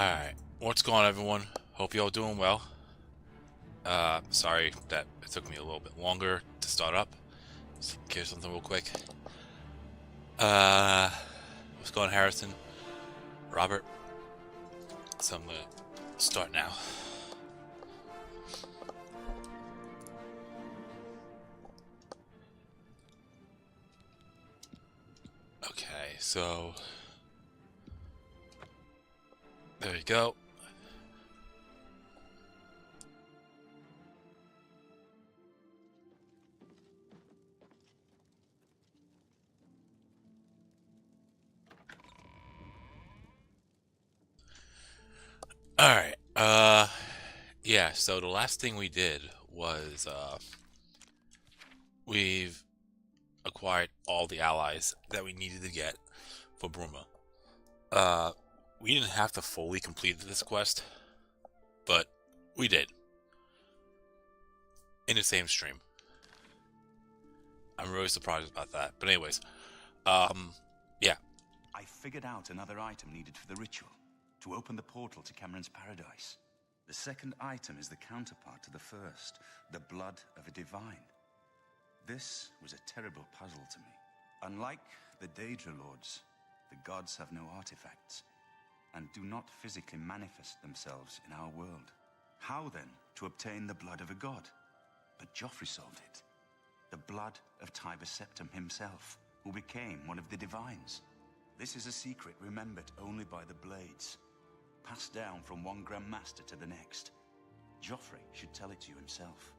Alright, what's going on, everyone? Hope you all doing well. Sorry that it took me a little bit longer to start up. Let's get something real quick. Uh, what's going on, Harrison? Robert? So I'm gonna start now. Okay, so there you go. Alright, yeah, so the last thing we did was, we've acquired all the allies that we needed to get for Bruma. We didn't have to fully complete this quest, but we did. In the same stream. I'm really surprised about that. But anyways, yeah. I figured out another item needed for the ritual, to open the portal to Cameron's paradise. The second item is the counterpart to the first, the blood of a divine. This was a terrible puzzle to me. Unlike the Daedra Lords, the gods have no artifacts, and do not physically manifest themselves in our world. How then to obtain the blood of a god? But Joffrey solved it. The blood of Tiber Septim himself, who became one of the divines. This is a secret remembered only by the Blades, passed down from one Grand Master to the next. Joffrey should tell it to you himself.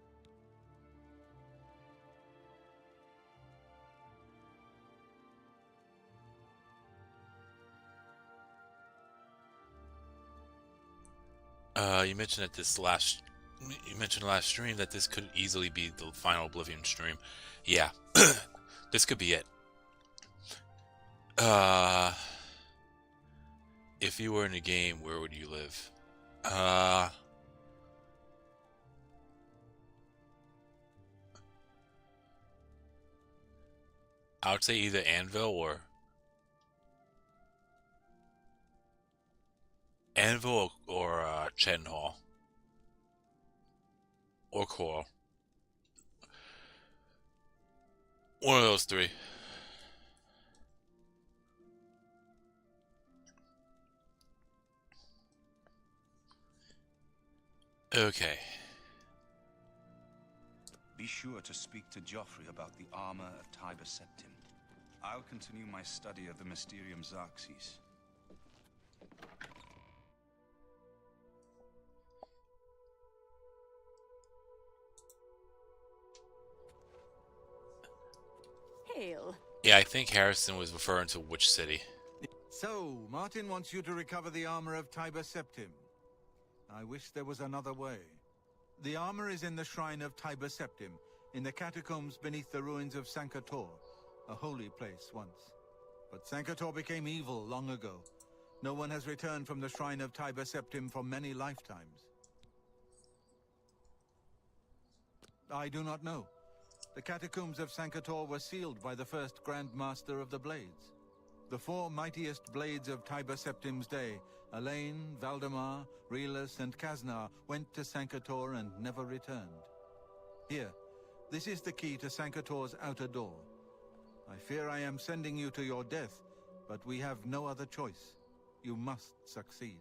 You mentioned last stream that this could easily be the final Oblivion stream. Yeah, this could be it. If you were in a game, where would you live? I would say either Anvil or Chedenhall or Coral. One of those three. Okay. Be sure to speak to Joffrey about the armor of Tiber Septim. I'll continue my study of the Mysterium Xarxes. Hail. Yeah, I think Harrison was referring to which city. So, Martin wants you to recover the armor of Tiber Septim. I wish there was another way. The armor is in the shrine of Tiber Septim, in the catacombs beneath the ruins of Sankator, a holy place once. But Sankator became evil long ago. No one has returned from the shrine of Tiber Septim for many lifetimes. I do not know. The catacombs of Sankator were sealed by the first Grand Master of the Blades. The four mightiest blades of Tiber Septim's day, Elaine, Valdemar, Relus, and Kaznar, went to Sankator and never returned. Here, this is the key to Sankator's outer door. I fear I am sending you to your death, but we have no other choice. You must succeed.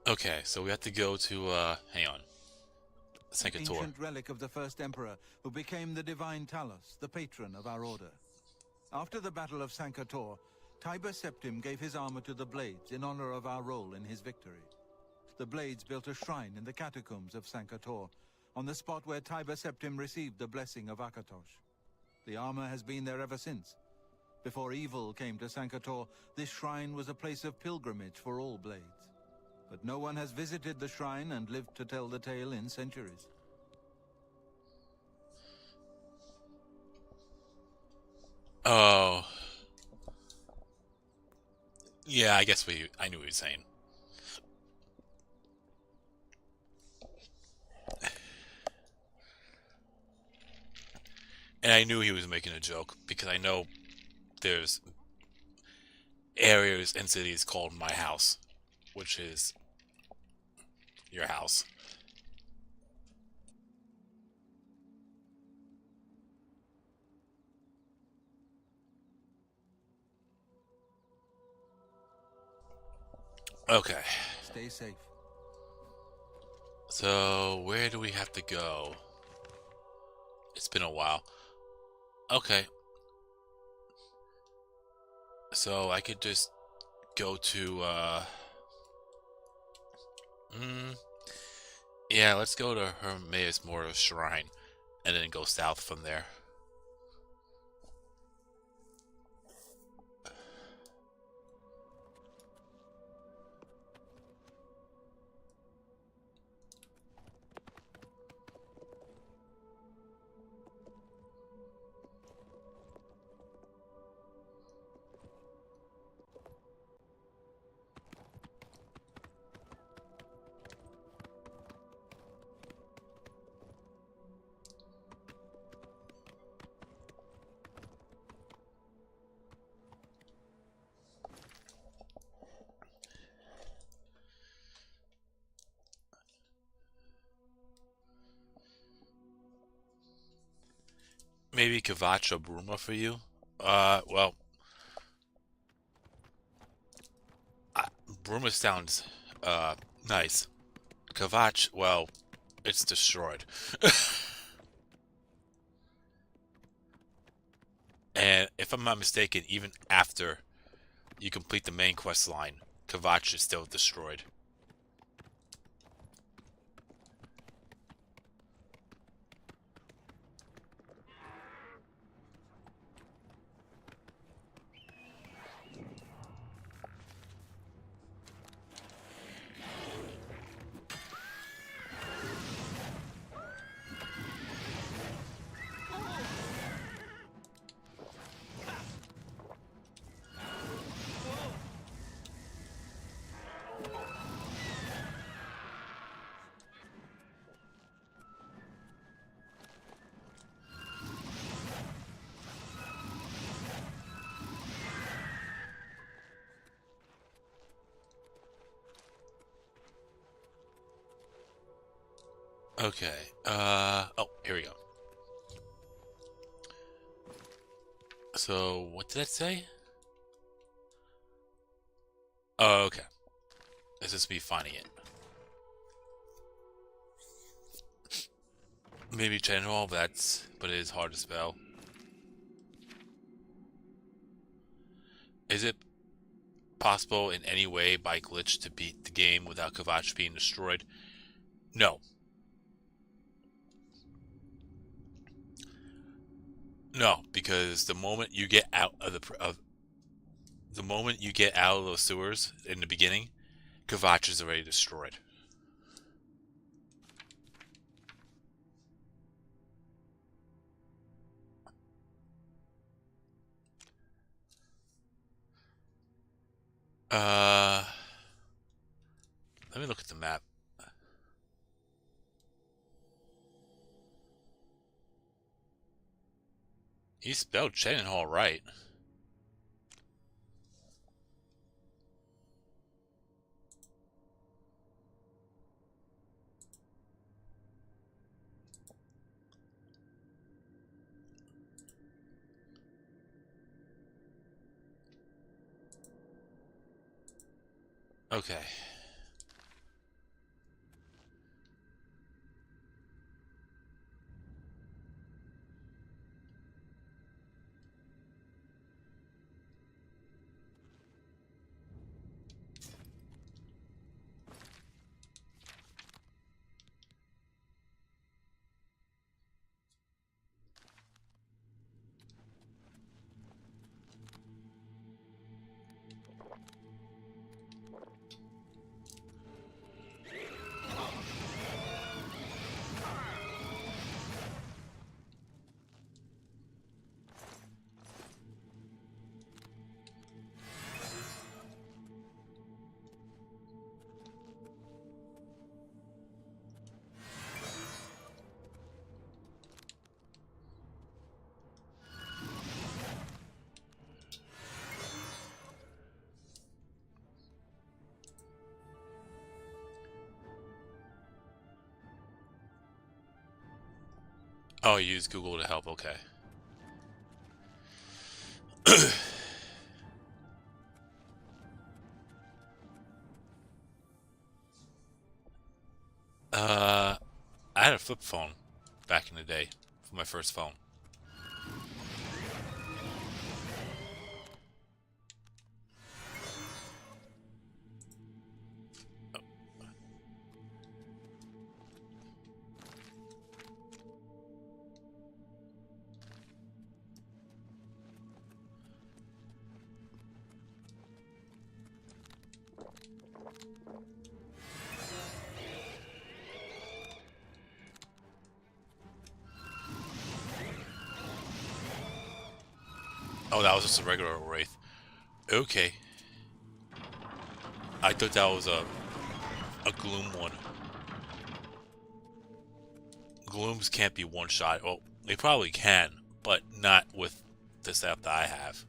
Okay, so we have to go to, hang on. Sankator. Ancient relic of the first emperor, who became the divine Talos, the patron of our order. After the Battle of Sankator, Tiber Septim gave his armor to the Blades in honor of our role in his victory. The Blades built a shrine in the catacombs of Sankator, on the spot where Tiber Septim received the blessing of Akatosh. The armor has been there ever since. Before evil came to Sankator, this shrine was a place of pilgrimage for all Blades. But no one has visited the shrine and lived to tell the tale in centuries. Oh. Yeah, I guess I knew what he was saying. And I knew he was making a joke because I know there's areas and cities called my house, which is your house. Okay. Stay safe. So, where do we have to go? It's been a while. Okay. So, I could just go to, yeah, let's go to Hermaeus Mortis Shrine, and then go south from there. Maybe Kavacha Bruma for you? Well, Bruma sounds, nice. Kavach, well, it's destroyed. And if I'm not mistaken, even after you complete the main quest line, Kavach is still destroyed. Okay, oh, here we go. So, what did it say? Oh, okay. This is me finding it. Maybe Chenhall, but it is hard to spell. Is it possible in any way by glitch to beat the game without Kavach being destroyed? No. No, because the moment you get out of the moment you get out of those sewers in the beginning, Kavach is already destroyed. Uh, Let me look at the map. He spelled Chenhall right. Okay. Oh, you use Google to help. Okay. I had a flip phone back in the day for my first phone. Oh, that was just a regular wraith. Okay. I thought that was a gloom one. Glooms can't be one shot. Well, they probably can, but not with the setup that I have.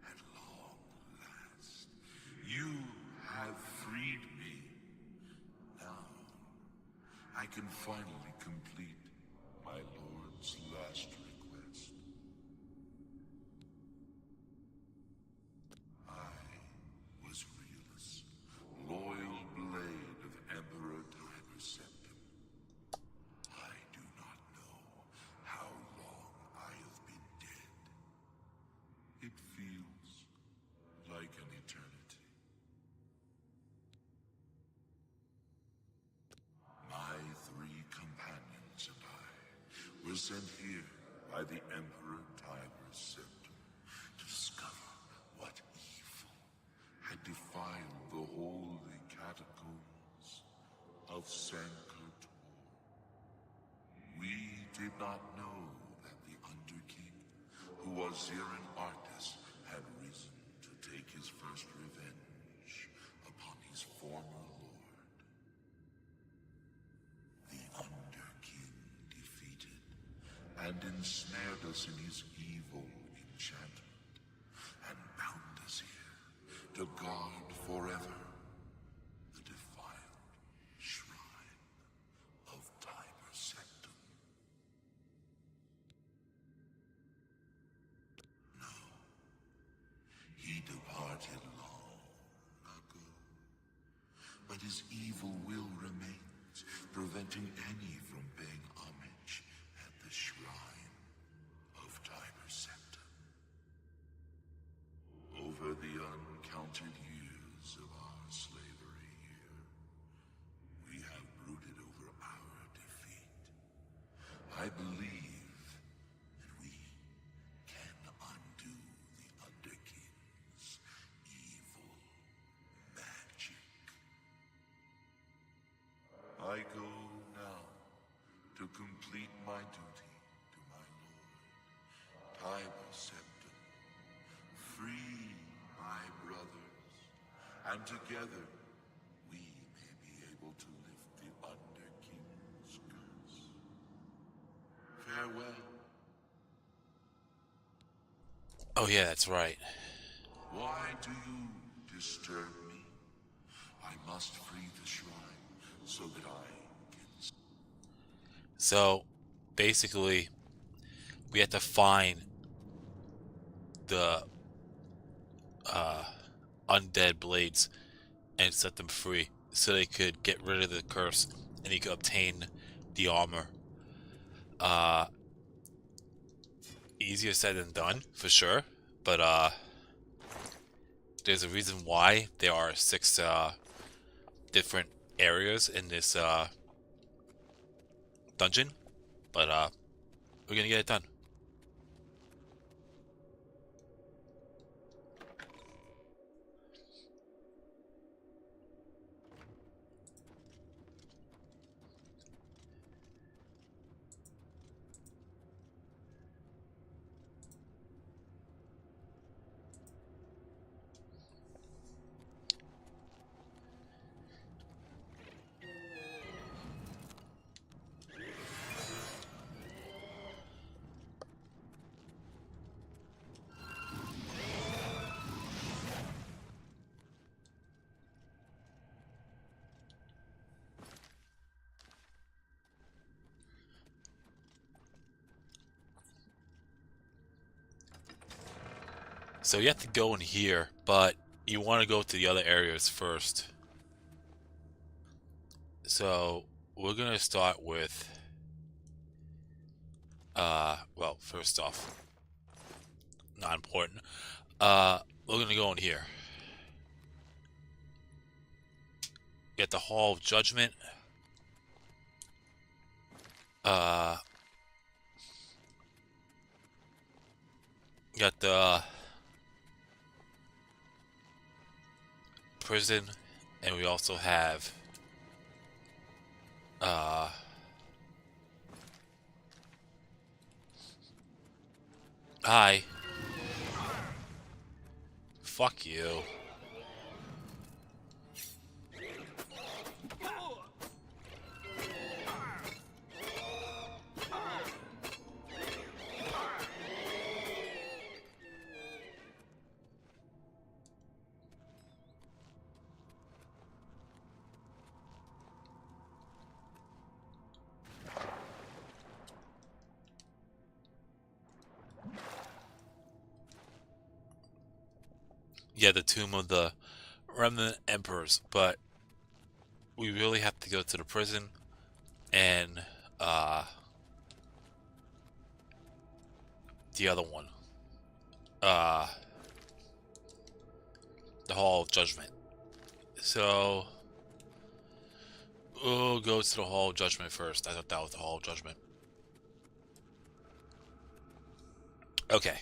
At long last, you have freed me. Now, I can finally complete my lord's last request. I was Realus, loyal blade of Emperor Tiber Septim. I do not know how long I have been dead. It feels like an eternity. My 3 companions and I were sent here by the Emperor Tiber Septim to discover what evil had defiled the holy catacombs of Sanctor Tor. We did not know that the Underking, who was Zirin Artis, had risen to take his first revenge upon his former lord. The Underking defeated and ensnared us in his evil enchantment, and bound us here to guard forever the defiled shrine of Tiber Septim. No, he departed long ago, but his evil will remains, preventing any from paying homage at the shrine of Tiber Septim. Over the uncounted years of our slavery here, we have brooded over our defeat. I believe that we can undo the Underking's evil magic. I go now to complete my duty to my lord, Tiber Septim. Free my brothers, and together we may be able to lift the Underking's curse. Farewell. Oh yeah, that's right. Why do you disturb me? I must free the shrine so that I can... So, basically, we have to find the undead blades and set them free so they could get rid of the curse and he could obtain the armor. Easier said than done, for sure, but there's a reason why there are 6 different areas in this dungeon, but we're gonna get it done. So you have to go in here, but you want to go to the other areas first. So we're going to start with, well, first off, not important. We're going to go in here. Get the Hall of Judgment. Got the prison, and we also have hi. Fuck you. Yeah, the Tomb of the Remnant Emperors, but we really have to go to the prison and the other one. The Hall of Judgment. So we'll go to the Hall of Judgment first. I thought that was the Hall of Judgment. Okay.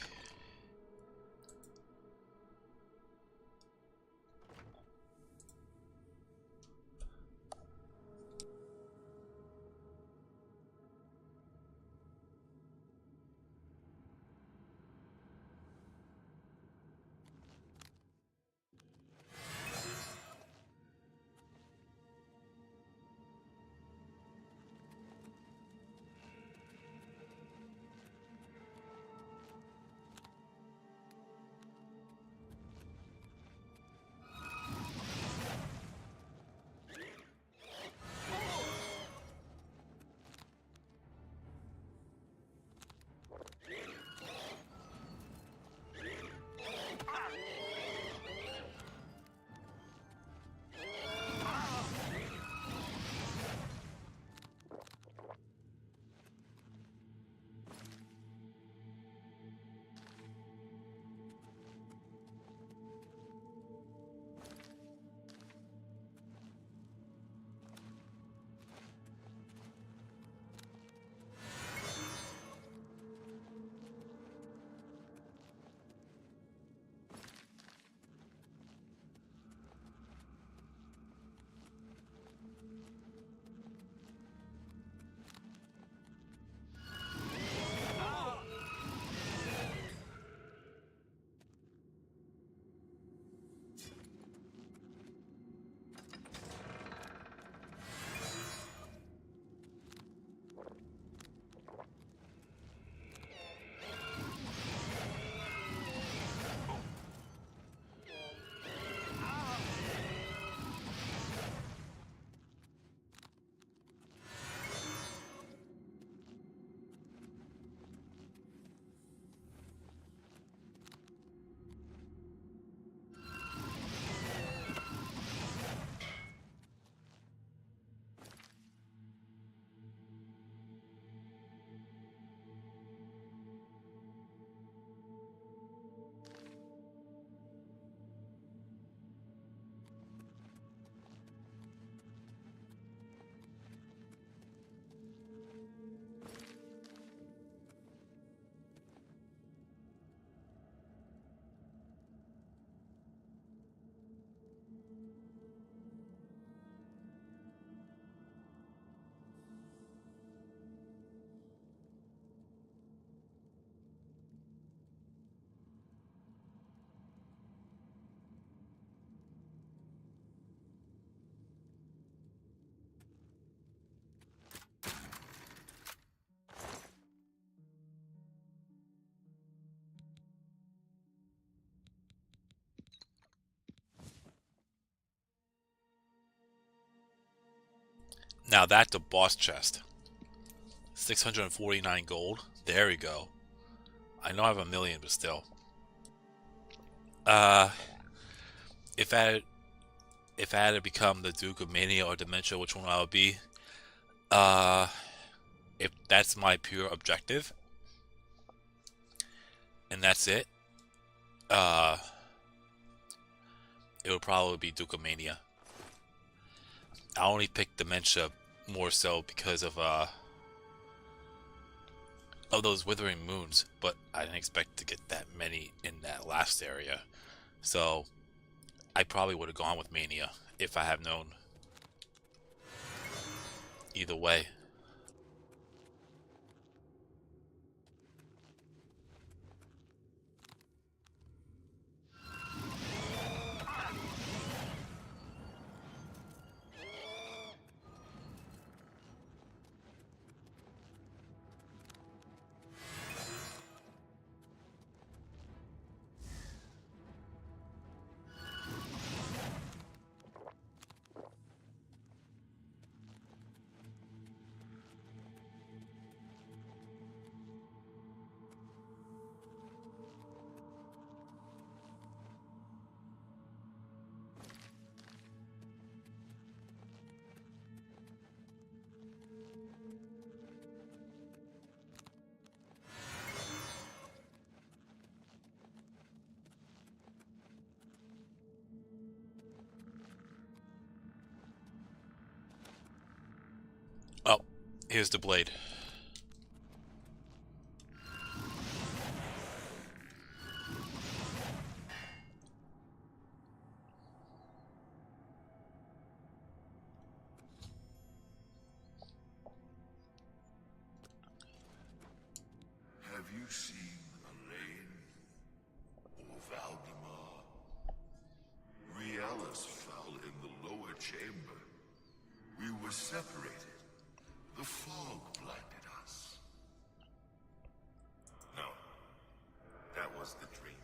Now that's a boss chest. 649 gold. There we go. I know I have a million, but still. Uh, if I had, if I had to become the Duke of Mania or Dementia, which one I would be? Uh, if that's my pure objective, and that's it, uh, it would probably be Duke of Mania. I only picked Dementia more so because of those Withering Moons, but I didn't expect to get that many in that last area. So I probably would have gone with Mania if I have known. Either way. Oh, here's the blade. Have you seen Elaine or Valdemar? Riellis fell in the lower chamber. We were separated. The fog blinded us. No, that was the dream.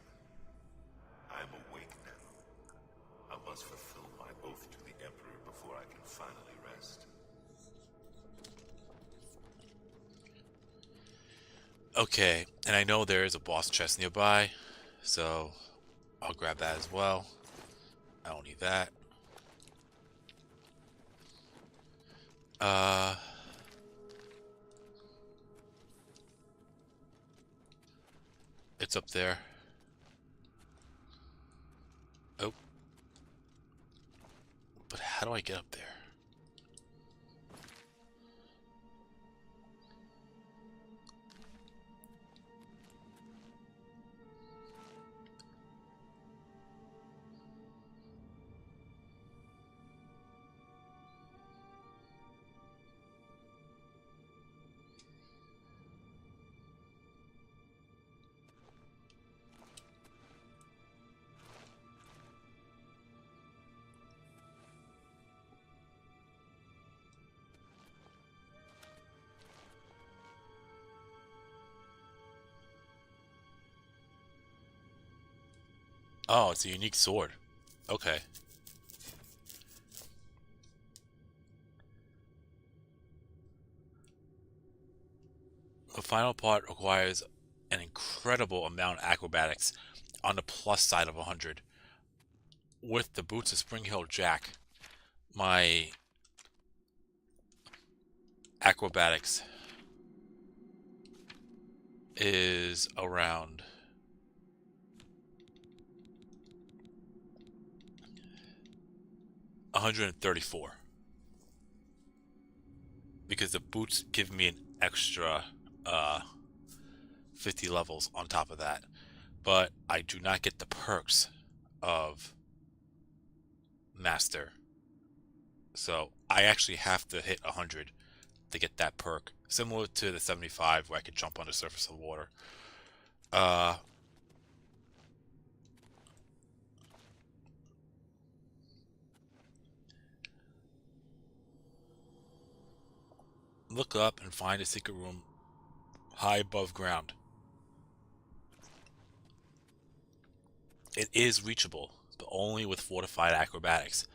I'm awake now. I must fulfill my oath to the Emperor before I can finally rest. Okay, and I know there is a boss chest nearby, so I'll grab that as well. I don't need that. It's up there. Oh. But how do I get up there? Oh, it's a unique sword. Okay. The final part requires an incredible amount of acrobatics on the plus side of 100. With the boots of Spring Hill Jack, my acrobatics is around 134 because the boots give me an extra 50 levels on top of that, but I do not get the perks of Master, so I actually have to hit 100 to get that perk, similar to the 75 where I could jump on the surface of the water. Look up and find a secret room high above ground. It is reachable, but only with fortified acrobatics.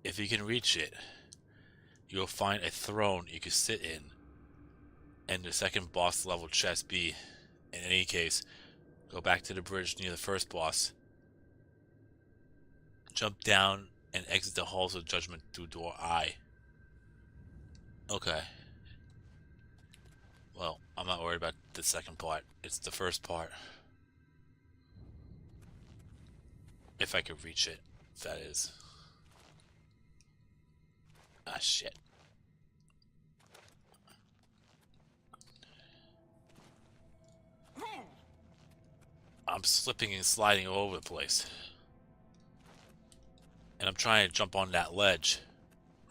If you can reach it, you'll find a throne you can sit in, and the second boss level chest B. In any case, Go back to the bridge near the first boss. Jump down and exit the halls of judgment through door I. Okay. Well, I'm not worried about the second part. It's the first part. If I could reach it, that is. Ah, shit. I'm slipping and sliding all over the place. And I'm trying to jump on that ledge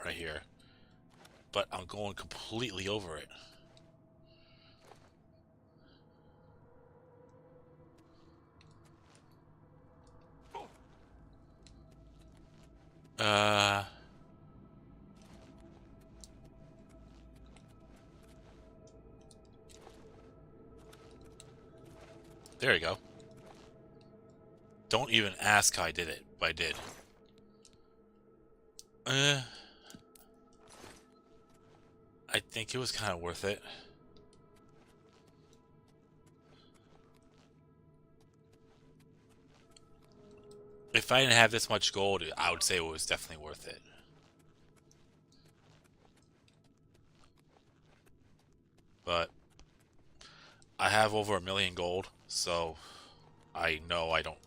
right here. But I'm going completely over it. There you go. Don't even ask how I did it, but I did. I think it was kind of worth it. If I didn't have this much gold, I would say it was definitely worth it. But I have over 1 million gold, so I know I don't.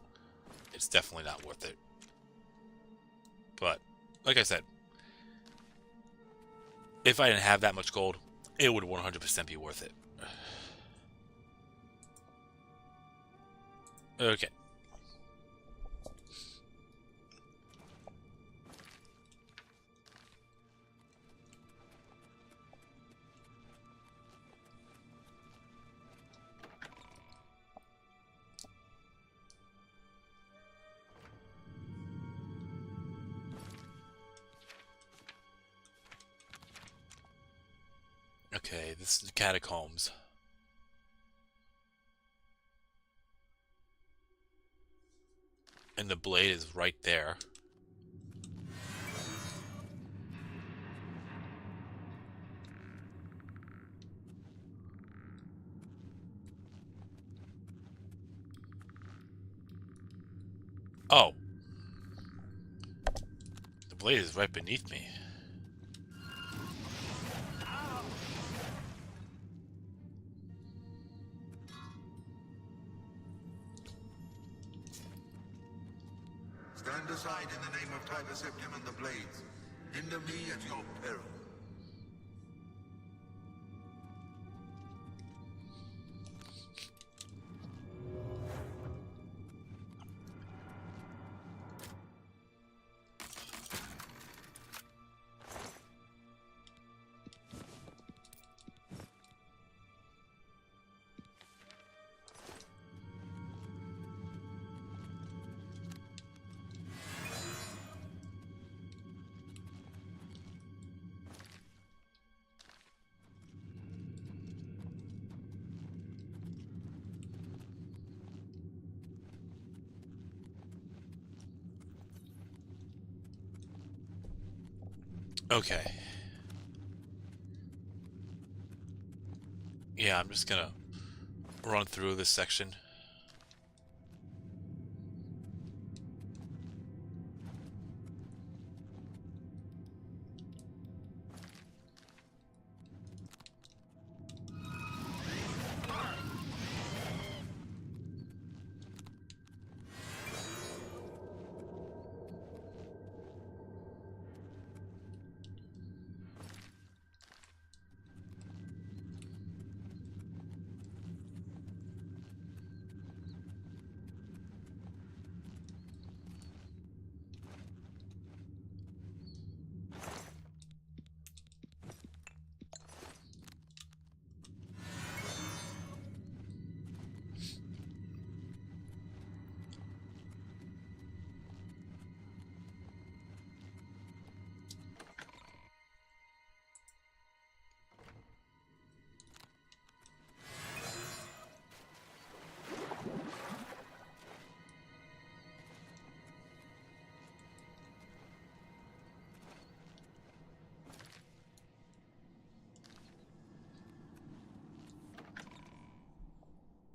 It's definitely not worth it. But like I said, if I didn't have that much gold, it would 100% be worth it. Okay. Okay, this is the catacombs. And the blade is right there. Oh. The blade is right beneath me. Stand aside in the name of Tiber Septim and the Blades. Hinder me at your peril. Okay. Yeah, I'm just gonna run through this section.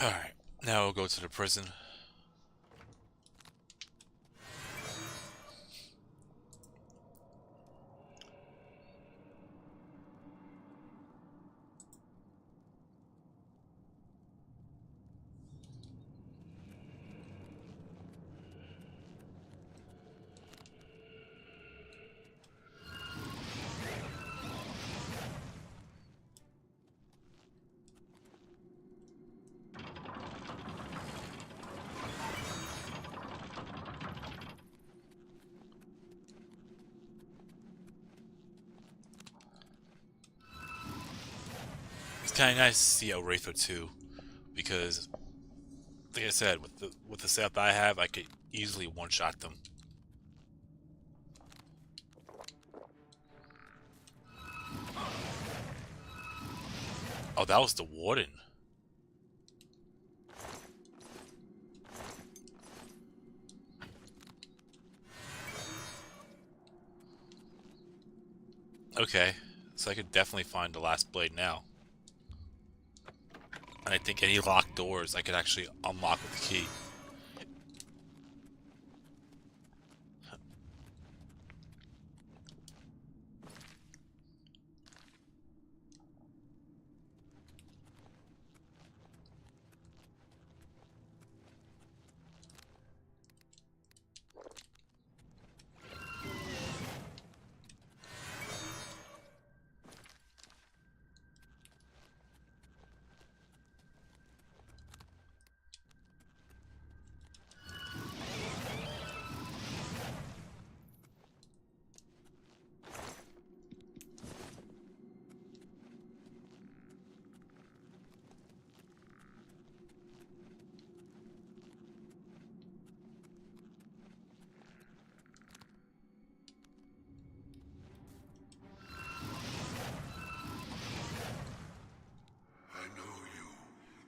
Alright, Now we'll go to the prison. It's kind of nice to see a Wraith or two, because, like I said, with the setup I have, I could easily one-shot them. Oh, that was the Warden. Okay, so I could definitely find the last blade now. And I think any locked doors I could actually unlock with the key. I know you.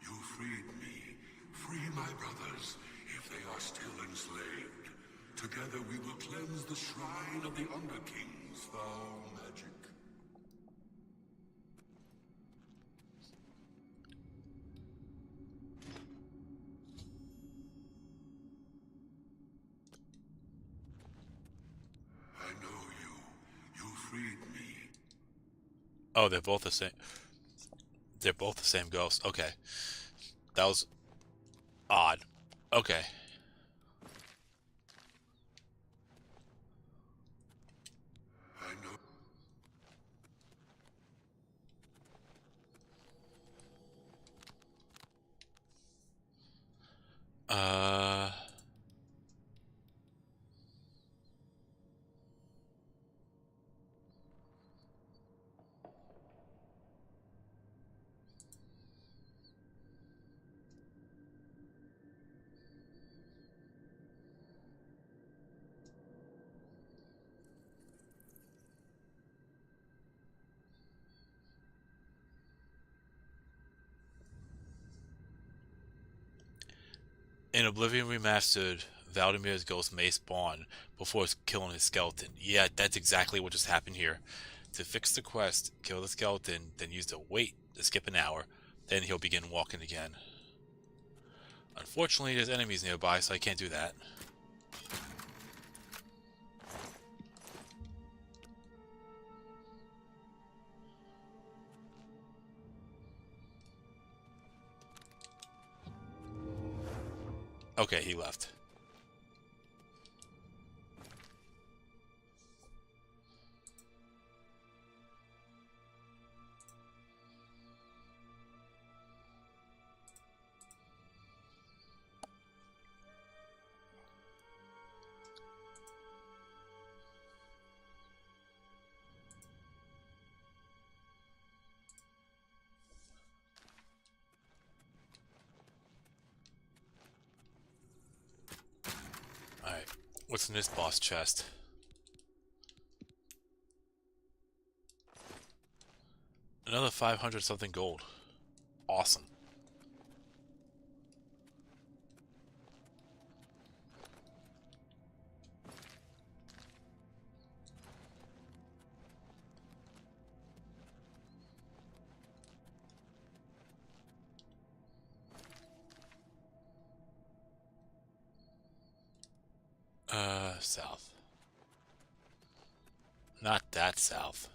You freed me. Free my brothers, if they are still enslaved. Together we will cleanse the shrine of the Underking's foul magic. I know you. You freed me. Oh, they're both the same. They're both the same ghost. Okay. That was odd. Okay. I know. Uh... In Oblivion Remastered, Valdemir's ghost may spawn before killing his skeleton. Yeah, that's exactly what just happened here. To fix the quest, kill the skeleton, then use the wait to skip an hour, then he'll begin walking again. Unfortunately, there's enemies nearby, so I can't do that. Okay, he left. Alright, what's in this boss chest? Another 500 something gold. Awesome. South. Not that south.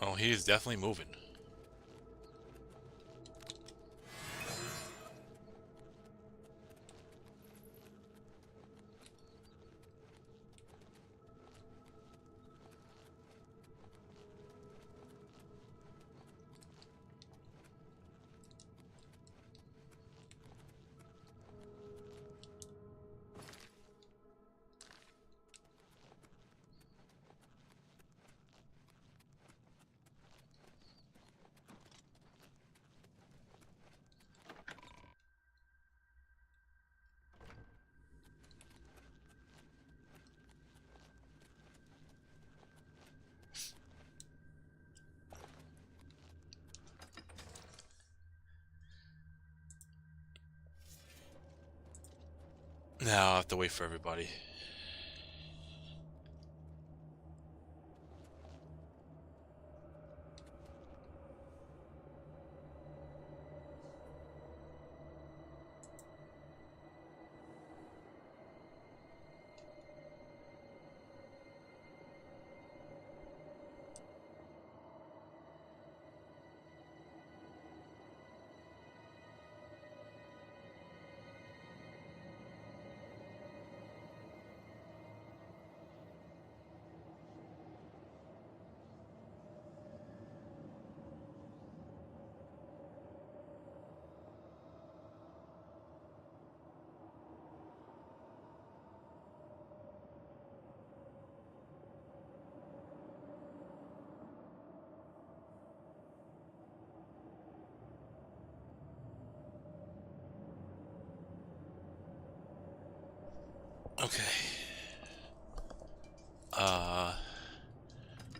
Oh, he is definitely moving. Now I'll have to wait for everybody. Okay.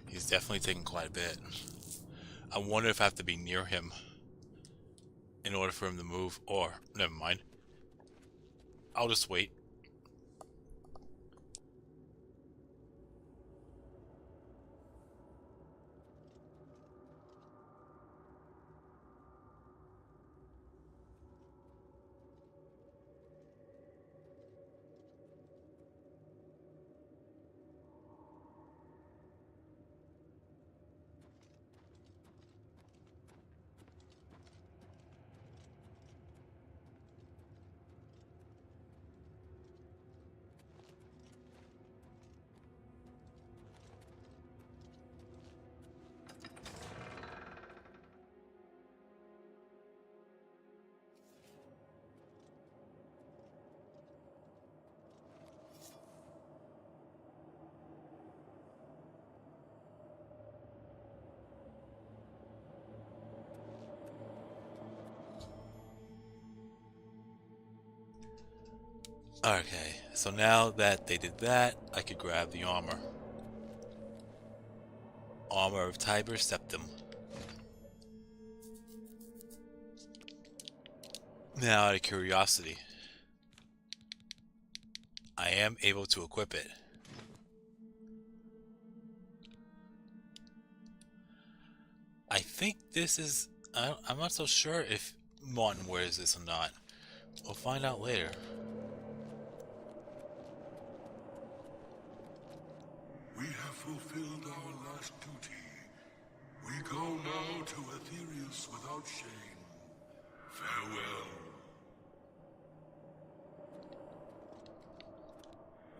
He's definitely taking quite a bit. I wonder if I have to be near him in order for him to move, or never mind. I'll just wait. Okay, so now that they did that, I could grab the armor. Armor of Tiber Septim. Now, out of curiosity, I am able to equip it. I think this is... I'm not so sure if Martin wears this or not. We'll find out later. We have fulfilled our last duty. We go now to Aetherius without shame. Farewell.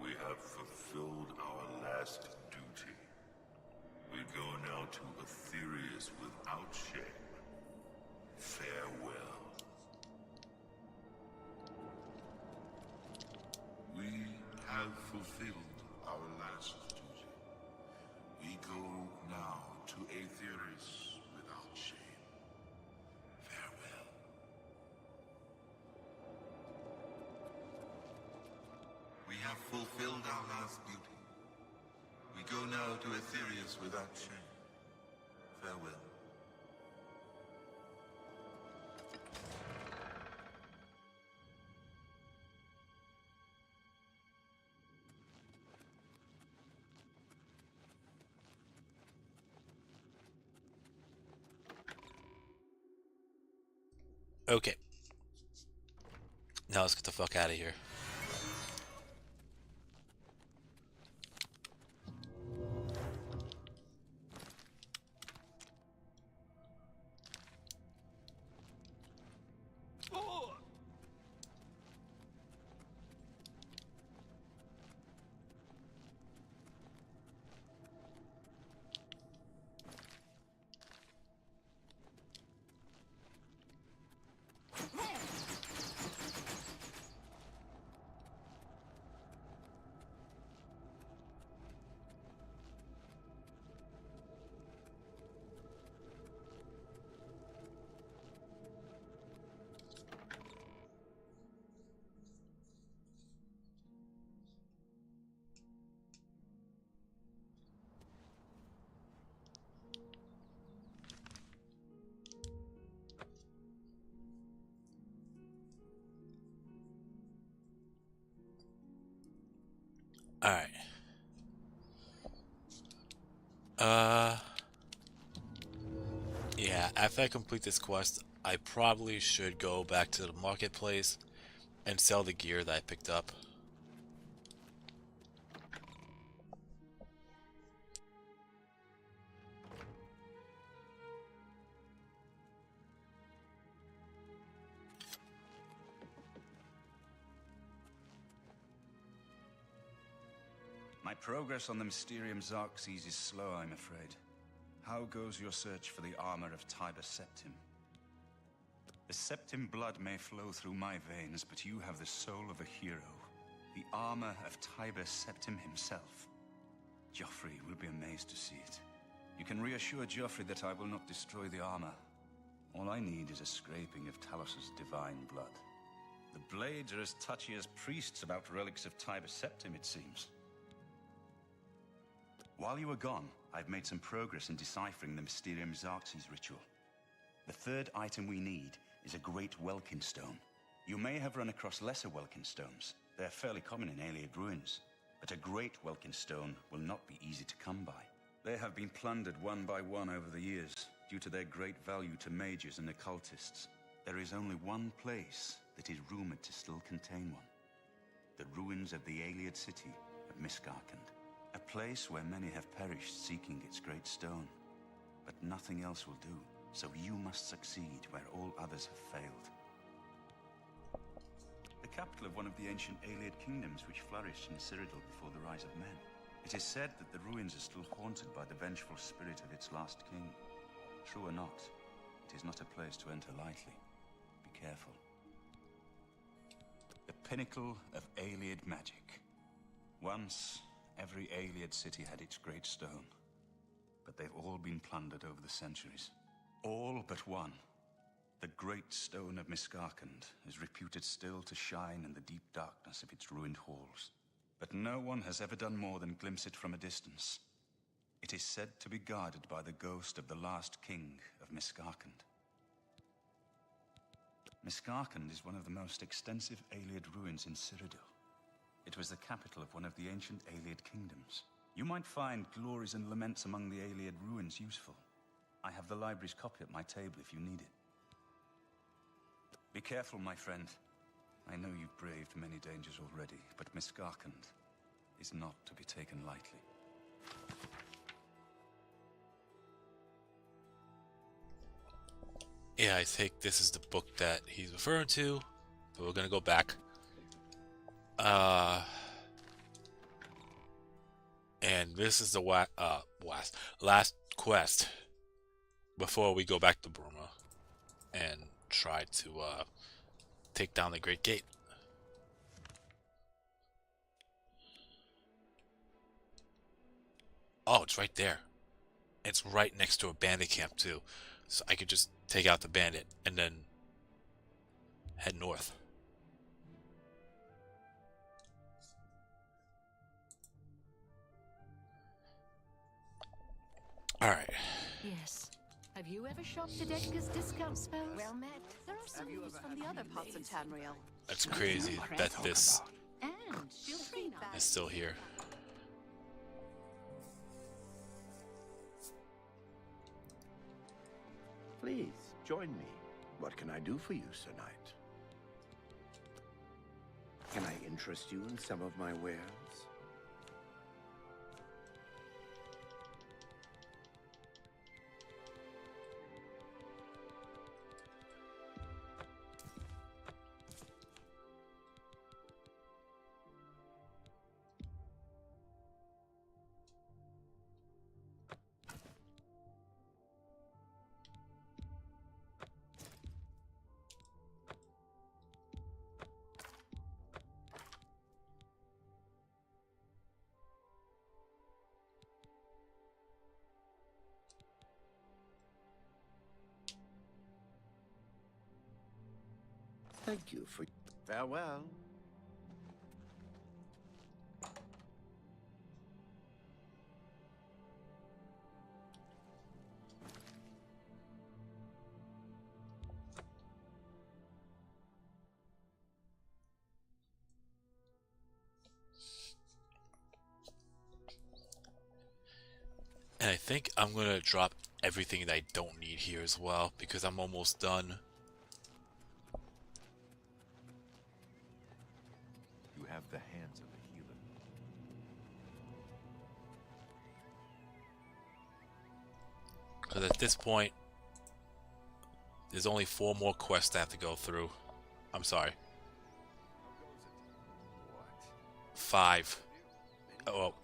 We have fulfilled our last duty. We go now to Aetherius without shame. Farewell. We have fulfilled our last duty. We go now to Aetherius without shame. Farewell. We have fulfilled our last duty. We go now to Aetherius without shame. Farewell. Okay. Now let's get the fuck out of here. Alright. Yeah, after I complete this quest, I probably should go back to the marketplace and sell the gear that I picked up. My progress on the Mysterium Xerxes is slow, I'm afraid. How goes your search for the armor of Tiber Septim? The Septim blood may flow through my veins, but you have the soul of a hero. The armor of Tiber Septim himself. Joffrey will be amazed to see it. You can reassure Joffrey that I will not destroy the armor. All I need is a scraping of Talos's divine blood. The blades are as touchy as priests about relics of Tiber Septim, it seems. While you were gone, I've made some progress in deciphering the Mysterium Xerxes ritual. The third item we need is a great Welkin stone. You may have run across lesser Welkin stones. They're fairly common in Ayleid ruins. But a great Welkin stone will not be easy to come by. They have been plundered one by one over the years, due to their great value to mages and occultists. There is only one place that is rumored to still contain one. The ruins of the Ayleid city of Miskarkand. A place where many have perished seeking its great stone. But nothing else will do, so you must succeed where all others have failed. The capital of one of the ancient Ayleid kingdoms which flourished in Cyrodiil before the rise of men. It is said that the ruins are still haunted by the vengeful spirit of its last king. True or not, it is not a place to enter lightly. Be careful. The pinnacle of Ayleid magic. Once, every Ayleid city had its great stone, but they've all been plundered over the centuries. All but one. The great stone of Miskarkand is reputed still to shine in the deep darkness of its ruined halls. But no one has ever done more than glimpse it from a distance. It is said to be guarded by the ghost of the last king of Miskarkand. Miskarkand is one of the most extensive Ayleid ruins in Cyrodiil. It was the capital of one of the ancient Ayleid kingdoms. You might find glories and laments among the Ayleid ruins useful. I have the library's copy at my table if you need it. Be careful, my friend. I know you've braved many dangers already, but Miskarkand is not to be taken lightly. Yeah, I think this is the book that he's referring to, but we're gonna go back. And this is the last quest before we go back to Burma and try to take down the Great Gate. Oh, it's right there. It's right next to a bandit camp too, so I could just take out the bandit and then head north. Alright. Yes. Have you ever shopped at Edgar's discount spells? Well met. There are some news from the other parts of Tamriel. That's crazy that this And she'll treat that. is still here. Please, join me. What can I do for you, Sir Knight? Can I interest you in some of my wares? Thank you for... Farewell. And I think I'm gonna drop everything that I don't need here as well, because I'm almost done. You have the hands of a healer. Because at this point, there's only 4 more quests I have to go through. I'm sorry. 5. Oh,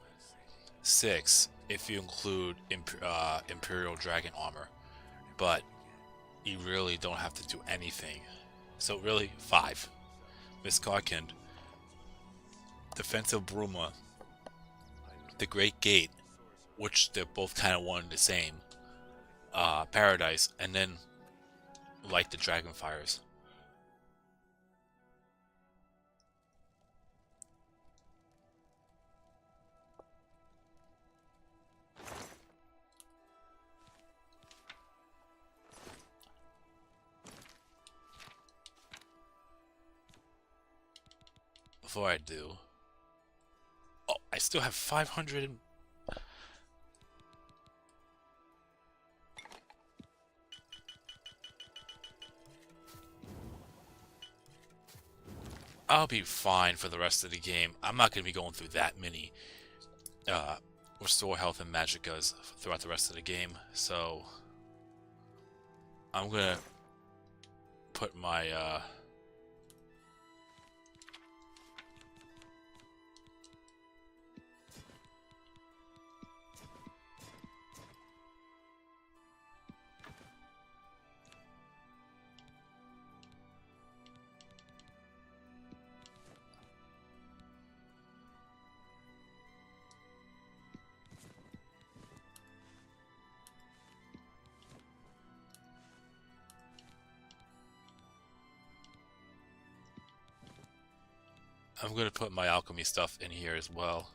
6 if you include Imperial Dragon Armor. But you really don't have to do anything. So really, 5. Miss Karkind, Defensive Bruma, the Great Gate, which they're both kind of one and the same, Paradise, and then Light the Dragonfires. Before I do, oh, I still have 500 and... I'll be fine for the rest of the game. I'm not going to be going through that many restore health and magickas throughout the rest of the game, so I'm going to put my I'm going to put my alchemy stuff in here as well.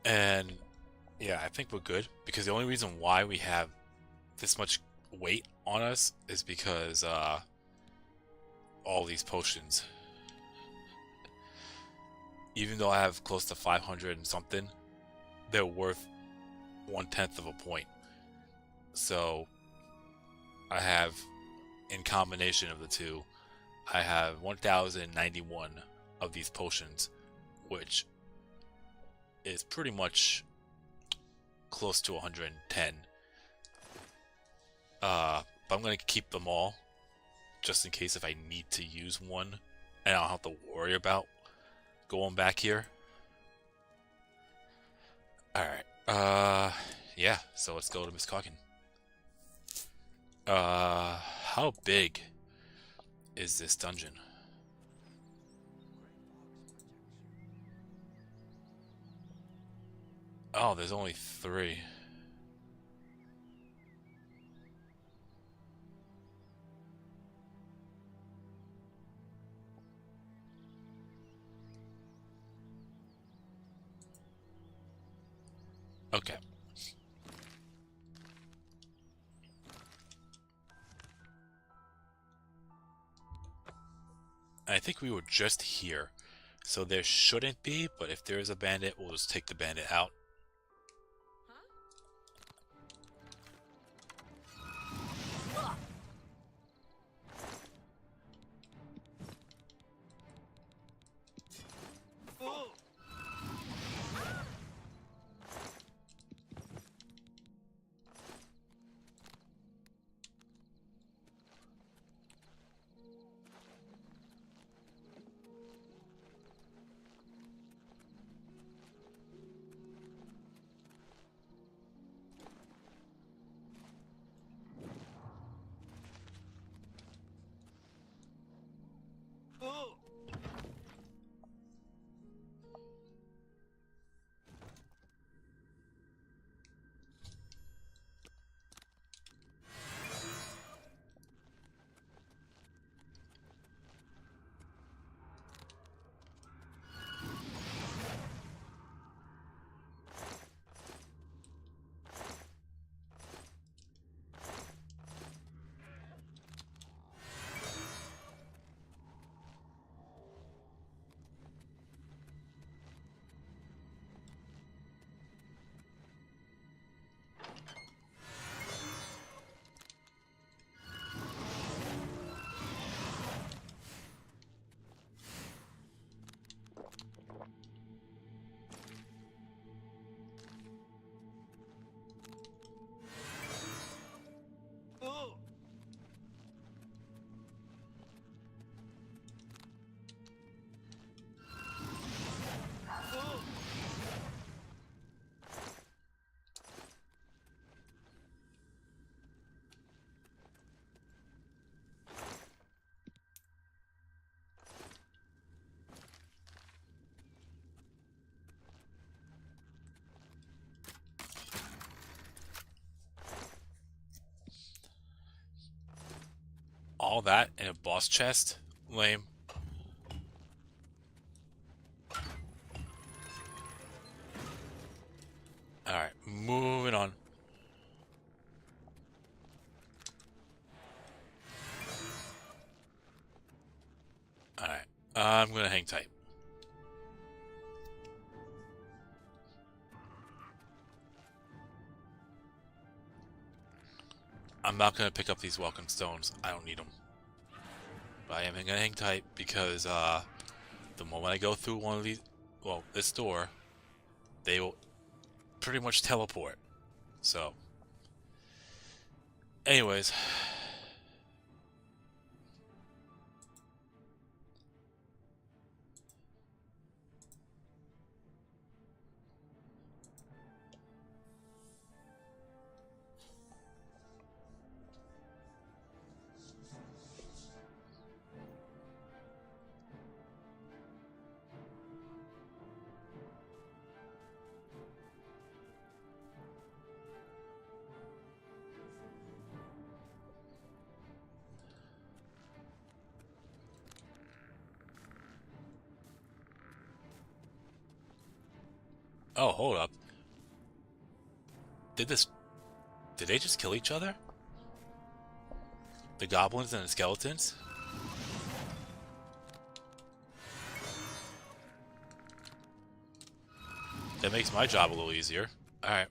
And yeah, I think we're good, because the only reason why we have this much weight on us is because all these potions. Even though I have close to 500 and something, they're worth 1/10 of a point. So I have, in combination of the two, I have 1091 of these potions, which is pretty much close to 110. But I'm going to keep them all, just in case if I need to use one, and I don't have to worry about going back here. Alright, yeah, so let's go to Miss Calkin. How big is this dungeon? Oh, there's only 3. Okay. I think we were just here, so there shouldn't be, but if there is a bandit, we'll just take the bandit out. All that in a boss chest? Lame. Alright, moving on. Alright, I'm gonna hang tight. I'm not gonna pick up these welcome stones. I don't need them. But I am gonna hang tight because the moment I go through one of these, well, this door, they will pretty much teleport. So, anyways. Oh, hold up. Did they just kill each other? The goblins and the skeletons? That makes my job a little easier. Alright.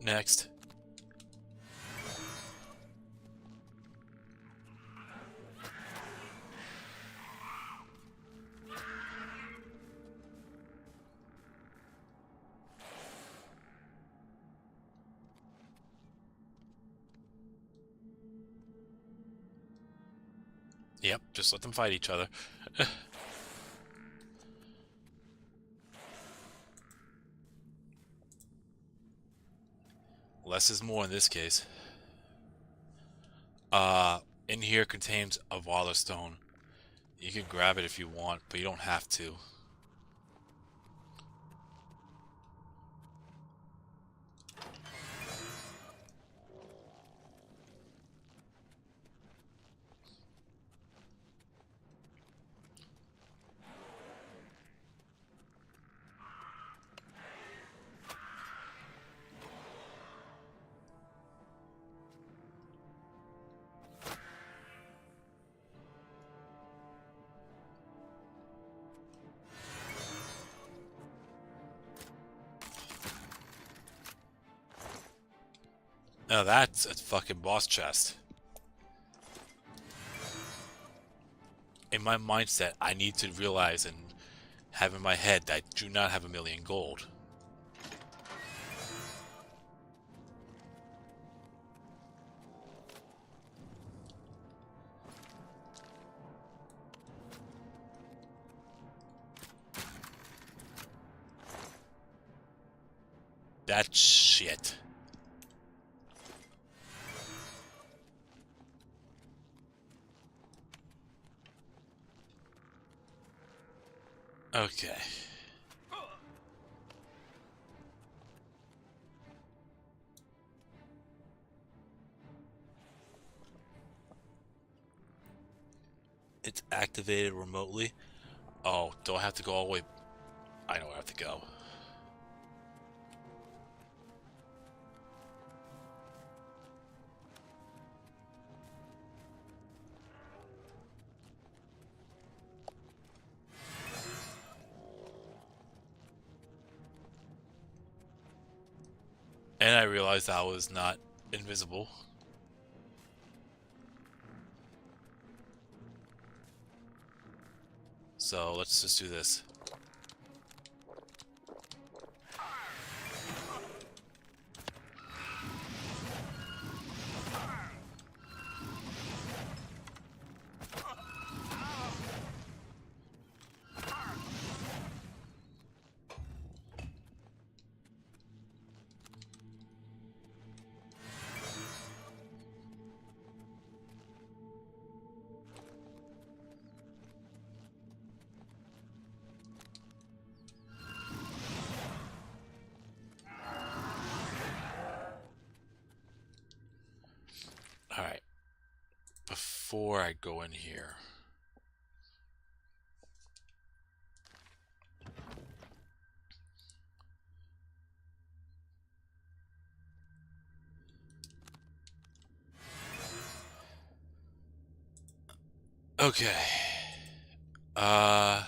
Next. Yep, just let them fight each other. Less is more in this case. In here contains a Valor Stone. You can grab it if you want, but you don't have to. Now that's a fucking boss chest. In my mindset, I need to realize and have in my head that I do not have 1,000,000 gold. That shit. Okay. It's activated remotely. Oh, do I have to go all the way? I know where I have to go. And I realized I was not invisible. So let's just do this. Alright. Before I go in here. Okay. Uh...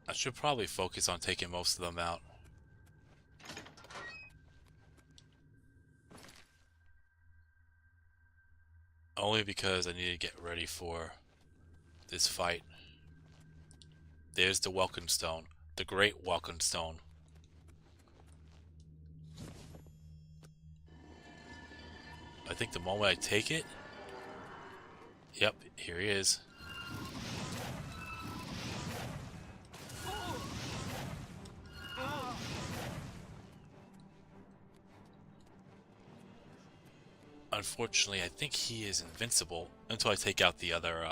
I should probably focus on taking most of them out. Only because I need to get ready for this fight. There's the Welcome Stone. The Great Welcome Stone. I think the moment I take it... Yep, here he is. Unfortunately, I think he is invincible until I take out the other,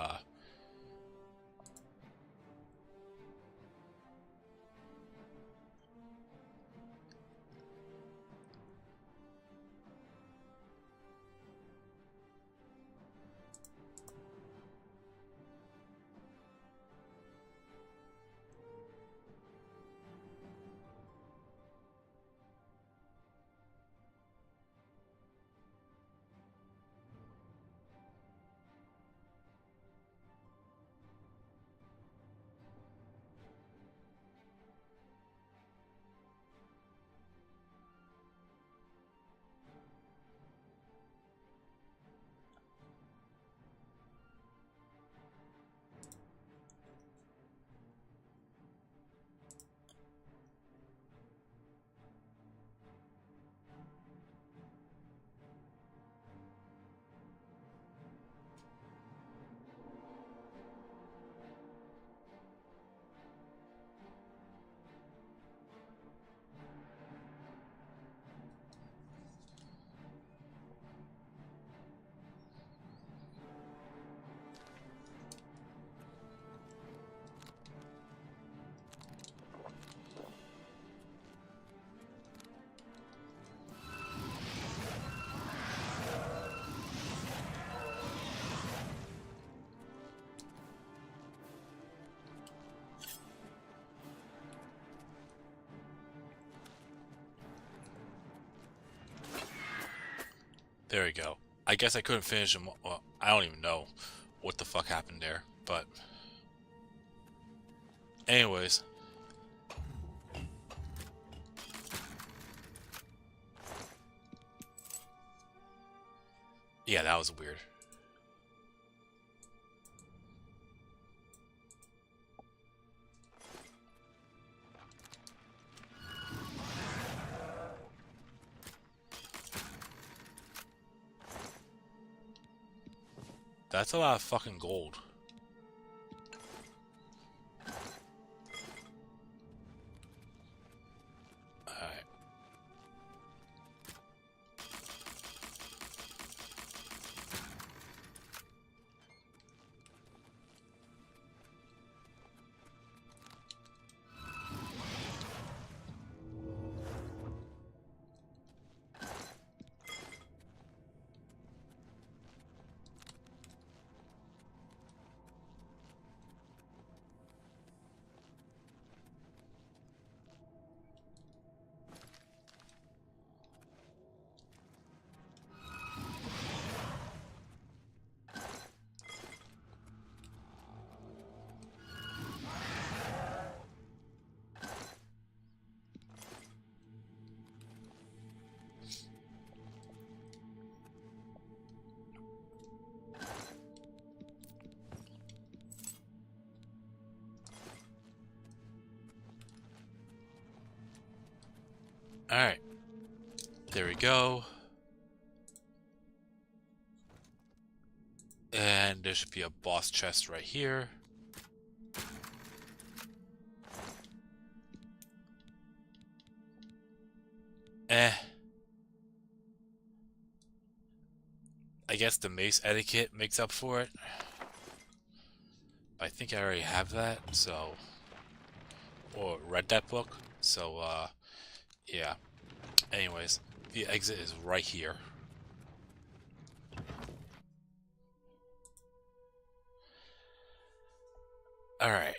There we go. I guess I couldn't finish them. Well, I don't even know what the fuck happened there, but anyways. Yeah, that was weird. That's a lot of fucking gold. Alright. Alright. There we go. And there should be a boss chest right here. I guess the mace etiquette makes up for it. I think I already have that, so... Or read that book, so, yeah. Anyways, the exit is right here. Alright.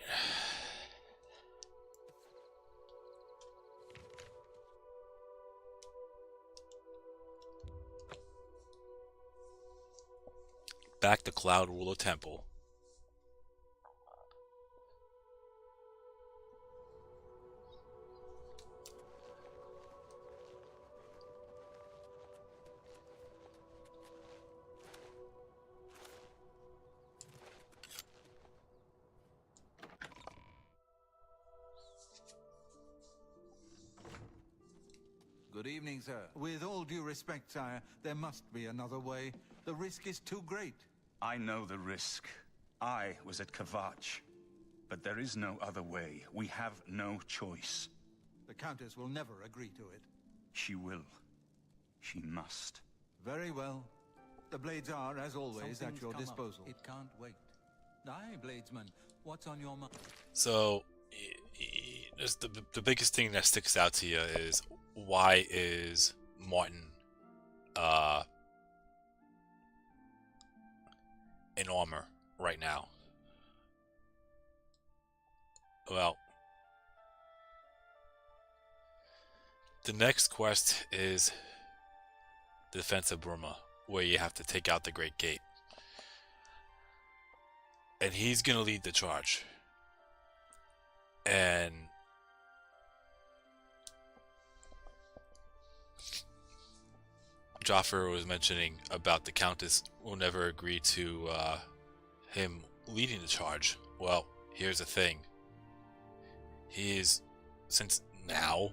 Back to Cloud Ruler Temple. Good evening, sir. With all due respect, sire, there must be another way. The risk is too great. I know the risk. I was at Kvatch. But there is no other way. We have no choice. The Countess will never agree to it. She will. She must. Very well. The blades are, as always, Something's at your come up. disposal. It can't wait. Aye, Bladesman. What's on your mind? So, just the biggest thing that sticks out to you is, why is Martin in armor right now? Well, the next quest is the Defense of Burma, where you have to take out the Great Gate. And he's gonna lead the charge. And Joffrey was mentioning about the Countess will never agree to him leading the charge. Well, here's the thing. He is, since now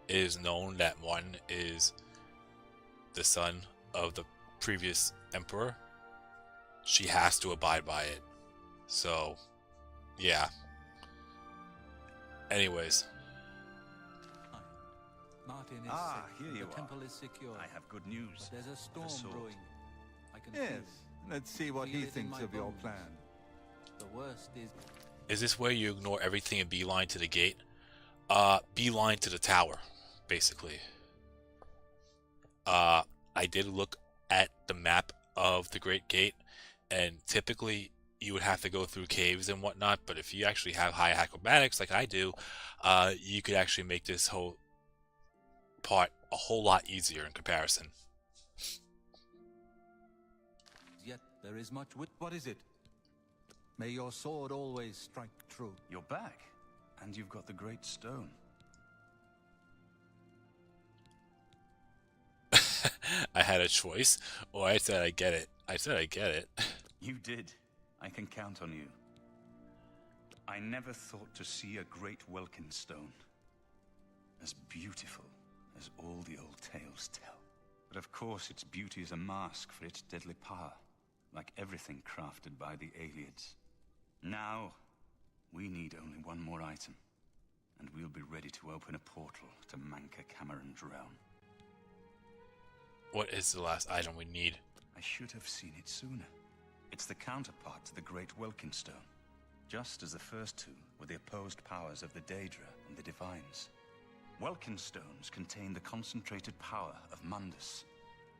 it is known that Martin is the son of the previous emperor, she has to abide by it. So, yeah. Anyways. Martin is Here safe. you The temple is secure. I have good news. There's a storm sword. brewing. I can Yes, feel let's see what Feel he it in thinks my of your bones. plan. it. The worst is Is this where you ignore everything and beeline to the gate? Beeline to the tower, basically. I did look at the map of the Great Gate, and typically you would have to go through caves and whatnot, but if you actually have high acrobatics like I do, you could actually make this whole part a whole lot easier in comparison. There is much wit. What is it? May your sword always strike true. You're back, and you've got the Great Stone. I had a choice. Oh, I said I get it. I said I get it. You did. I can count on you. I never thought to see a great Welkin stone. As beautiful as all the old tales tell. But of course its beauty is a mask for its deadly power, like everything crafted by the Aliads. Now, we need only one more item, and we'll be ready to open a portal to Manka Cameron's realm. What is the last item we need? I should have seen it sooner. It's the counterpart to the Great Welkin Stone, just as the first two were the opposed powers of the Daedra and the Divines. Welkin stones contain the concentrated power of Mundus.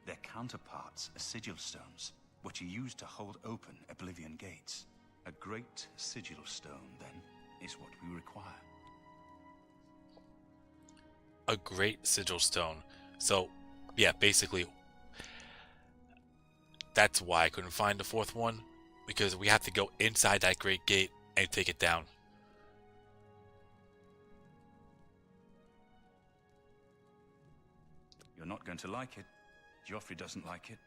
Their counterparts are sigil stones, which are used to hold open Oblivion gates. A great sigil stone, then, is what we require. A great sigil stone. So, yeah, basically, that's why I couldn't find the fourth one, because we have to go inside that great gate and take it down. You're not going to like it. Joffrey doesn't like it.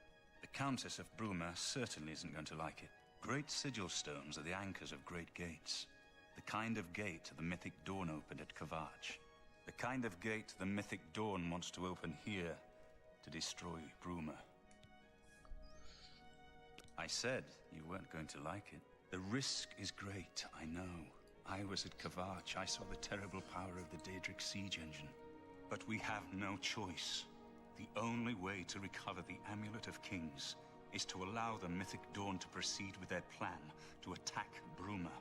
The Countess of Bruma certainly isn't going to like it. Great sigil stones are the anchors of great gates. The kind of gate the mythic Dawn opened at Kvatch. The kind of gate the mythic Dawn wants to open here to destroy Bruma. I said you weren't going to like it. The risk is great, I know. I was at Kvatch. I saw the terrible power of the Daedric siege engine. But we have no choice. The only way to recover the Amulet of Kings is to allow the Mythic Dawn to proceed with their plan to attack Bruma.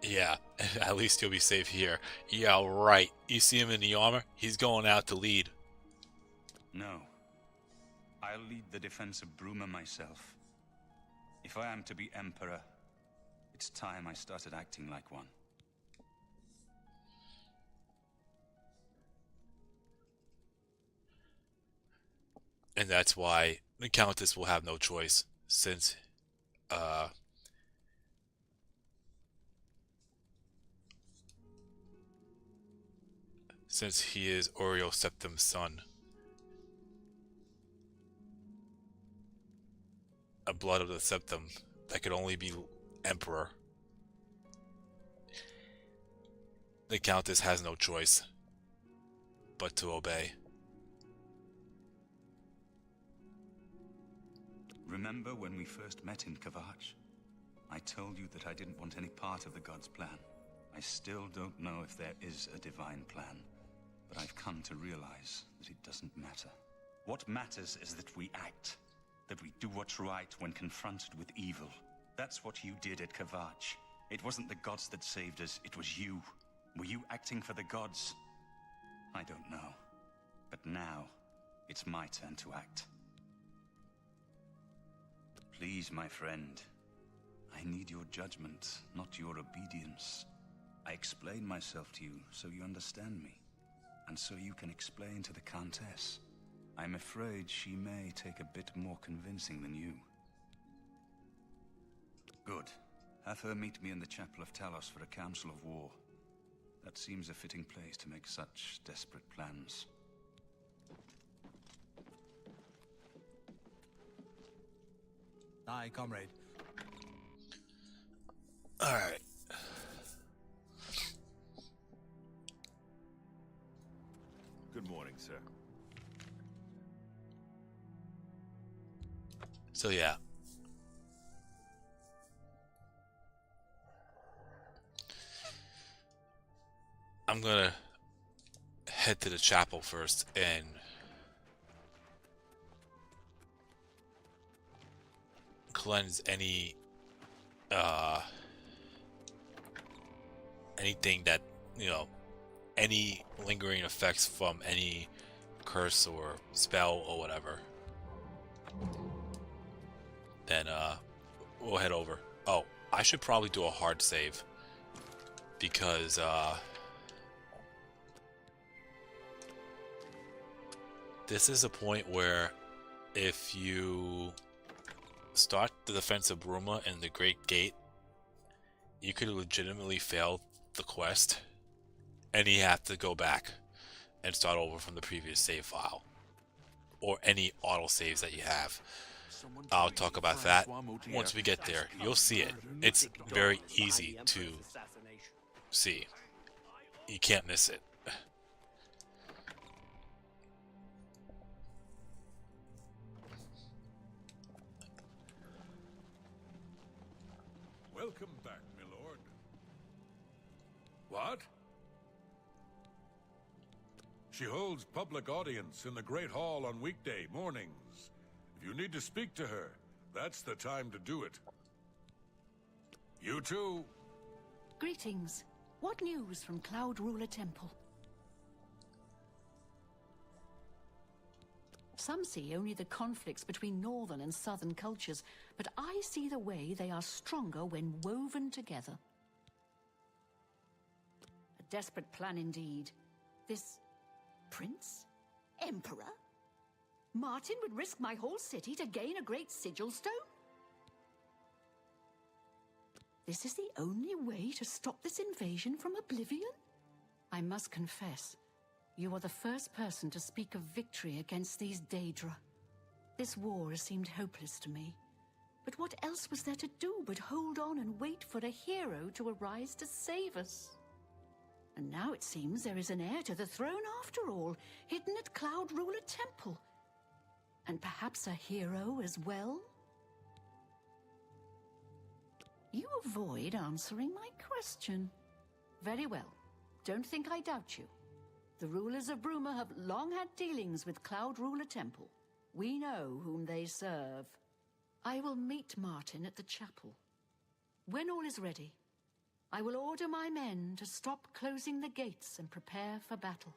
Yeah, at least you'll be safe here. Yeah, right. You see him in the armor? He's going out to lead. No. I'll lead the defense of Bruma myself. If I am to be Emperor, it's time I started acting like one. And that's why the Countess will have no choice, since he is Oriel Septim's son. A blood of the Septim that could only be Emperor. The Countess has no choice but to obey. Remember when we first met in Kvatch? I told you that I didn't want any part of the God's plan. I still don't know if there is a divine plan, but I've come to realize that it doesn't matter. What matters is that we act, that we do what's right when confronted with evil. That's what you did at Kvatch. It wasn't the gods that saved us, it was you. Were you acting for the gods? I don't know. But now, it's my turn to act. Please, my friend. I need your judgment, not your obedience. I explain myself to you so you understand me, and so you can explain to the Countess. I'm afraid she may take a bit more convincing than you. Good. Have her meet me in the Chapel of Talos for a council of war. That seems a fitting place to make such desperate plans. Aye, comrade. Alright. Good morning, sir. So yeah. I'm gonna head to the chapel first and cleanse anything that, any lingering effects from any curse or spell or whatever. Then we'll head over. Oh, I should probably do a hard save because This is a point where if you start the defense of Bruma and the Great Gate, you could legitimately fail the quest, and you have to go back and start over from the previous save file, or any autosaves that you have. I'll talk about that once we get there. You'll see it. It's very easy to see. You can't miss it. Welcome back, my lord. What? She holds public audience in the Great Hall on weekday mornings. If you need to speak to her, that's the time to do it. You too. Greetings. What news from Cloud Ruler Temple? Some see only the conflicts between northern and southern cultures, but I see the way they are stronger when woven together. A desperate plan indeed. This prince? Emperor? Martin would risk my whole city to gain a great sigil stone? This is the only way to stop this invasion from Oblivion? I must confess, you are the first person to speak of victory against these Daedra. This war has seemed hopeless to me. But what else was there to do but hold on and wait for a hero to arise to save us? And now it seems there is an heir to the throne after all, hidden at Cloud Ruler Temple. And perhaps a hero as well? You avoid answering my question. Very well. Don't think I doubt you. The rulers of Bruma have long had dealings with Cloud Ruler Temple. We know whom they serve. I will meet Martin at the chapel. When all is ready, I will order my men to stop closing the gates and prepare for battle.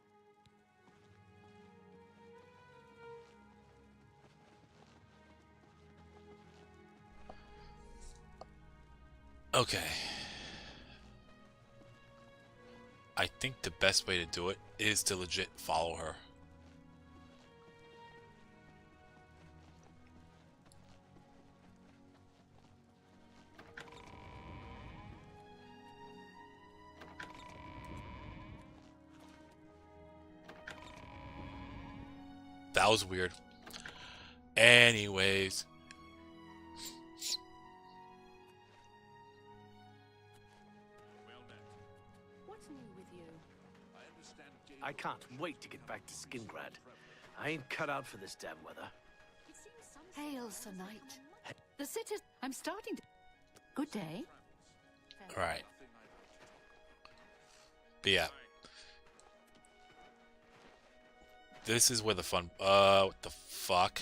Okay. I think the best way to do it is to legit follow her. That was weird. Anyways. What's new with you? I can't wait to get back to Skingrad. I ain't cut out for this damn weather. Hail, Sir Knight. The city... I'm starting to... Good day. Alright. But yeah. This is where the fun... what the fuck?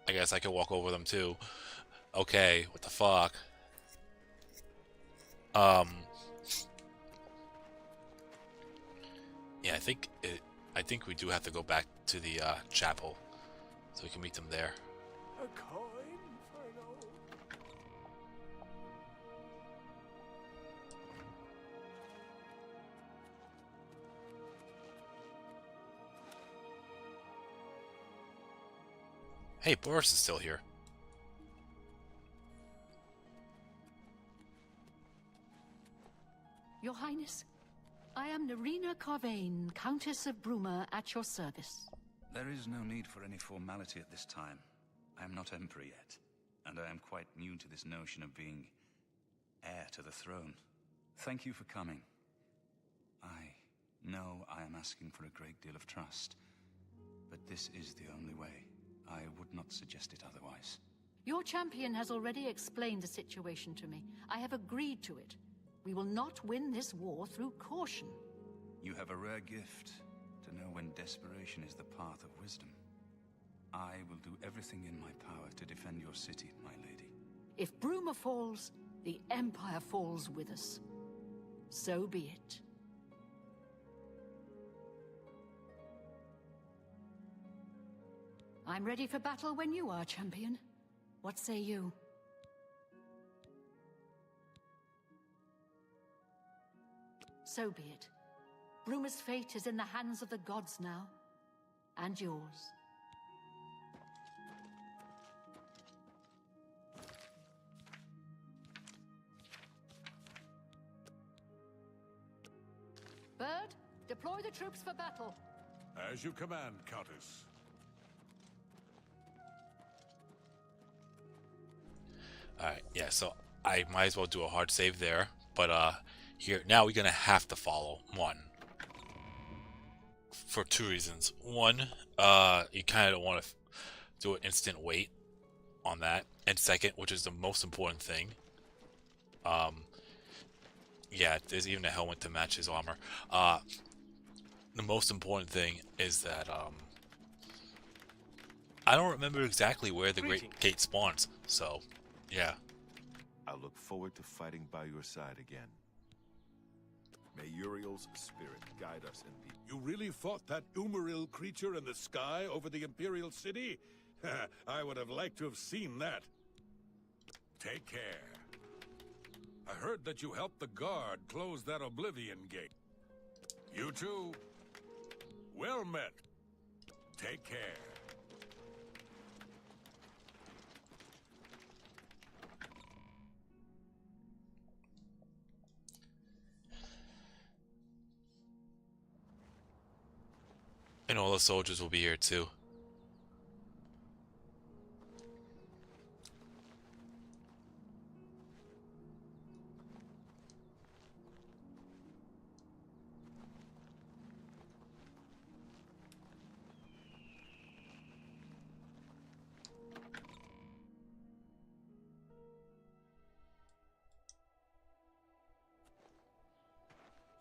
I guess I can walk over them too. Okay, what the fuck? Yeah, I think we do have to go back to the chapel so we can meet them there. A coin, Inferno. Hey, Boris is still here. Your Highness, I am Nerina Carvain, Countess of Bruma, at your service. There is no need for any formality at this time. I am not Emperor yet, and I am quite new to this notion of being heir to the throne. Thank you for coming. I know I am asking for a great deal of trust, but this is the only way. I would not suggest it otherwise. Your champion has already explained the situation to me. I have agreed to it. We will not win this war through caution. You have a rare gift to know when desperation is the path of wisdom. I will do everything in my power to defend your city, my lady. If Bruma falls, the Empire falls with us. So be it. I'm ready for battle when you are, champion. What say you? So be it. Bruma's fate is in the hands of the gods now. And yours. Bird, deploy the troops for battle. As you command, Countess. Alright, yeah, so I might as well do a hard save there. But here, now we're gonna have to follow one. For two reasons. One, you kind of don't want to do an instant wait on that. And second, which is the most important thing, yeah, there's even a helmet to match his armor. The most important thing is that, I don't remember exactly where the Great Gate spawns, so, yeah. I look forward to fighting by your side again. May Uriel's spirit guide us in peace. You really fought that Umaril creature in the sky over the Imperial City? I would have liked to have seen that. Take care. I heard that you helped the guard close that Oblivion gate. You too. Well met. Take care. And all the soldiers will be here too.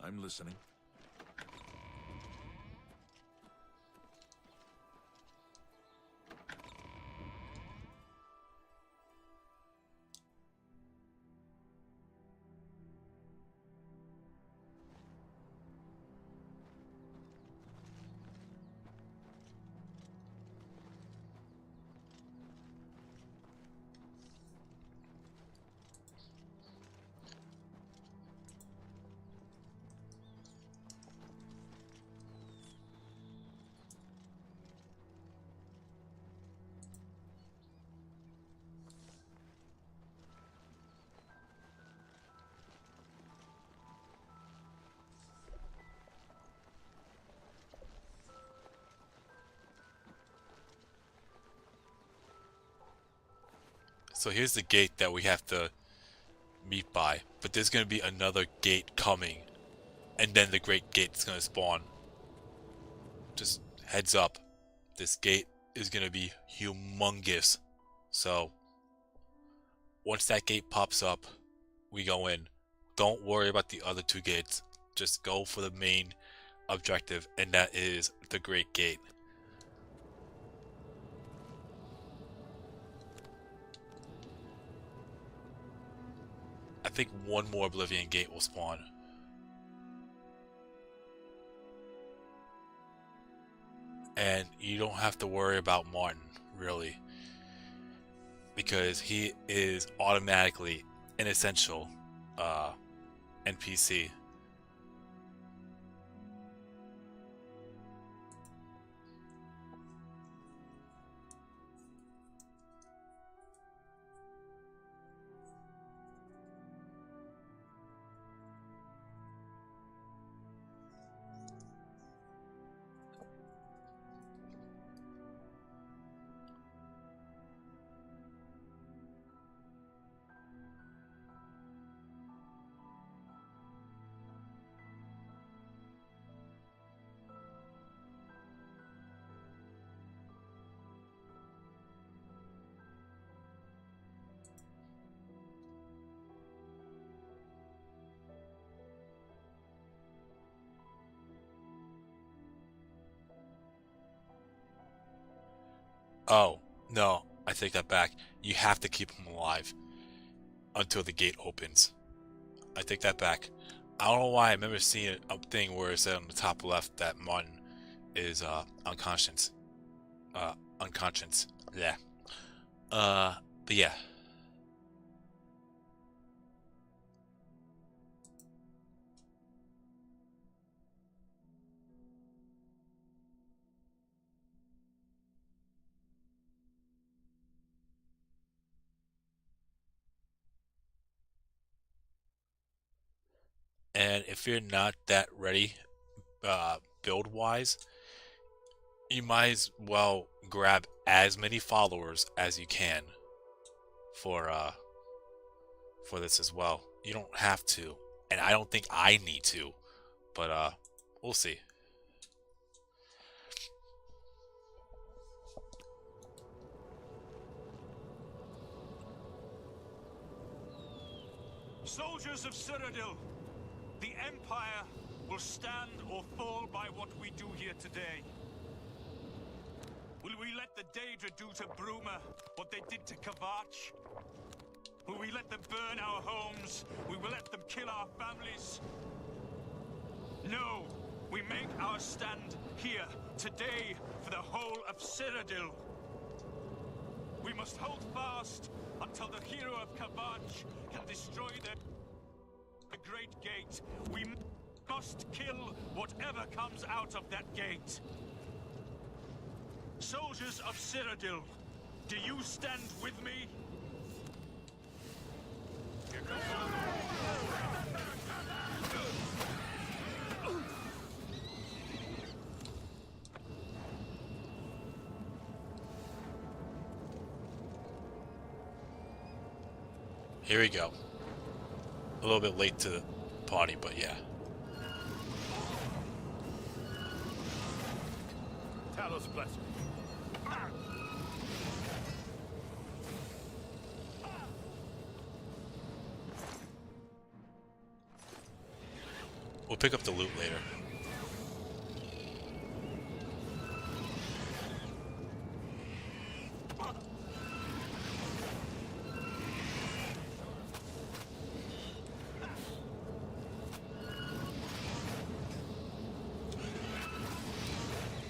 I'm listening. So here's the gate that we have to meet by. But there's going to be another gate coming. And then the Great Gate's going to spawn. Just heads up. This gate is going to be humongous. So, once that gate pops up, we go in. Don't worry about the other two gates. Just go for the main objective, and that is the Great Gate. I think one more Oblivion gate will spawn. And you don't have to worry about Martin, really. Because he is automatically an essential NPC. Oh, no, I take that back. You have to keep him alive until the gate opens. I take that back. I don't know why I remember seeing a thing where it said on the top left that Martin is unconscious. Unconscious. Yeah. But yeah. And if you're not that ready, build-wise, you might as well grab as many followers as you can for this as well. You don't have to, and I don't think I need to, but we'll see. Soldiers of Cyrodiil, the Empire will stand or fall by what we do here today. Will we let the Daedra do to Bruma what they did to Kavach? Will we let them burn our homes? We will let them kill our families? No, we make our stand here, today, for the whole of Cyrodiil. We must hold fast until the hero of Kavach can destroy the Great Gate. We must kill whatever comes out of that gate. Soldiers of Cyrodiil, do you stand with me? Here we go. A little bit late to the party, but yeah. Talos bless you. We'll pick up the loot later.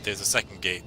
There's a second gate.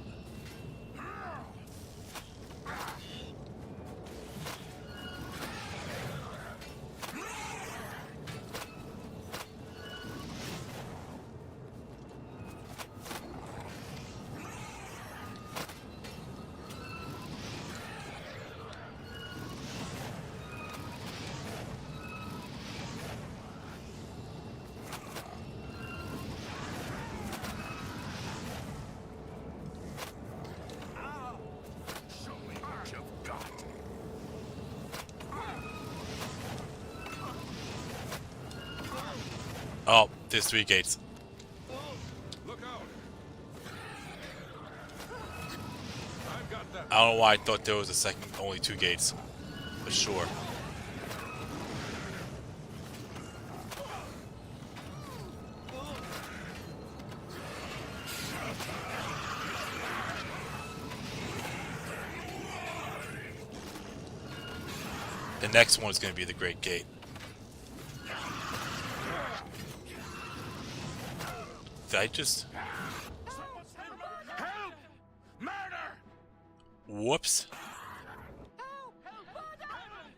Oh, there's 3 gates. Look out. I've got that. I don't know why I thought there was a second, only 2 gates. For sure. The next one is going to be the Great Gate. Did I just... Help! Murder! Whoops.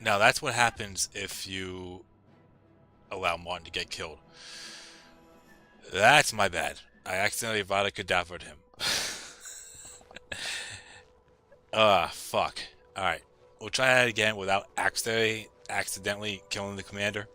Now that's what happens if you allow Martin to get killed. That's my bad. I accidentally Vada cadavered him. Fuck. Alright. We'll try that again without accidentally killing the commander.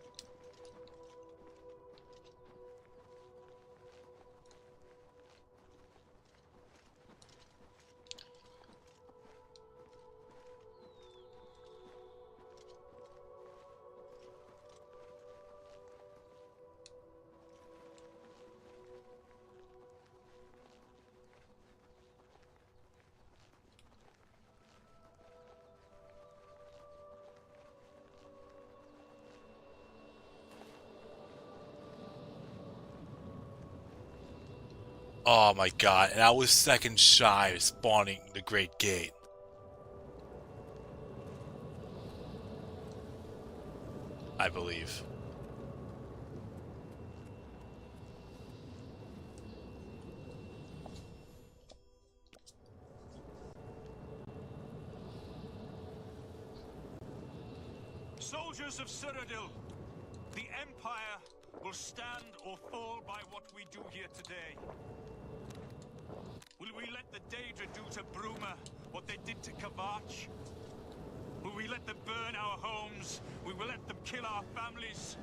Oh my god, and I was second shy of spawning the Great Gate. I believe. Soldiers of Cyrodiil, the Empire will stand or fall by what we do here today. Will we let the Daedra do to Bruma what they did to Kavach? Will we let them burn our homes? We will let them kill our families?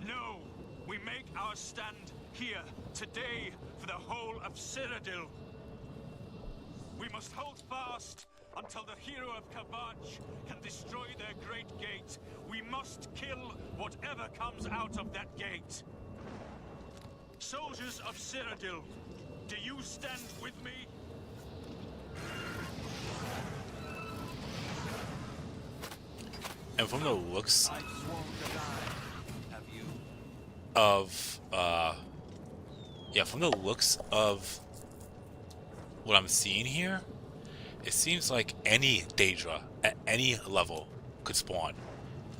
No, we make our stand here, today, for the whole of Cyrodiil. We must hold fast until the hero of Kavach can destroy their great gate. We must kill whatever comes out of that gate. Soldiers of Cyrodiil, do you stand with me? And from the looks I've sworn to die. Have you? of, yeah, from the looks of what I'm seeing here, it seems like any Daedra at any level could spawn.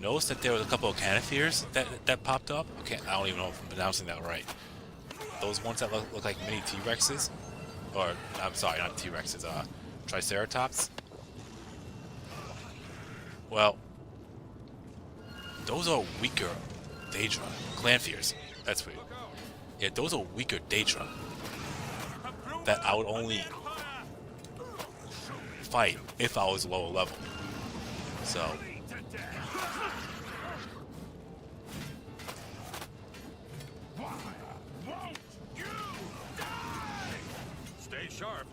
Notice that there was a couple of Canopheres that popped up. Okay, I don't even know if I'm pronouncing that right. Those ones that look like mini T-Rexes, or I'm sorry, not T-Rexes, Triceratops. Well, those are weaker Daedra. Clanfears. That's weird. Yeah, those are weaker Daedra that I would only fight if I was lower level. So Stay sharp.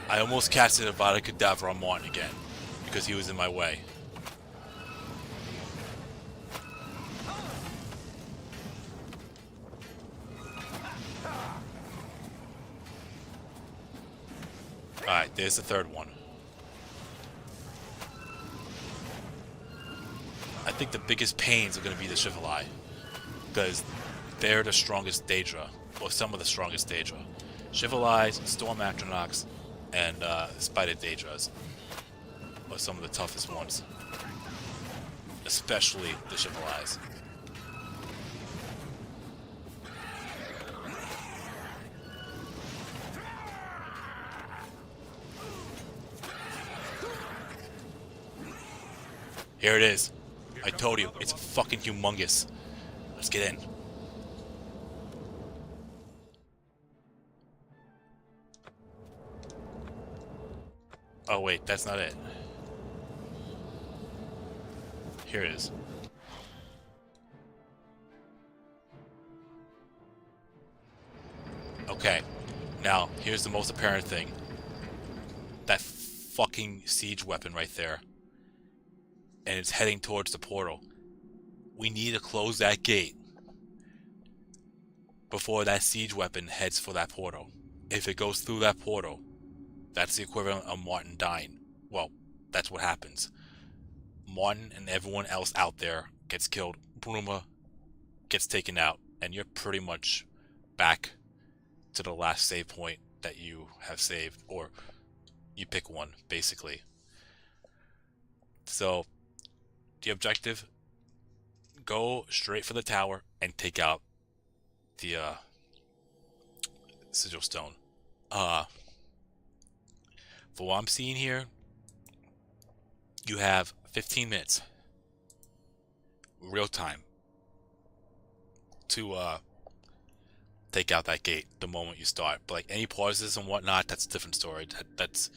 I almost casted a Vada Kedavra on Martin again because he was in my way. Alright, there's the third one. I think the biggest pains are going to be the Shivali, because they're the strongest Daedra, or some of the strongest Daedra. Shivali, Storm Atronachs, and Spider Daedras are some of the toughest ones. Especially the Shivalis. Here it is. I told you, it's fucking humongous. Let's get in. Oh wait, that's not it. Here it is. Okay, now here's the most apparent thing. That fucking siege weapon right there. And it's heading towards the portal. We need to close that gate before that siege weapon heads for that portal. If it goes through that portal, that's the equivalent of Martin dying. Well, that's what happens. Martin and everyone else out there gets killed. Bruma gets taken out, and you're pretty much back to the last save point that you have saved, or you pick one, basically. So, the objective, go straight for the tower and take out the sigil stone. For what I'm seeing here, you have 15 minutes real time to take out that gate the moment you start. But like any pauses and whatnot, that's a different story. That's,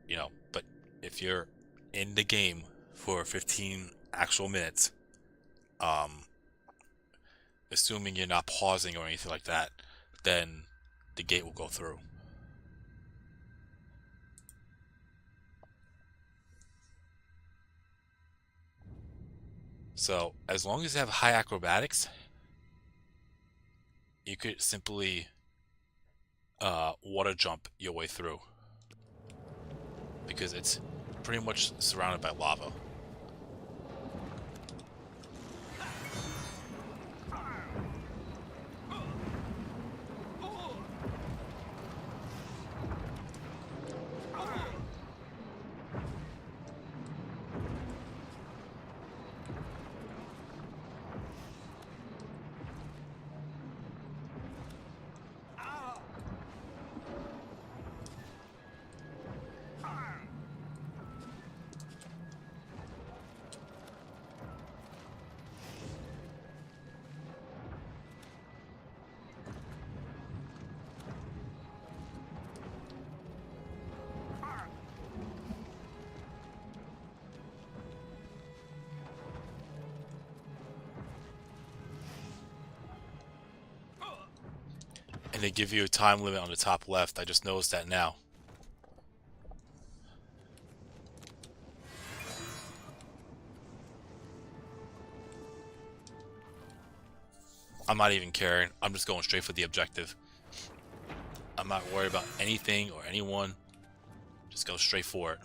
you know, but if you're in the game for 15 actual minutes, assuming you're not pausing or anything like that, then the gate will go through. So as long as you have high acrobatics, you could simply water jump your way through, because it's pretty much surrounded by lava. they give you a time limit on the top left. I just noticed that now. I'm not even caring. I'm just going straight for the objective. I'm not worried about anything or anyone. Just go straight for it.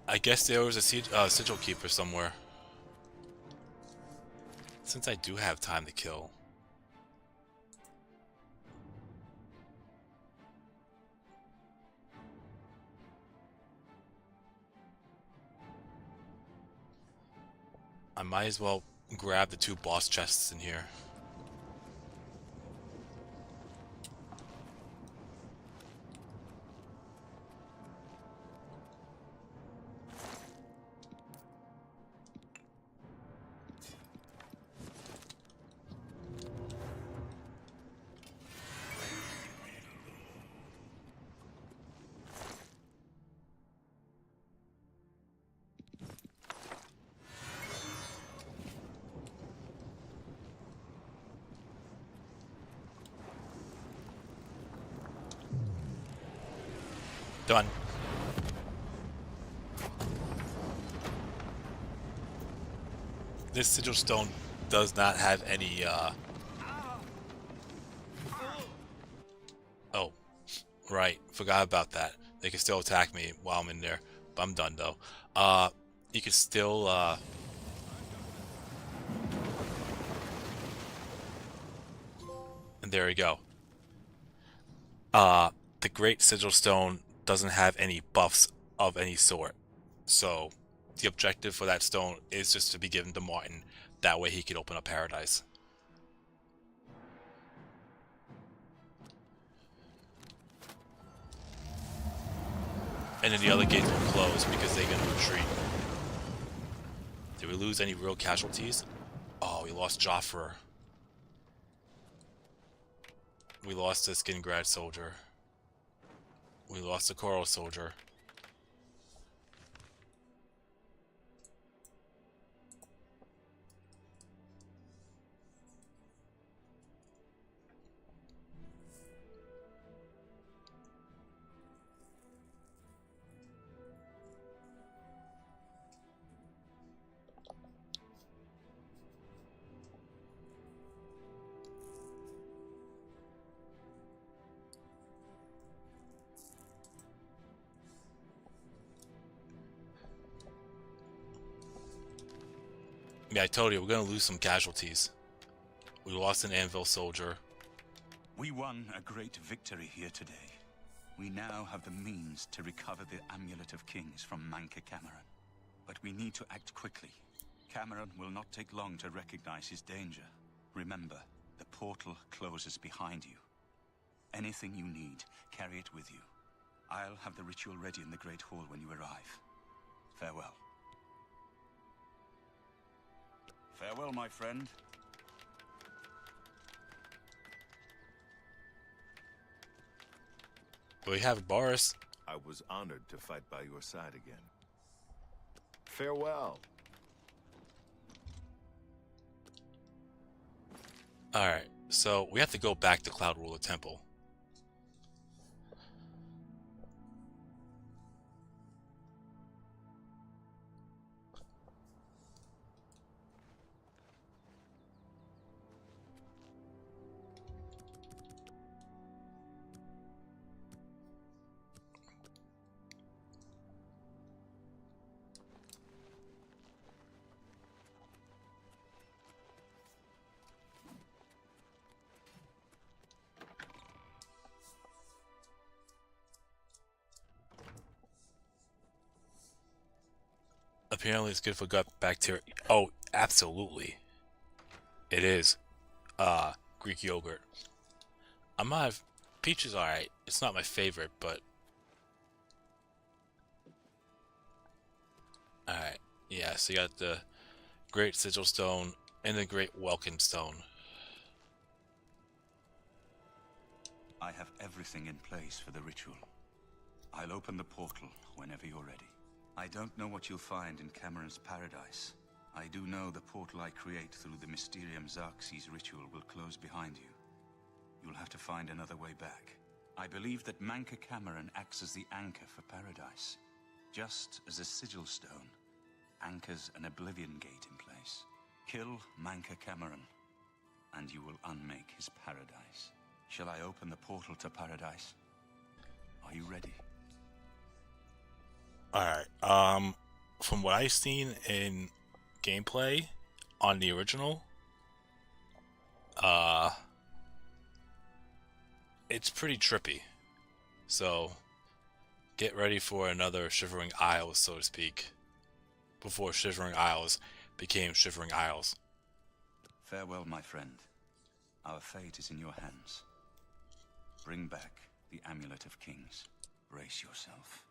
I guess there was a sigil keeper somewhere. Since I do have time to kill. I might as well grab the 2 boss chests in here. Done. This sigil stone does not have any, Oh, right. Forgot about that. They can still attack me while I'm in there. But I'm done, though. You can still, And there we go. The Great Sigil Stone doesn't have any buffs of any sort. So, the objective for that stone is just to be given to Martin. That way he can open up Paradise. And then the other gates will close because they're going to retreat. Did we lose any real casualties? Oh, we lost Joffre. We lost the Skingrad soldier. We lost the Coral soldier. Yeah, I told you, we're going to lose some casualties. We lost an Anvil soldier. We won a great victory here today. We now have the means to recover the Amulet of Kings from Manca Cameron. But we need to act quickly. Cameron will not take long to recognize his danger. Remember, the portal closes behind you. Anything you need, carry it with you. I'll have the ritual ready in the Great Hall when you arrive. Farewell. Farewell, my friend. We have Boris. I was honored to fight by your side again. Farewell. Alright, so we have to go back to Cloud Ruler Temple. Apparently it's good for gut bacteria. Oh, absolutely. It is. Greek yogurt. I might have... Peach is alright. It's not my favorite, but... Alright. Yeah, so you got the Great Sigil Stone and the Great Welcome Stone. I have everything in place for the ritual. I'll open the portal whenever you're ready. I don't know what you'll find in Cameron's paradise. I do know the portal I create through the Mysterium Xerxes ritual will close behind you. You'll have to find another way back. I believe that Manca Cameron acts as the anchor for paradise, just as a sigil stone anchors an Oblivion gate in place. Kill Manca Cameron, and you will unmake his paradise. Shall I open the portal to paradise? Are you ready? Alright, from what I've seen in gameplay on the original, it's pretty trippy. So, get ready for another Shivering Isles, so to speak, before Shivering Isles became Shivering Isles. Farewell, my friend. Our fate is in your hands. Bring back the Amulet of Kings. Brace yourself.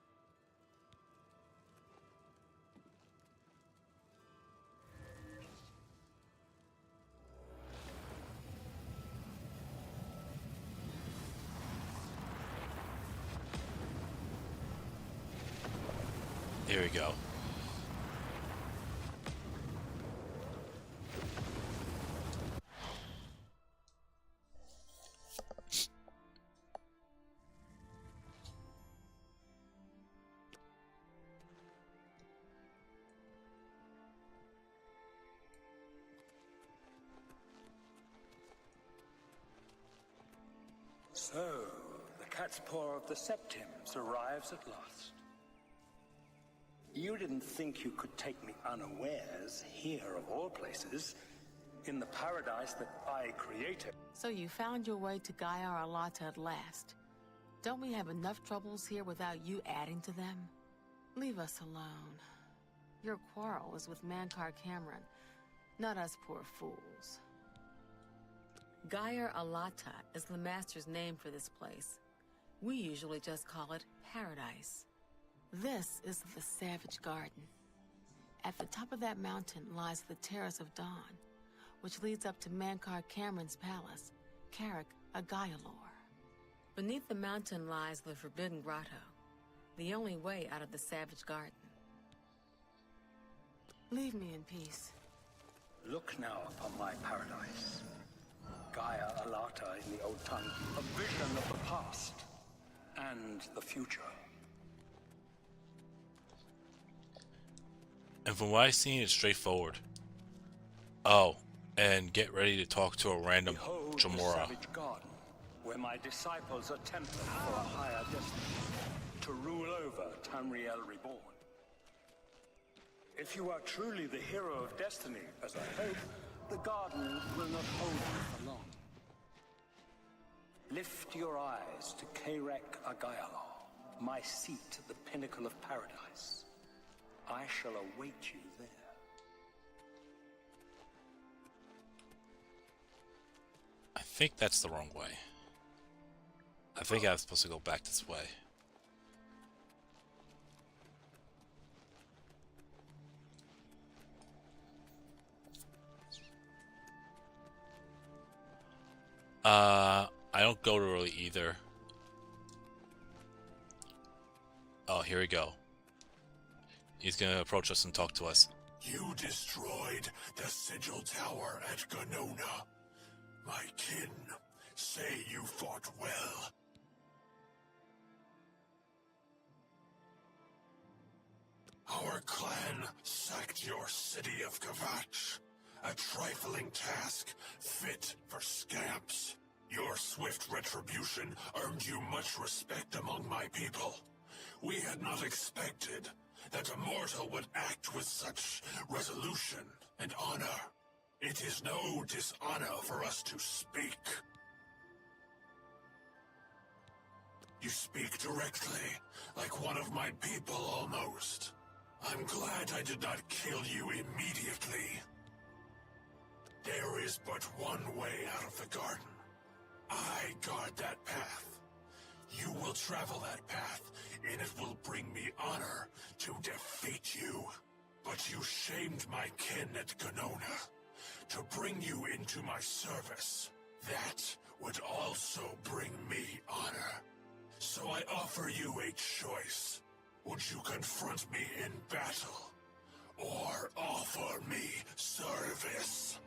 Here we go. So, the cat's paw of the Septims arrives at last. You didn't think you could take me unawares, here of all places, in the paradise that I created. So you found your way to Gaia Arlata at last. Don't we have enough troubles here without you adding to them? Leave us alone. Your quarrel is with Mankar Cameron, not us poor fools. Gaia Arlata is the Master's name for this place. We usually just call it Paradise. This is the Savage Garden. At the top of that mountain lies the Terrace of Dawn, which leads up to Mankar Cameron's palace, Carrick Agaialor. Beneath the mountain lies the Forbidden Grotto, the only way out of the Savage Garden. Leave me in peace. Look now upon my paradise. Gaia Arlata in the old tongue, a vision of the past and the future. And from what I've seen, it's straightforward. Oh, and get ready to talk to a random Behold the Jamora. Savage Garden, where my disciples are tempered for a higher destiny, to rule over Tamriel Reborn. If you are truly the hero of destiny, as I hope, the garden will not hold you for long. Lift your eyes to Carrick Agaialor, my seat at the pinnacle of paradise. I shall await you there. I think that's the wrong way. I think I was supposed to go back this way. I don't go to really either. Oh, here we go. He's gonna approach us and talk to us. You destroyed the Sigil Tower at Ganona. My kin say you fought well. Our clan sacked your city of Kavach. A trifling task fit for scamps. Your swift retribution earned you much respect among my people. We had not expected that a mortal would act with such resolution and honor. It is no dishonor for us to speak. You speak directly, like one of my people almost. I'm glad I did not kill you immediately. There is but one way out of the garden. I guard that path. You will travel that path, and it will bring me honor to defeat you. But you shamed my kin at Ganona. To bring you into my service, that would also bring me honor. So I offer you a choice. Would you confront me in battle, or offer me service?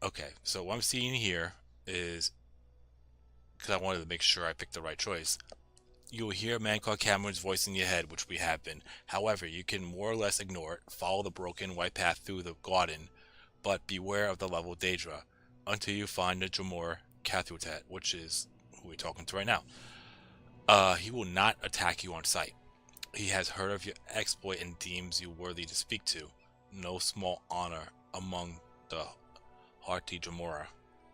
Okay, so what I'm seeing here is, because I wanted to make sure I picked the right choice, you will hear a man called Cameron's voice in your head, which we have been. However, you can more or less ignore it, follow the broken white path through the garden, but beware of the level Daedra, until you find the Jamor Cathutet, which is who we're talking to right now. He will not attack you on sight. He has heard of your exploit and deems you worthy to speak to. No small honor among the Harti Jamora.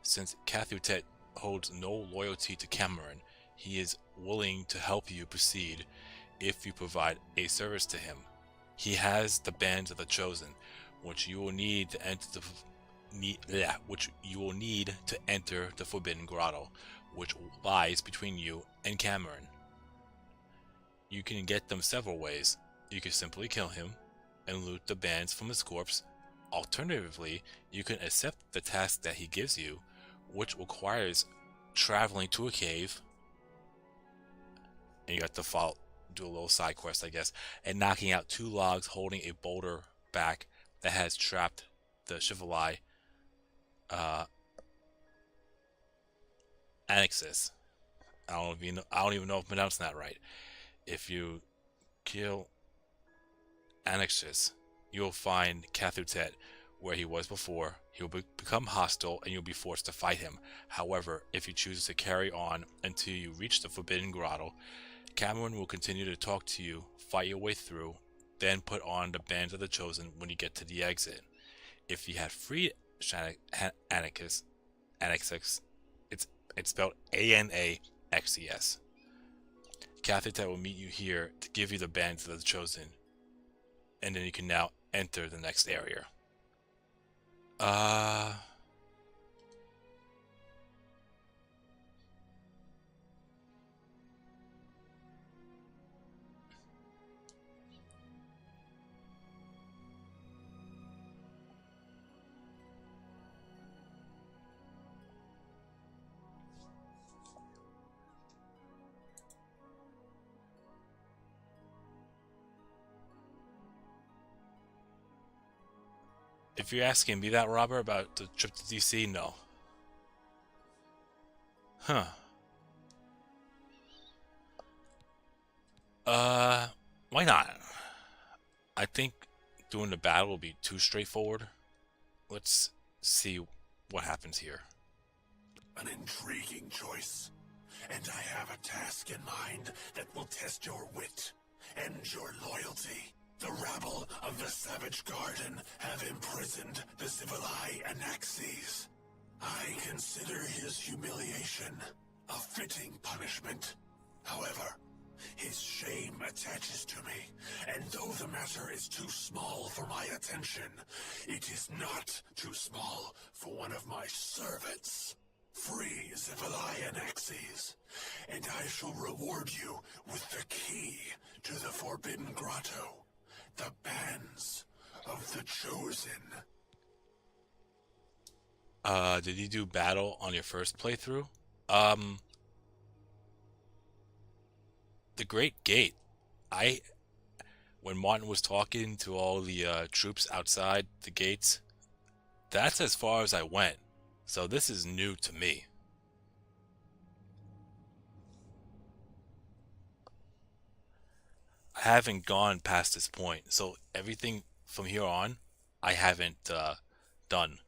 Since Cathutet holds no loyalty to Cameron, he is willing to help you proceed if you provide a service to him. He has the bands of the Chosen, which you will need to enter the Forbidden Grotto, which lies between you and Cameron. You can get them several ways. You can simply kill him and loot the bands from his corpse. Alternatively, you can accept the task that he gives you, which requires traveling to a cave, and you have to do a little side quest, I guess, and knocking out 2 logs holding a boulder back that has trapped the Chevalier Annexus. I don't even know if I'm pronouncing that right. If you kill Annexus, you'll find Cathutet where he was before. He'll become hostile and you'll be forced to fight him. However, if you choose to carry on until you reach the Forbidden Grotto, Cameron will continue to talk to you, fight your way through, then put on the bands of the Chosen when you get to the exit. If you had freed Annexus, it's spelled Anaxes. Cathutet will meet you here to give you the bands of the Chosen, and then you can now enter the next area. If you're asking me that, Robert, about the trip to DC, no. Huh. Why not? I think doing the battle will be too straightforward. Let's see what happens here. An intriguing choice. And I have a task in mind that will test your wit and your loyalty. The route rabble of the Savage Garden have imprisoned the Zivilai Anaxes. I consider his humiliation a fitting punishment. However, his shame attaches to me, and though the matter is too small for my attention, it is not too small for one of my servants. Free Zivilai Anaxes, and I shall reward you with the key to the Forbidden Grotto, the Bands of the Chosen. Did you do battle on your first playthrough? The Great Gate. When Martin was talking to all the troops outside the gates, that's as far as I went. So this is new to me. I haven't gone past this point, so everything from here on, I haven't done.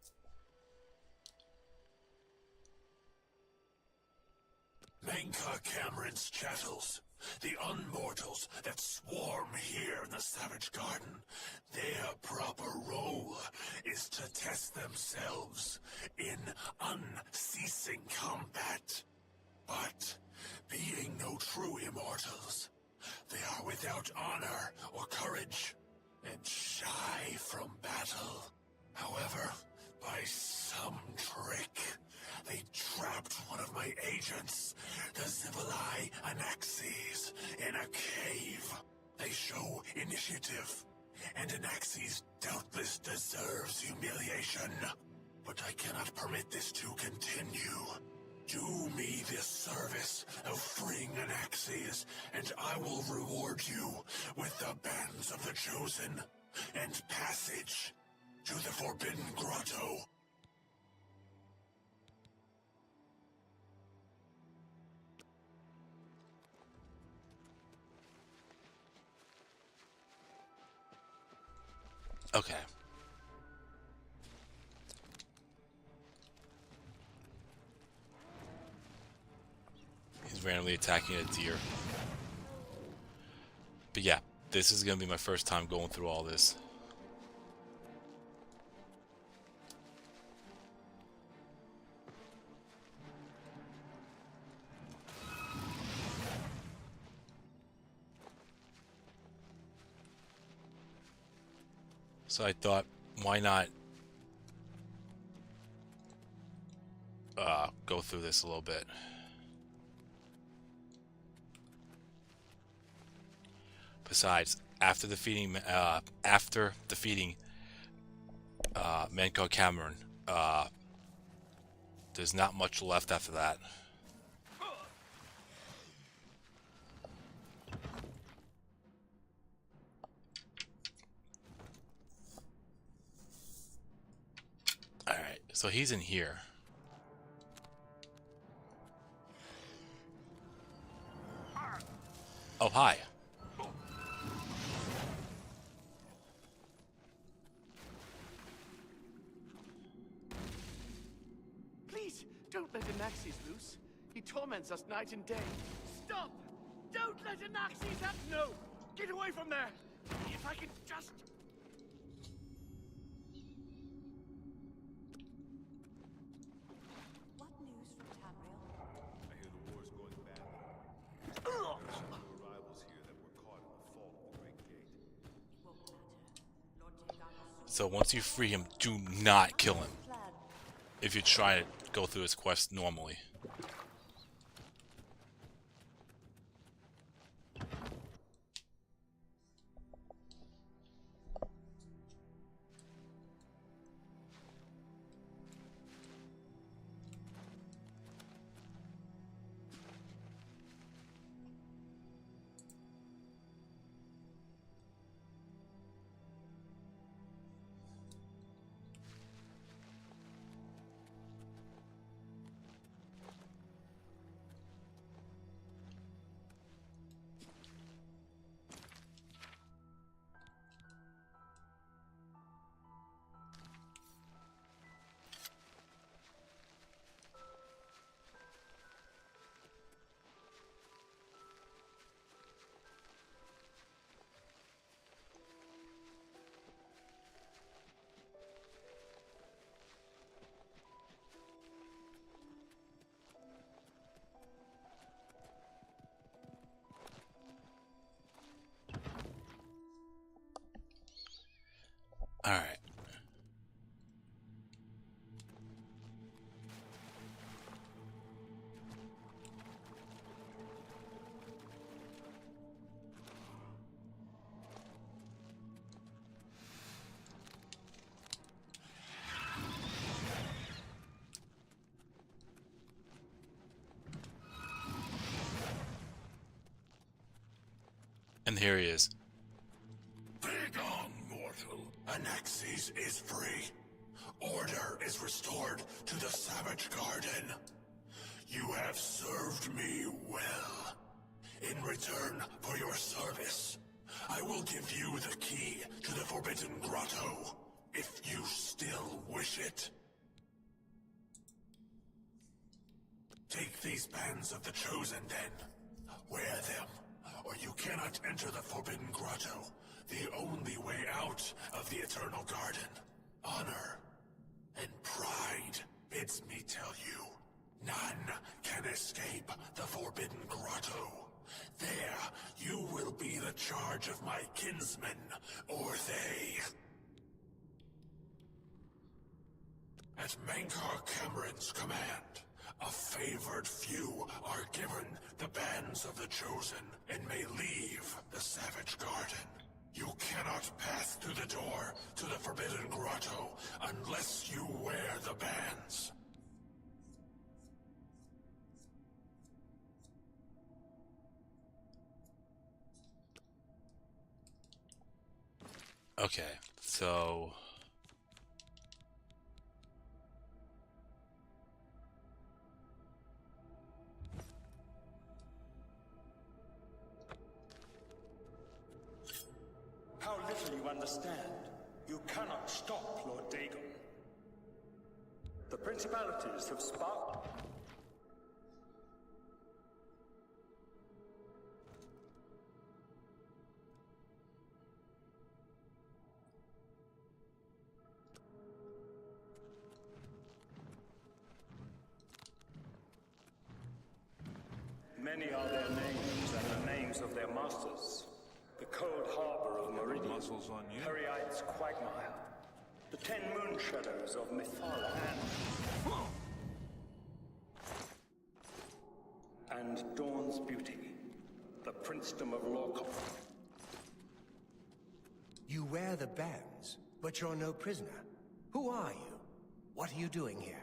Menka Cameron's chattels, the unmortals that swarm here in the Savage Garden, their proper role is to test themselves in unceasing combat. But, being no true immortals, they are without honor or courage, and shy from battle. However, by some trick, they trapped one of my agents, the Zivilai Anaxes, in a cave. They show initiative, and Anaxes doubtless deserves humiliation. But I cannot permit this to continue. Do me this service of freeing Anaxes, and I will reward you with the Bands of the Chosen and passage to the Forbidden Grotto. Okay. He's randomly attacking a deer. But yeah, this is gonna be my first time going through all this. So I thought, why not go through this a little bit. Besides, after defeating Menko Cameron, there's not much left after that. Alright, so he's in here. Oh, hi. Please, don't let Anaxes loose. He torments us night and day. Stop! Don't let Anaxes out! No! Get away from there! If I can just... What news from Tamriel? I hear the war's going badly. There are some new arrivals here that were caught in the fall of the Great Gate. It won't matter. Lord Tegan will So once you free him, do not kill him. If you try to go through his quest normally. Alright. And here he is. Begone, mortal. Anaxes is free. Order is restored to the Savage Garden. You have served me well. In return for your service, I will give you the key to the Forbidden Grotto, if you still wish it. Take these bands of the Chosen then. Wear them, or you cannot enter the Forbidden Grotto, the only way out of the Eternal Garden. Honor and pride bids me tell you, none can escape the Forbidden Grotto. There, you will be the charge of my kinsmen, or they. At Mankar Cameron's command, a favored few are given the bands of the Chosen and may leave the Savage Garden. You cannot pass through the door to the Forbidden Grotto unless you wear the bands. Okay, so... How little you understand. You cannot stop Lord Dagon. The principalities have sparked. Many are their names and the names of their masters. The cold harbor of Meridian, Periite's quagmire, the 10 moon shadows of Mythala, and Dawn's beauty, the princedom of Lorcom. You wear the bands, but you're no prisoner. Who are you? What are you doing here?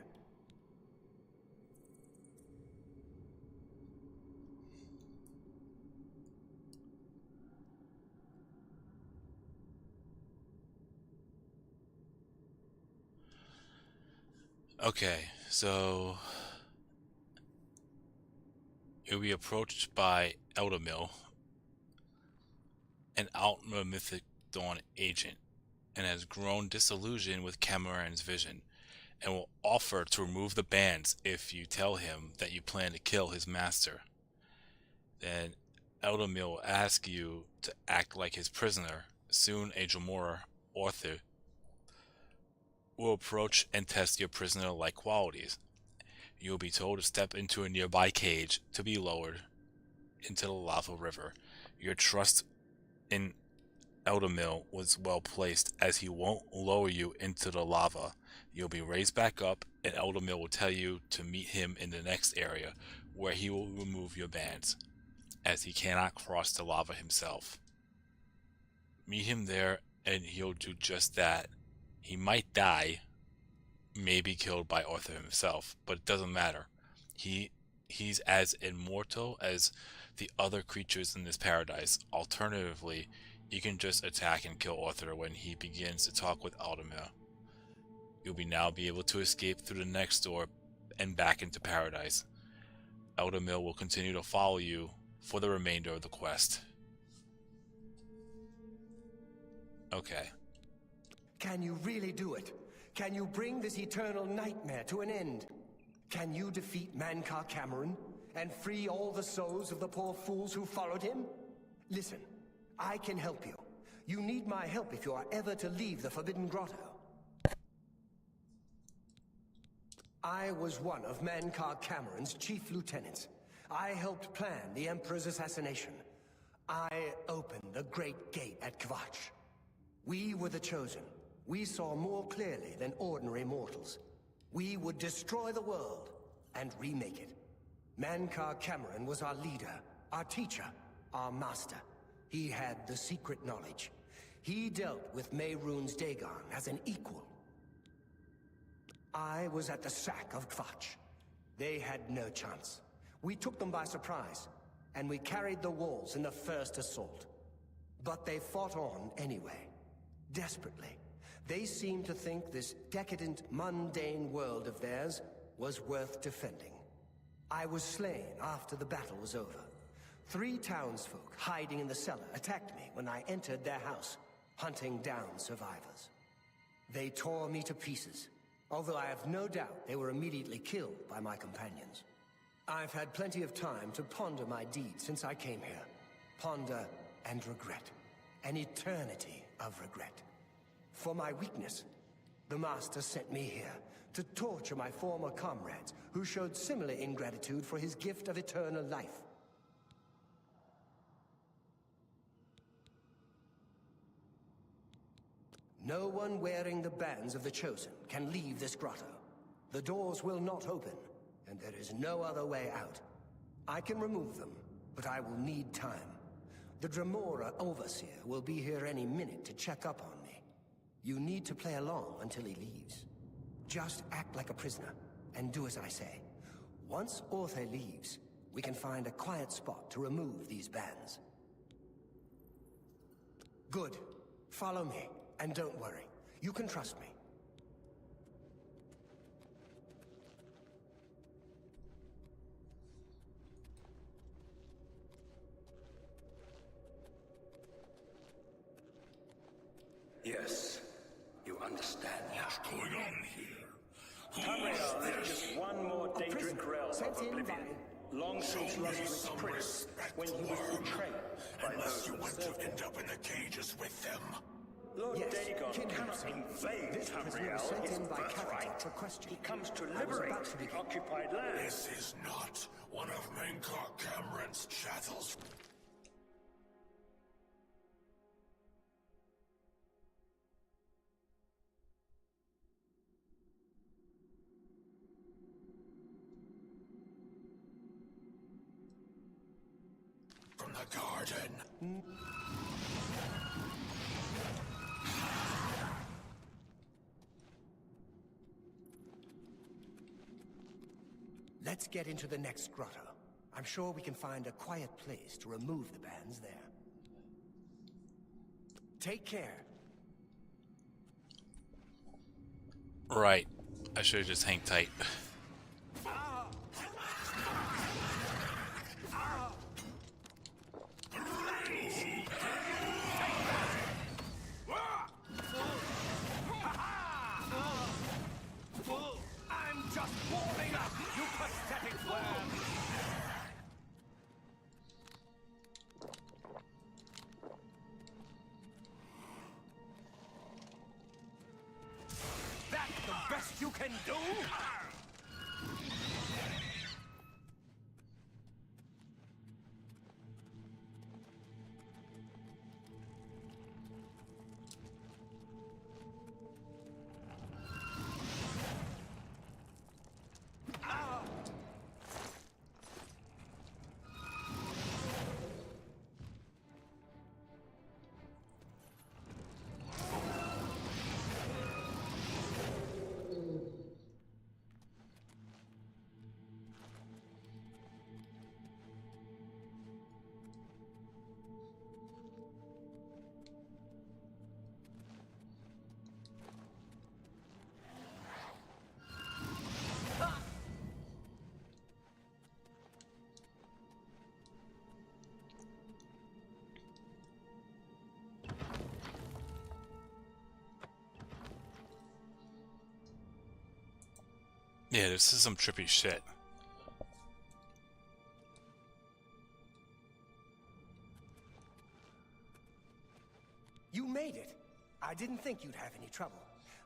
Okay, so... You'll be approached by Eldermill, an Ultra Mythic Dawn agent, and has grown disillusioned with Cameron's vision, and will offer to remove the bands if you tell him that you plan to kill his master. Then Eldermill will ask you to act like his prisoner. Soon a Jamora, Arthur, will approach and test your prisoner-like qualities. You will be told to step into a nearby cage to be lowered into the lava river. Your trust in Eldermill was well placed, as he won't lower you into the lava. You'll be raised back up, and Eldermill will tell you to meet him in the next area, where he will remove your bands, as he cannot cross the lava himself. Meet him there, and he'll do just that. He might die, may be killed by Arthur himself, but it doesn't matter. He's as immortal as the other creatures in this paradise. Alternatively, you can just attack and kill Arthur when he begins to talk with Eldermill. You'll now be able to escape through the next door and back into paradise. Eldermill will continue to follow you for the remainder of the quest. Okay. Can you really do it? Can you bring this eternal nightmare to an end? Can you defeat Mankar Cameron and free all the souls of the poor fools who followed him? Listen, I can help you. You need my help if you are ever to leave the Forbidden Grotto. I was one of Mankar Cameron's chief lieutenants. I helped plan the Emperor's assassination. I opened the Great Gate at Kvatch. We were the Chosen, We saw more clearly than ordinary mortals. We would destroy the world and remake it. Mankar Cameron was our leader, our teacher, our master. He had the secret knowledge. He dealt with Mehrunes Dagon as an equal. I was at the sack of Kvatch. They had no chance. We took them by surprise, and we carried the walls in the first assault. But they fought on anyway, desperately. They seemed to think this decadent, mundane world of theirs was worth defending. I was slain after the battle was over. 3 townsfolk hiding in the cellar attacked me when I entered their house, hunting down survivors. They tore me to pieces, although I have no doubt they were immediately killed by my companions. I've had plenty of time to ponder my deeds since I came here. Ponder and regret. An eternity of regret. For my weakness, the Master sent me here to torture my former comrades who showed similar ingratitude for his gift of eternal life. No one wearing the bands of the Chosen can leave this grotto. The doors will not open, and there is no other way out. I can remove them, but I will need time. The Dremora Overseer will be here any minute to check up on me. You need to play along until he leaves. Just act like a prisoner, and do as I say. Once Orthe leaves, we can find a quiet spot to remove these bands. Good. Follow me, and don't worry. You can trust me. Yes, you understand what's going on here. Tamriel is just one more Daedric realm of Oblivion, long since lost to its prince when he was betrayed by those who want to end up in the cages with them. Lord Dagon cannot invade Tamriel, his birthright. He comes to liberate the occupied land. This is not one of Mankar Cameron's chattels. From the garden. Let's get into the next grotto. I'm sure we can find a quiet place to remove the bands there. Take care. Right. I should have just hang tight. I'm just warming up, you pathetic worm! That's the best you can do? Yeah, this is some trippy shit. You made it. I didn't think you'd have any trouble.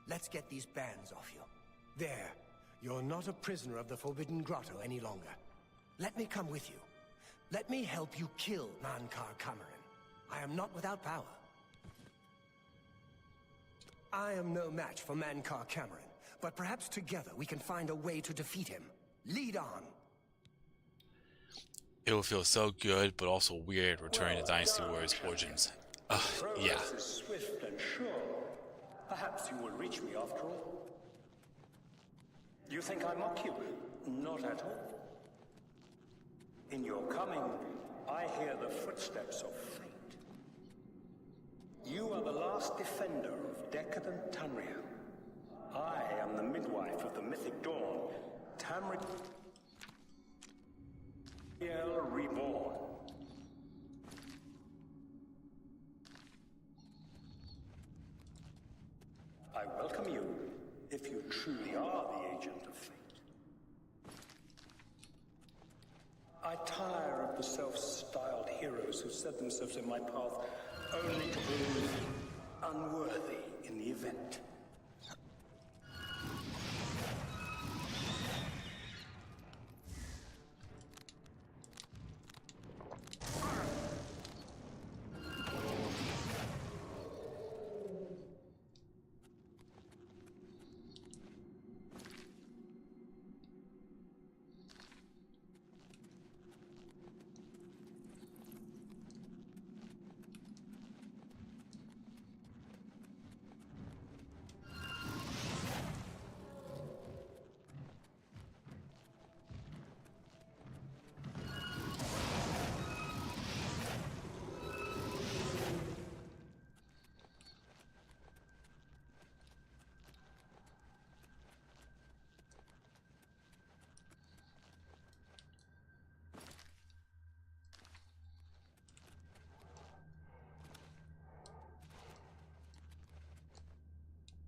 Let's get these bands off you. There. You're not a prisoner of the Forbidden Grotto any longer. Let me come with you. Let me help you kill Mankar Cameron. I am not without power. I am no match for Mankar Cameron, but perhaps together we can find a way to defeat him. Lead on. It will feel so good, but also weird returning to Dynasty Warriors Origins. Yeah. Progress is swift and sure. Perhaps you will reach me after all. You think I mock you? Not at all. In your coming, I hear the footsteps of fate. You are the last defender of decadent Tamriel. I am the midwife of the mythic dawn, Tamriel reborn. I welcome you, if you truly are the agent of fate. I tire of the self-styled heroes who set themselves in my path only to prove unworthy in the event.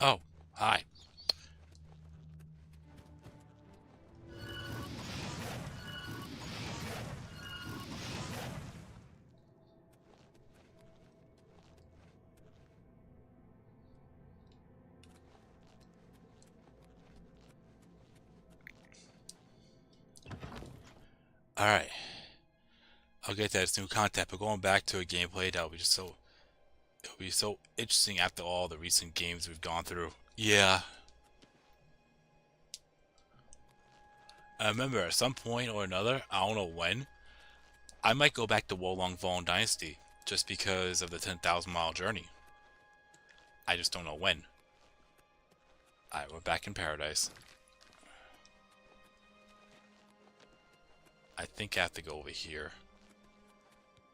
Oh, hi. Alright. I'll get that as new content, but going back to a gameplay that will be just so... It'll be so interesting after all the recent games we've gone through. Yeah. I remember at some point or another, I don't know when, I might go back to Wolong Vong Dynasty just because of the 10,000 mile journey. I just don't know when. Alright, we're back in paradise. I think I have to go over here.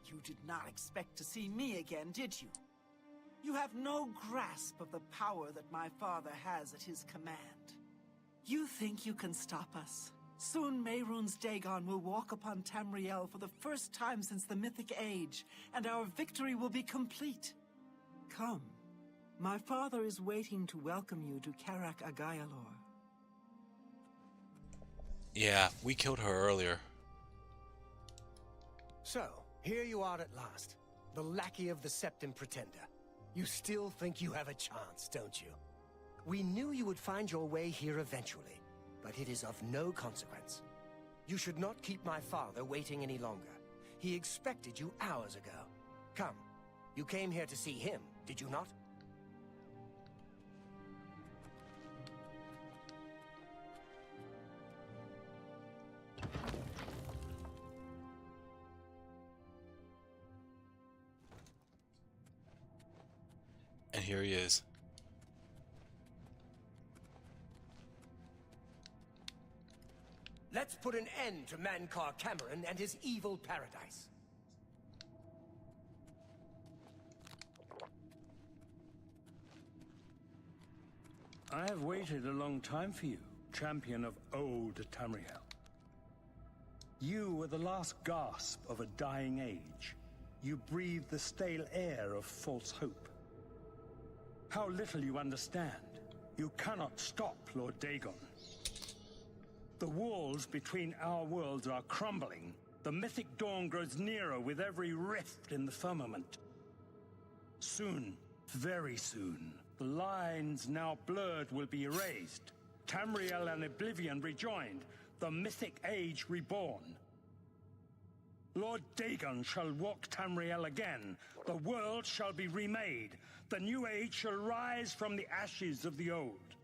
You did not expect to see me again, did you? You have no grasp of the power that my father has at his command. You think you can stop us? Soon Mehrunes Dagon will walk upon Tamriel for the first time since the Mythic Age, and our victory will be complete. Come. My father is waiting to welcome you to Karak Agayalor. Yeah, we killed her earlier. So, here you are at last. The lackey of the Septim Pretender. You still think you have a chance, don't you? We knew you would find your way here eventually, but it is of no consequence. You should not keep my father waiting any longer. He expected you hours ago. Come, you came here to see him, did you not? And here he is. Let's put an end to Mankar Cameron and his evil paradise. I have waited a long time for you, champion of old Tamriel. You were the last gasp of a dying age. You breathed the stale air of false hope. How little you understand. You cannot stop Lord Dagon. The walls between our worlds are crumbling. The mythic dawn grows nearer with every rift in the firmament. Soon, very soon, the lines now blurred will be erased. Tamriel and Oblivion rejoined. The mythic age reborn. Lord Dagon shall walk Tamriel again. The world shall be remade. The new age shall rise from the ashes of the old.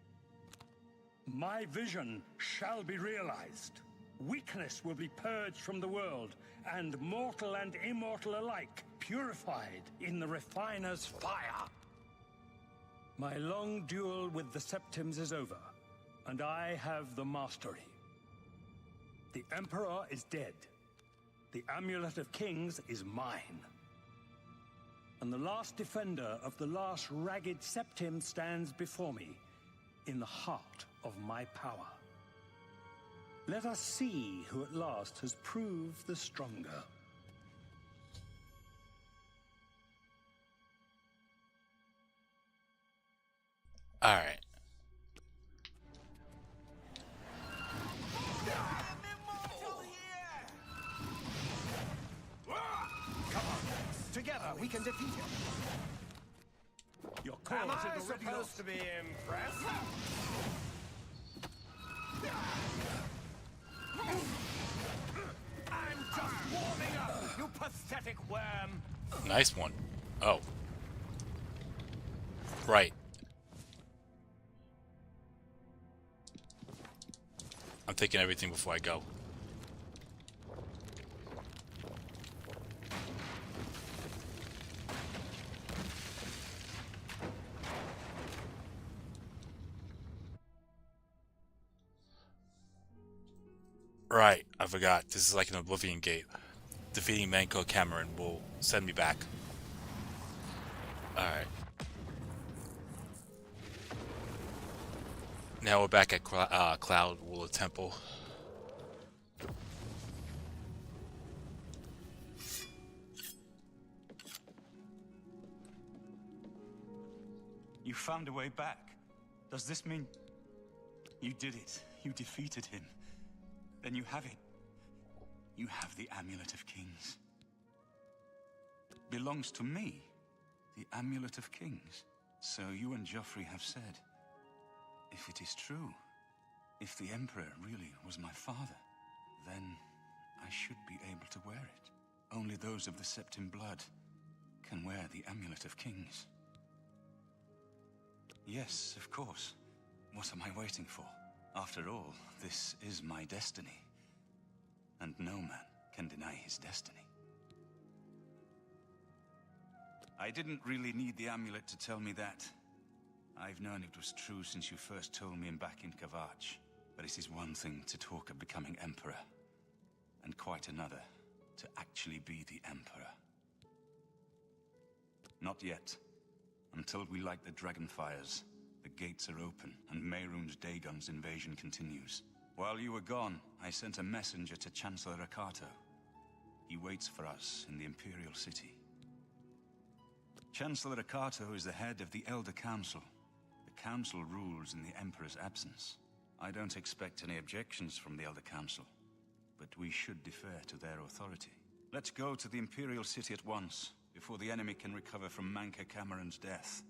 My vision shall be realized. Weakness will be purged from the world, and mortal and immortal alike purified in the refiner's fire. My long duel with the Septims is over, and I have the mastery. The Emperor is dead. The Amulet of Kings is mine. And the last defender of the last ragged Septim stands before me, in the heart of my power. Let us see who at last has proved the stronger. Alright. Come on, together we can defeat him. Your Am cause I is already supposed lost. to be impressed? I'm just warming up, you pathetic worm. Nice one. Oh. Right. I'm taking everything before I go. Right, I forgot. This is like an Oblivion gate. Defeating Manco Cameron will send me back. Alright. Now we're back at Cloud Ruler Temple. You found a way back. Does this mean... You did it. You defeated him. Then you have it. You have the Amulet of Kings. Belongs to me. The Amulet of Kings. So you and Joffrey have said, if it is true, if the Emperor really was my father, then I should be able to wear it. Only those of the Septim blood can wear the Amulet of Kings. Yes, of course. What am I waiting for? After all, this is my destiny. And no man can deny his destiny. I didn't really need the amulet to tell me that. I've known it was true since you first told me back in Kavach. But it is one thing to talk of becoming Emperor, and quite another to actually be the Emperor. Not yet. Until we light the Dragonfires, the gates are open, and Mehrunes Dagon's invasion continues. While you were gone, I sent a messenger to Chancellor Akato. He waits for us in the Imperial City. Chancellor Akato is the head of the Elder Council. The Council rules in the Emperor's absence. I don't expect any objections from the Elder Council, but we should defer to their authority. Let's go to the Imperial City at once, before the enemy can recover from Manca Cameron's death.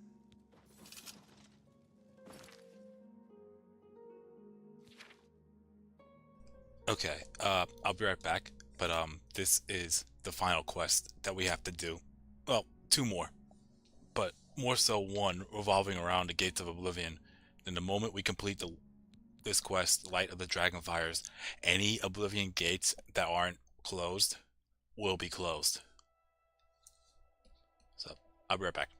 Okay, I'll be right back, but this is the final quest that we have to do. Well, two more, but more so one revolving around the Gates of Oblivion. Then the moment we complete this quest, Light of the Dragonfires, any Oblivion gates that aren't closed will be closed. So, I'll be right back.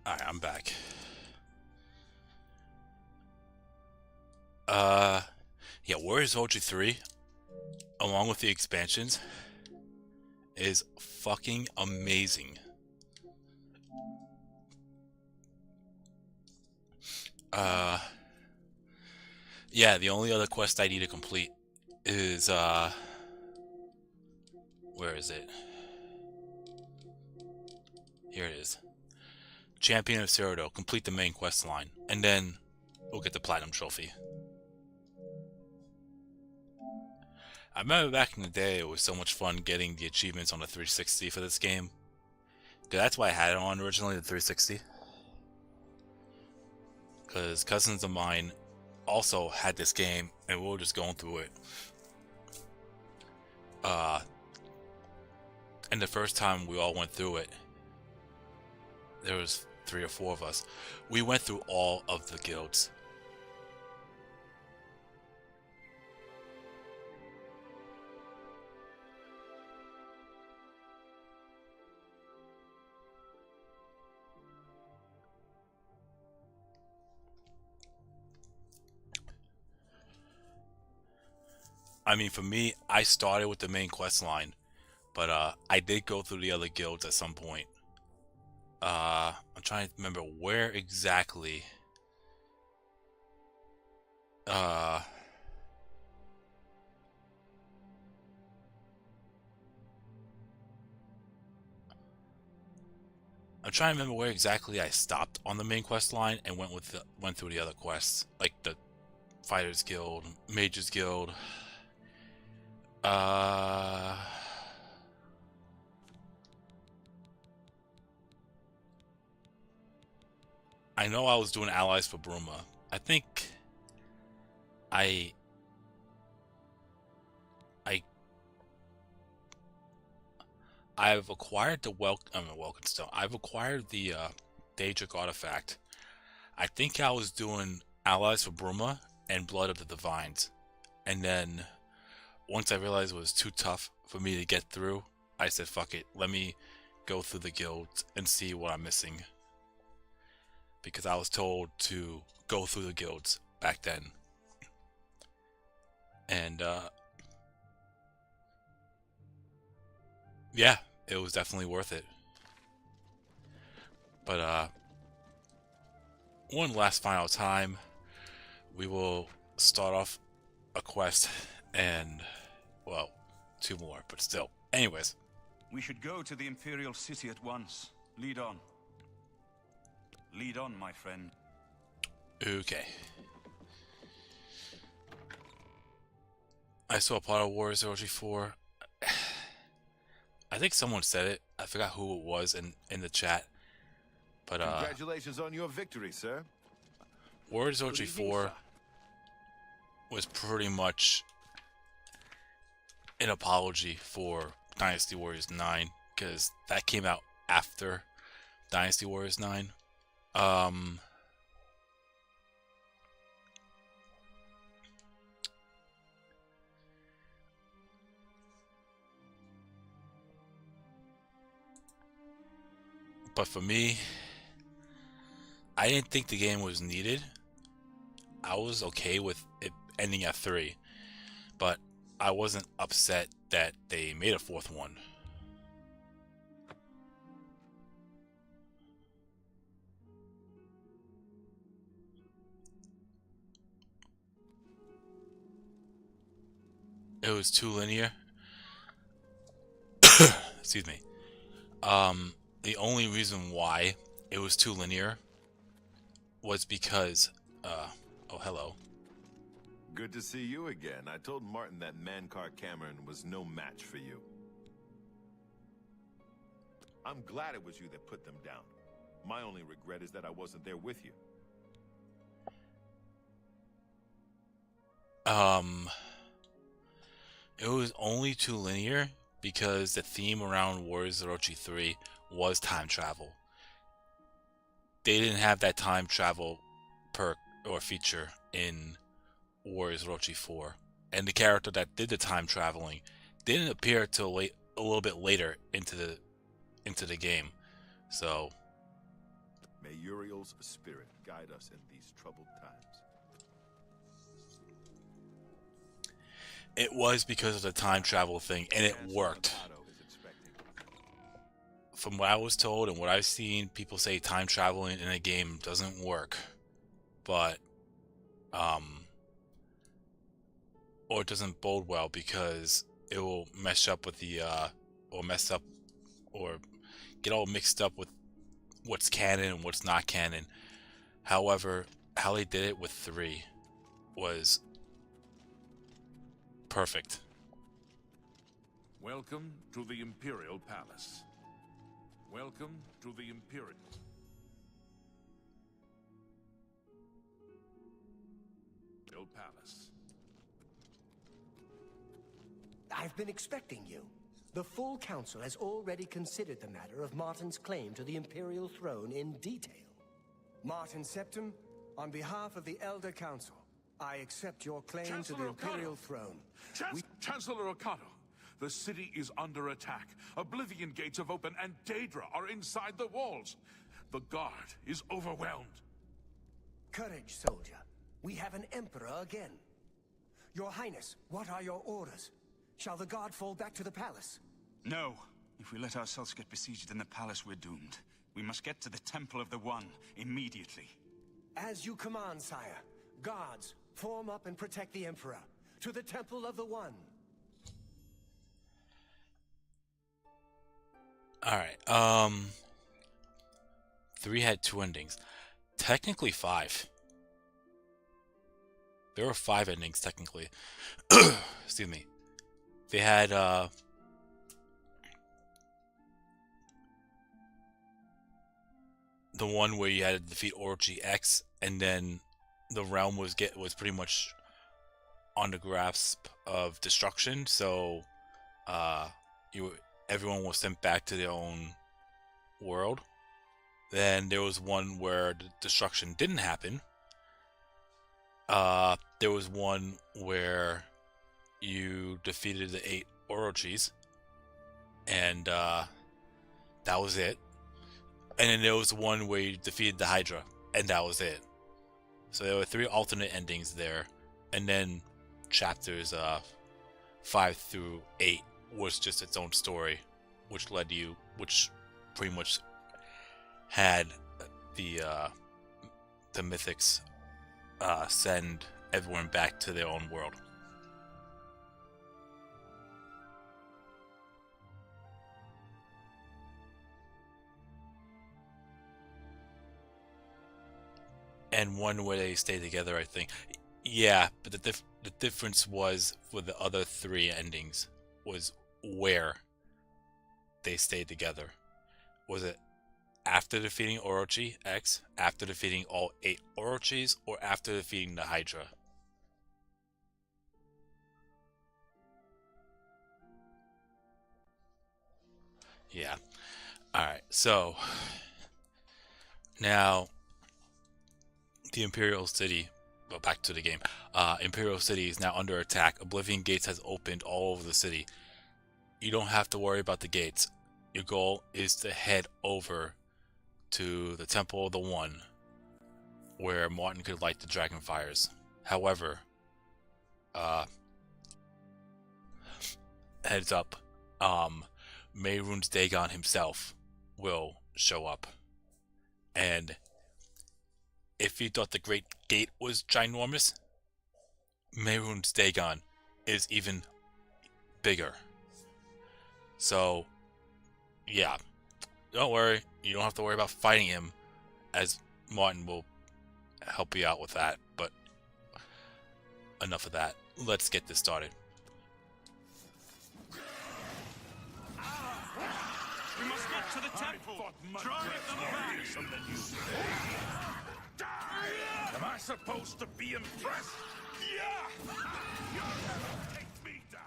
Alright, I'm back. Yeah, Warriors Ultra 3, along with the expansions, is fucking amazing. Yeah, the only other quest I need to complete is, where is it? Here it is. Champion of Cyrodiil. Complete the main quest line, and then we'll get the Platinum Trophy. I remember back in the day, it was so much fun getting the achievements on the 360 for this game. That's why I had it on originally, the 360. Because cousins of mine also had this game, and we were just going through it. And the first time we all went through it, there was 3 or 4 of us. We went through all of the guilds. I mean, for me, I started with the main quest line, but I did go through the other guilds at some point. I'm trying to remember where exactly. I'm trying to remember where exactly I stopped on the main quest line and went through the other quests, like the Fighters Guild, Mages Guild. I know I was doing allies for Bruma. I think I've acquired the Welkenstone. I've acquired the Daedric artifact. I think I was doing allies for Bruma and Blood of the Divines, and then once I realized it was too tough for me to get through, I said, fuck it, let me go through the guilds and see what I'm missing. Because I was told to go through the guilds back then. And, yeah, it was definitely worth it. But, one last final time, we will start off a quest and, well, 2 more, but still. Anyways. We should go to the Imperial City at once. Lead on. Lead on, my friend. Okay. I saw part of Warriors Orgy 4. I think someone said it. I forgot who it was in the chat. But congratulations on your victory, sir. Warriors Orgy 4 was pretty much an apology for Dynasty Warriors 9, because that came out after Dynasty Warriors 9. But for me, I didn't think the game was needed. I was okay with it ending at 3, but I wasn't upset that they made a 4th one. It was too linear. Excuse me. The only reason why it was too linear was because, oh, hello. Good to see you again. I told Martin that Mankar Cameron was no match for you. I'm glad it was you that put them down. My only regret is that I wasn't there with you. It was only too linear because the theme around Warriors Orochi 3 was time travel. They didn't have that time travel perk or feature in Warriors Orochi 4. And the character that did the time traveling didn't appear till a little bit later into the game. So May Uriel's spirit guide us in these troubled times. It was because of the time travel thing, and it worked. From what I was told and what I've seen, people say time traveling in a game doesn't work. But, or it doesn't bode well because it will mess up with the, or mess up, or get all mixed up with what's canon and what's not canon. However, how they did it with 3 was perfect. Welcome to the Imperial Palace. Welcome to the Imperial Palace. I've been expecting you. The full council has already considered the matter of Martin's claim to the Imperial throne in detail. Martin Septim, on behalf of the Elder Council, I accept your claim Chancellor to the Okado. Imperial throne. Chancellor Okado, the city is under attack. Oblivion gates have opened and Daedra are inside the walls. The guard is overwhelmed. Courage, soldier. We have an emperor again. Your Highness, what are your orders? Shall the guard fall back to the palace? No. If we let ourselves get besieged in the palace, we're doomed. We must get to the Temple of the One immediately. As you command, sire. Guards, form up and protect the Emperor. To the Temple of the One. Alright, 3 had 2 endings. Technically 5. There were 5 endings, technically. Excuse me. They had, the one where you had to defeat Orgy X, and then the realm was pretty much on the grasp of destruction, so everyone was sent back to their own world. Then there was one where the destruction didn't happen. There was one where you defeated the 8 Orochis, and that was it. And then there was one where you defeated the Hydra, and that was it. So there were 3 alternate endings there, and then chapters 5 through 8 was just its own story, which pretty much had the mythics send everyone back to their own world. And one where they stay together, I think. Yeah, but the difference was with the other 3 endings was where they stayed together. Was it after defeating Orochi X, after defeating all 8 Orochis, or after defeating the Hydra? Yeah. Alright, so now the Imperial City, well, back to the game. Imperial City is now under attack. Oblivion Gates has opened all over the city. You don't have to worry about the gates. Your goal is to head over to the Temple of the One, where Martin could light the dragon fires. However, heads up, Mehrunes Dagon himself will show up. And if you thought the Great Gate was ginormous, Mehrunes Dagon is even bigger. So, yeah, don't worry. You don't have to worry about fighting him, as Martin will help you out with that. But enough of that. Let's get this started. We must get to the temple. Drive them back. Am I supposed to be impressed? Yeah! Take me down!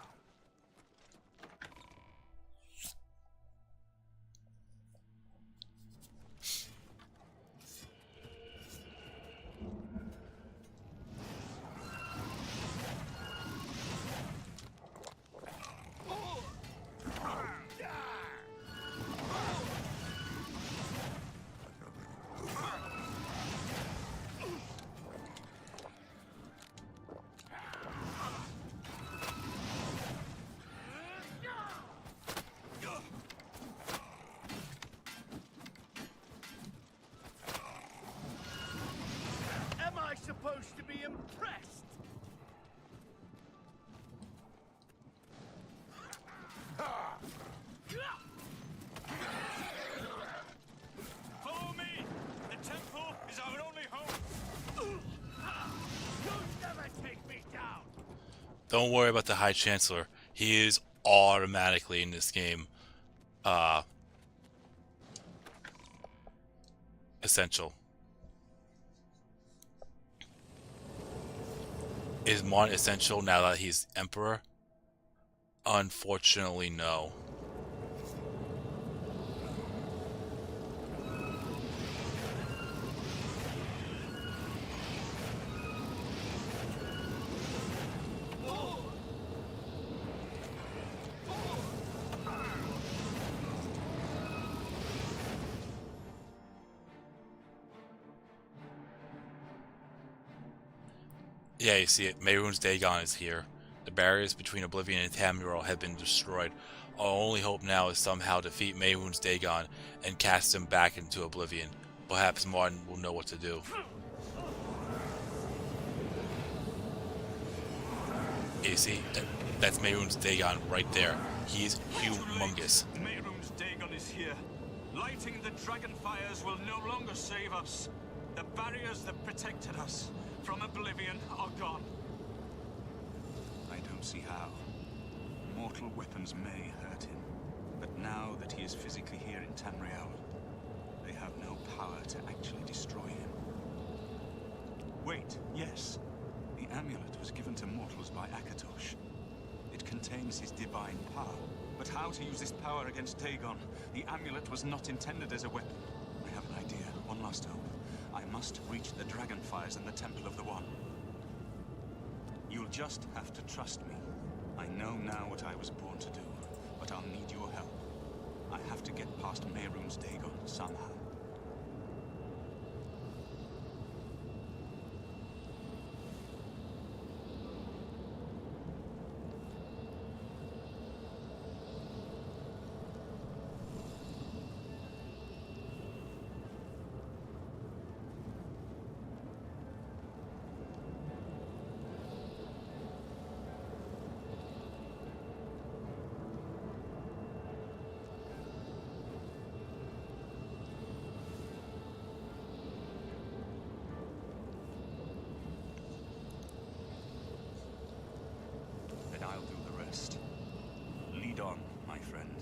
Don't worry about the High Chancellor. He is automatically in this game essential. Is Mon essential now that he's Emperor? Unfortunately, no. Yeah, you see it. Mehrunes Dagon is here. The barriers between Oblivion and Tamriel have been destroyed. Our only hope now is somehow defeat Mehrunes Dagon and cast him back into Oblivion. Perhaps Martin will know what to do. You see, that's Mehrunes Dagon right there. He's humongous. Mehrunes Dagon is here. Lighting the dragon fires will no longer save us. The barriers that protected us from Oblivion are gone. I don't see how. Mortal weapons may hurt him, but now that he is physically here in Tamriel, they have no power to actually destroy him. Wait, yes. The amulet was given to mortals by Akatosh. It contains his divine power. But how to use this power against Dagon? The amulet was not intended as a weapon. I have an idea. One last hope. I must reach the dragonfires in the Temple of the One. You'll just have to trust me. I know now what I was born to do, but I'll need your help. I have to get past Mehrunes Dagon somehow. I'll do the rest. Lead on, my friend.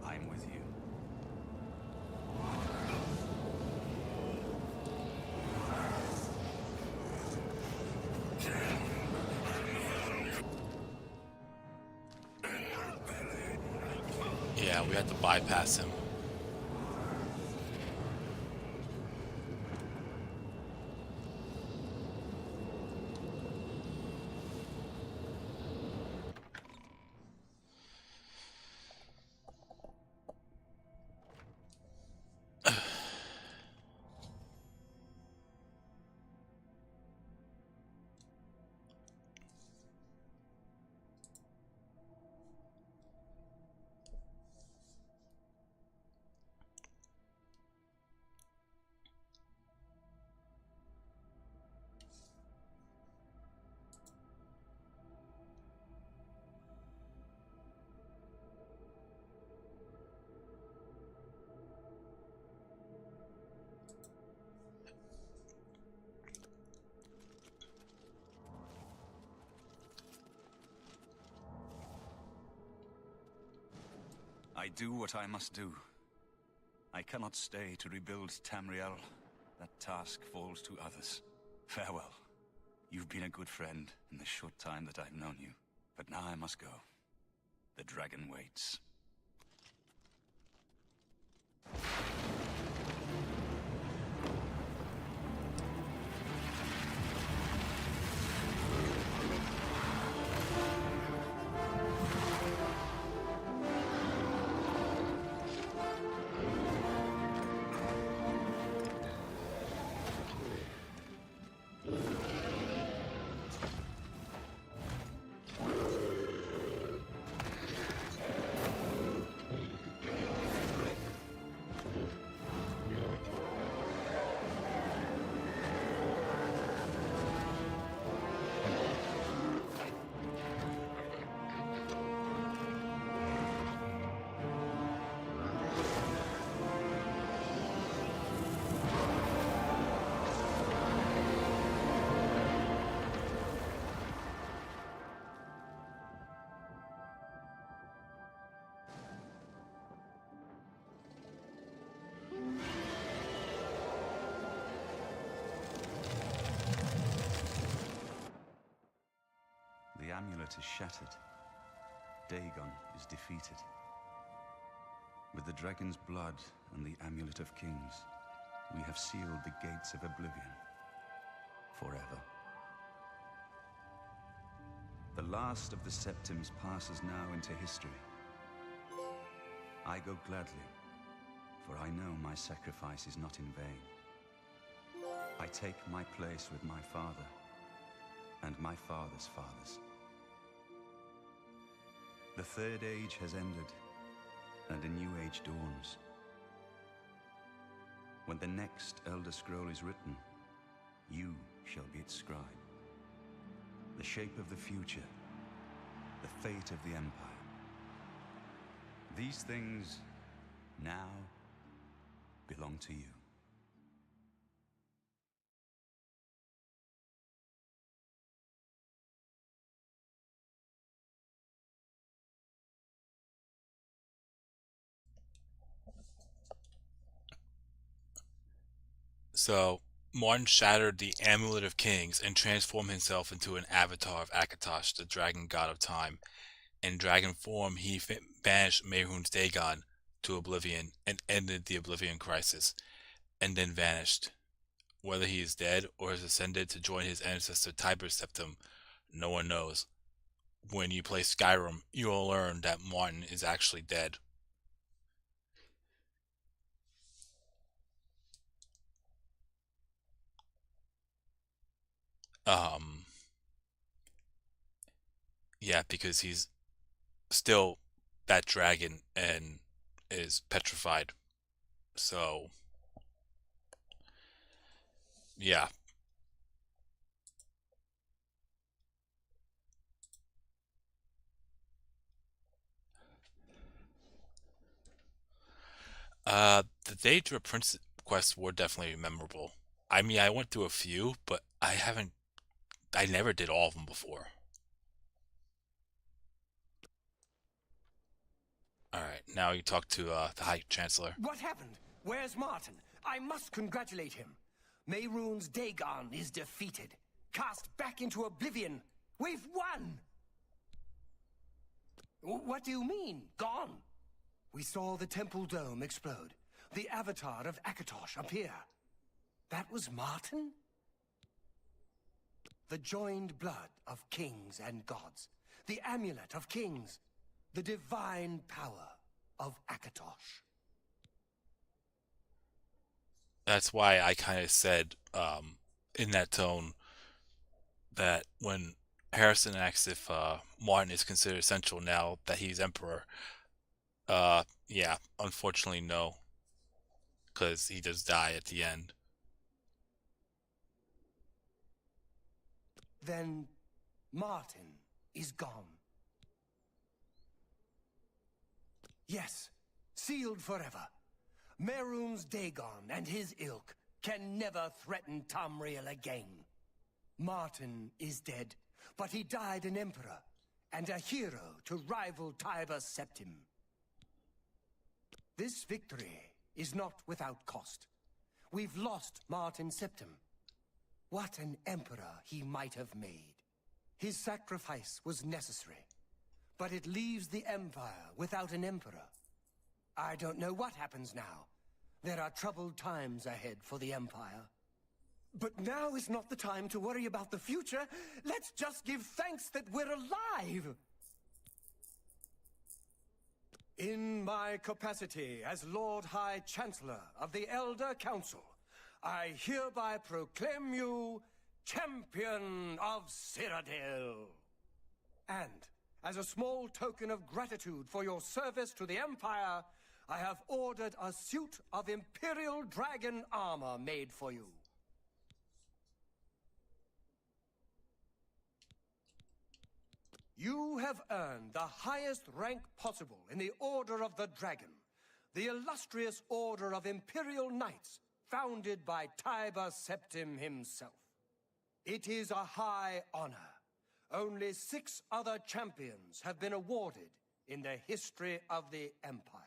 I'm with you. Yeah, we had to bypass him. I do what I must do. I cannot stay to rebuild Tamriel. That task falls to others. Farewell. You've been a good friend in the short time that I've known you. But now I must go. The dragon waits. amulet is shattered. Dagon is defeated. With the dragon's blood and the Amulet of Kings, we have sealed the gates of Oblivion forever. The last of the Septims passes now into history. I go gladly, for I know my sacrifice is not in vain. I take my place with my father and my father's fathers. The Third Age has ended, and a new age dawns. When the next Elder Scroll is written, you shall be its scribe. The shape of the future, the fate of the Empire. These things now belong to you. So, Martin shattered the Amulet of Kings and transformed himself into an avatar of Akatosh, the dragon god of time. In dragon form, he banished Mehrunes Dagon to Oblivion and ended the Oblivion crisis, and then vanished. Whether he is dead or has ascended to join his ancestor Tiber Septim, no one knows. When you play Skyrim, you will learn that Martin is actually dead. Yeah, because he's still that dragon and is petrified. So, yeah. The Daedra Prince quests were definitely memorable. I mean, I went through a few, but I never did all of them before. Alright, now you talk to the High Chancellor. What happened? Where's Martin? I must congratulate him. Mehrunes Dagon is defeated. Cast back into Oblivion. We've won! What do you mean, gone? We saw the temple dome explode. The avatar of Akatosh appear. That was Martin? The joined blood of kings and gods. The amulet of kings. The divine power of Akatosh. That's why I kind of said, in that tone, that when Harrison asks if Martin is considered essential now that he's emperor, yeah, unfortunately no, because he does die at the end. Then Martin is gone. Yes, sealed forever. Mehrunes Dagon and his ilk can never threaten Tamriel again. Martin is dead, but he died an emperor and a hero to rival Tiber Septim. This victory is not without cost. We've lost Martin Septim. What an emperor he might have made. His sacrifice was necessary, but it leaves the Empire without an emperor. I don't know what happens now. There are troubled times ahead for the Empire. But now is not the time to worry about the future. Let's just give thanks that we're alive! In my capacity as Lord High Chancellor of the Elder Council, I hereby proclaim you Champion of Cyrodiil. And, as a small token of gratitude for your service to the Empire, I have ordered a suit of Imperial Dragon armor made for you. You have earned the highest rank possible in the Order of the Dragon, the illustrious Order of Imperial Knights, founded by Tiber Septim himself. It is a high honor. Only 6 other champions have been awarded in the history of the Empire.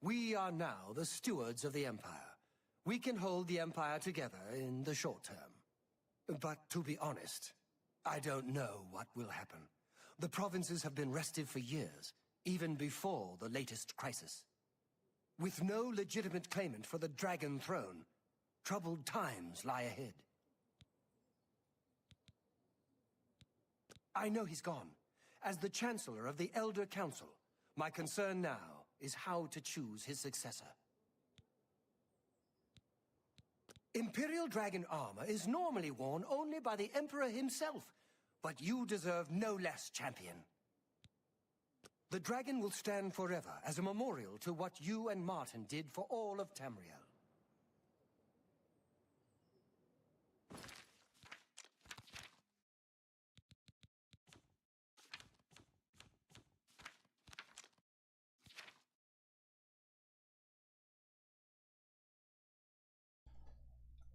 We are now the stewards of the Empire. We can hold the Empire together in the short term. But to be honest, I don't know what will happen. The provinces have been restive for years, even before the latest crisis. With no legitimate claimant for the Dragon Throne, troubled times lie ahead. I know he's gone. As the Chancellor of the Elder Council, my concern now is how to choose his successor. Imperial Dragon armor is normally worn only by the Emperor himself, but you deserve no less, champion. The dragon will stand forever as a memorial to what you and Martin did for all of Tamriel.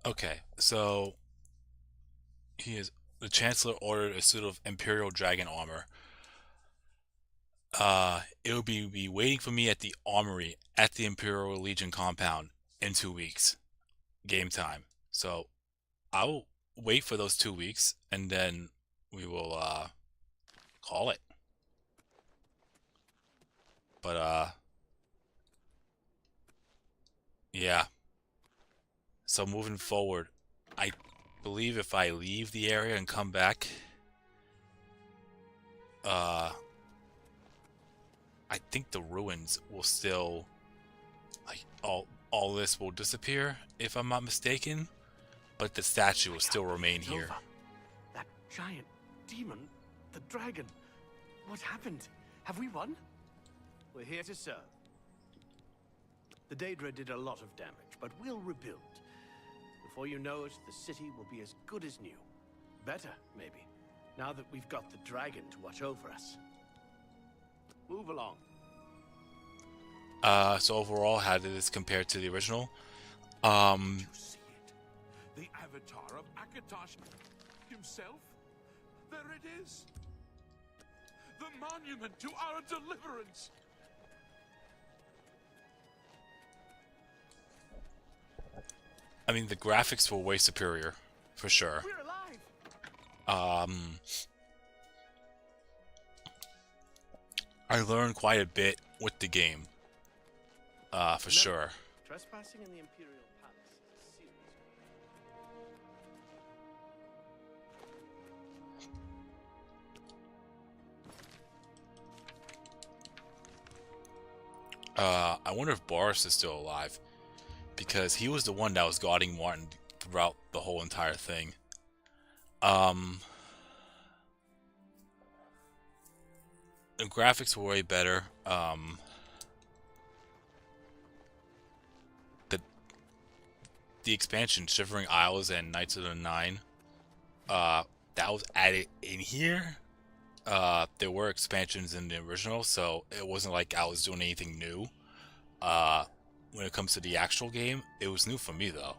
Okay, so the Chancellor ordered a suit of Imperial Dragon armor. It will be waiting for me at the armory at the Imperial Legion compound in 2 weeks. Game time. So I will wait for those 2 weeks and then we will call it. But yeah. So moving forward, I believe if I leave the area and come back, I think the ruins will still, like, all this will disappear if I'm not mistaken, but the statue will still remain here. That giant demon, the dragon. What happened? Have we won? We're here to serve. The Daedra did a lot of damage, but we'll rebuild. Before you know it, the city will be as good as new. Better, maybe, now that we've got the dragon to watch over us. Move along. So overall, how did this compare to the original? Did you see it? The avatar of Akatosh himself? There it is! The monument to our deliverance! I mean, the graphics were way superior, for sure. We're alive. I learned quite a bit with the game, for sure. Trespassing in the Imperial Palace is a serious I wonder if Boris is still alive, because he was the one that was guarding Martin throughout the whole entire thing. The graphics were way better. The expansion, Shivering Isles and Knights of the Nine, that was added in here. There were expansions in the original, so it wasn't like I was doing anything new. When it comes to the actual game, it was new for me though.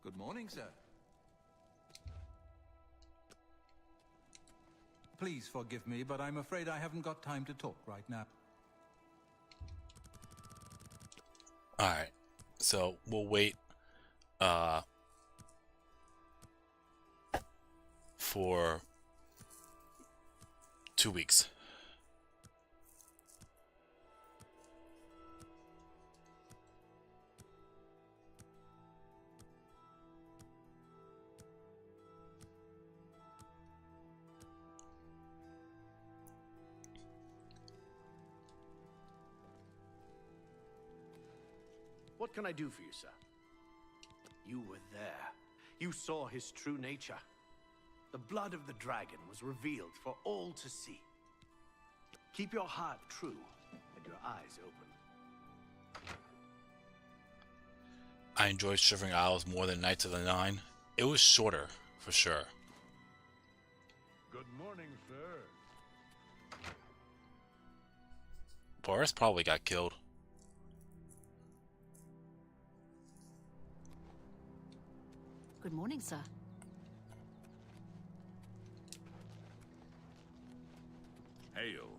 Good morning, sir. Please forgive me, but I'm afraid I haven't got time to talk right now. Alright, so we'll wait for 2 weeks. What can I do for you, sir? You were there. You saw his true nature. The blood of the dragon was revealed for all to see. Keep your heart true and your eyes open. I enjoyed Shivering Isles more than Knights of the Nine. It was shorter, for sure. Good morning, sir. Boris probably got killed. Good morning, sir. Hail.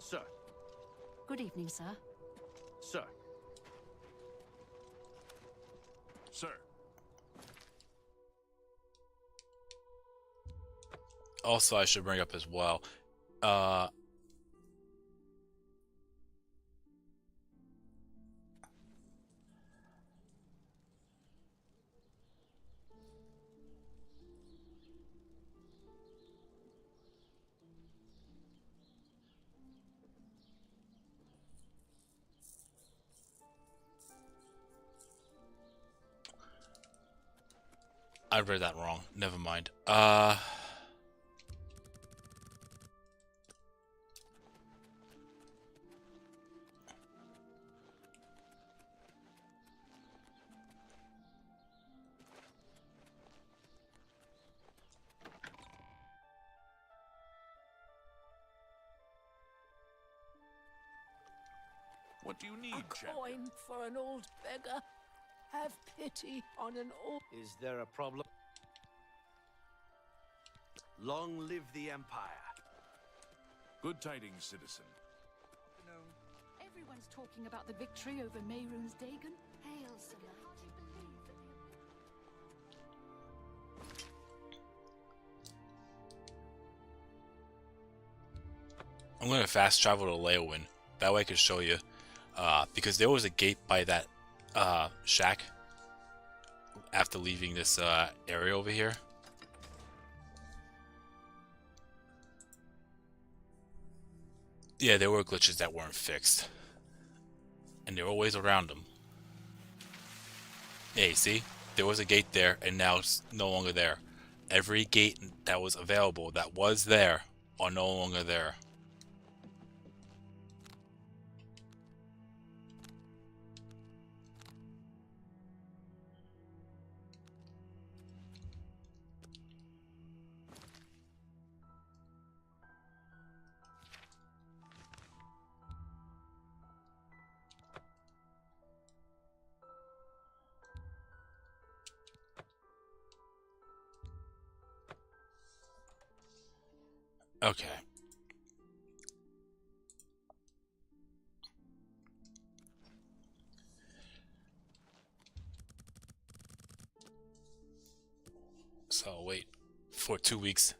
Sir. Good evening, sir. Sir. Sir. Also, I should bring up as well. I read that wrong. Never mind. What do you need, A coin for an old beggar. Have pity on an old... Is there a problem? Long live the Empire. Good tidings, citizen. Everyone's talking about the victory over Mehrunes Dagon. Hail, Sir. I'm going to fast travel to Leowin. That way I can show you. Because there was a gate by that shack after leaving this area over here. Yeah, there were glitches that weren't fixed. And there were ways around them. Yeah, you see? There was a gate there, and now it's no longer there. Every gate that was available that was there are no longer there. Okay. So wait for 2 weeks.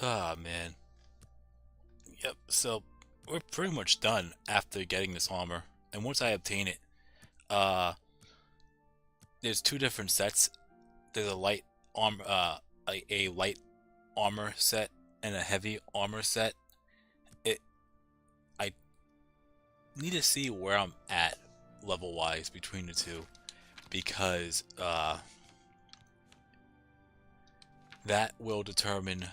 Ah, man. Yep, so we're pretty much done after getting this armor. And once I obtain it, there's two different sets. There's a light armor, a light armor set and a heavy armor set. I need to see where I'm at level-wise between the two, because that will determine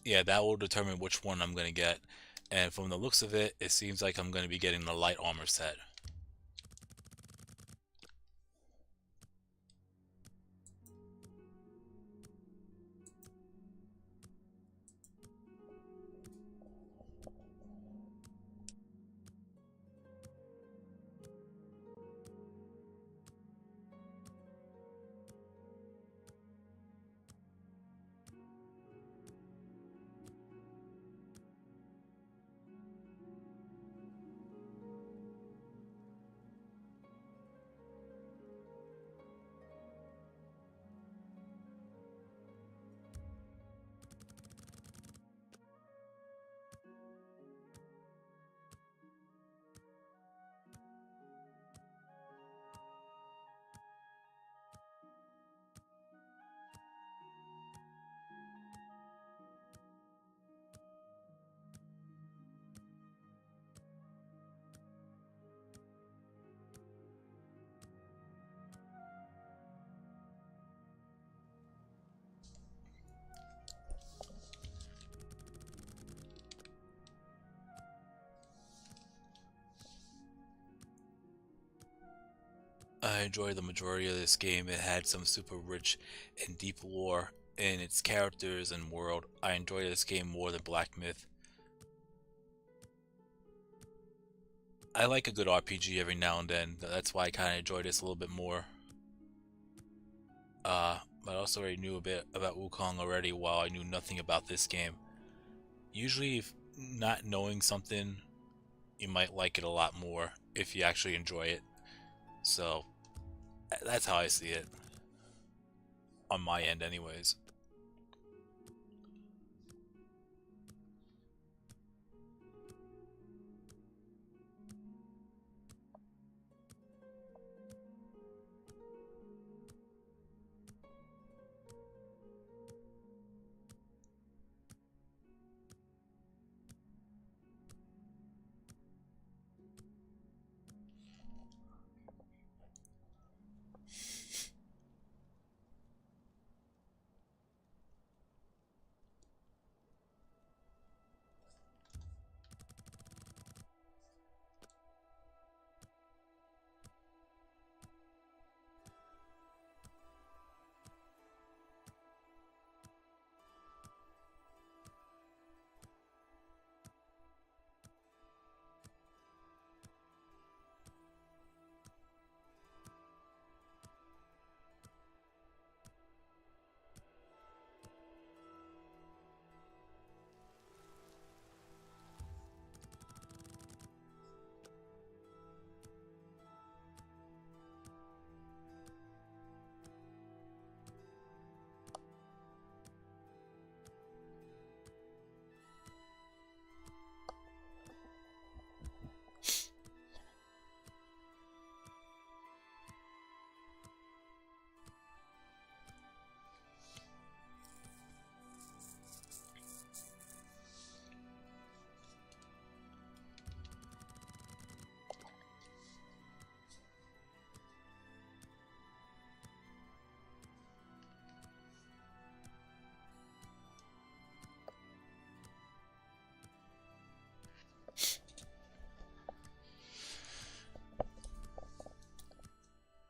Yeah, that will determine which one I'm gonna get. And from the looks of it, it seems like I'm gonna be getting the light armor set. I enjoyed the majority of this game. It had some super rich and deep lore in its characters and world. I enjoyed this game more than Black Myth. I like a good RPG every now and then. That's why I kind of enjoy this a little bit more. But I also already knew a bit about Wukong already while I knew nothing about this game. Usually, if not knowing something, you might like it a lot more if you actually enjoy it. So, that's how I see it. On my end, anyways.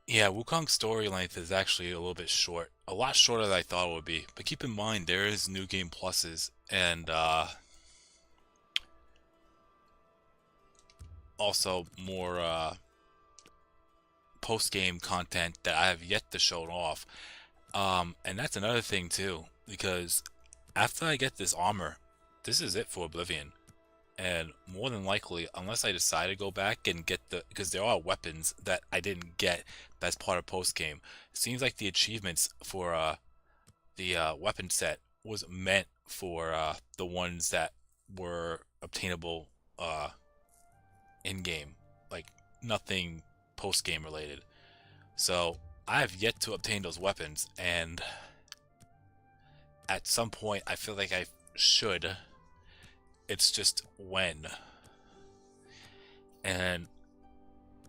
Yeah, Wukong's story length is actually a little bit short. A lot shorter than I thought it would be. But keep in mind, there is new game pluses and also more post-game content that I have yet to show off. And that's another thing too, because after I get this armor, this is it for Oblivion. And more than likely, unless I decide to go back and get because there are weapons that I didn't get as part of post game. Seems like the achievements for the weapon set was meant for the ones that were obtainable in game, like nothing post game related. So I have yet to obtain those weapons, and at some point I feel like I should. It's just when. And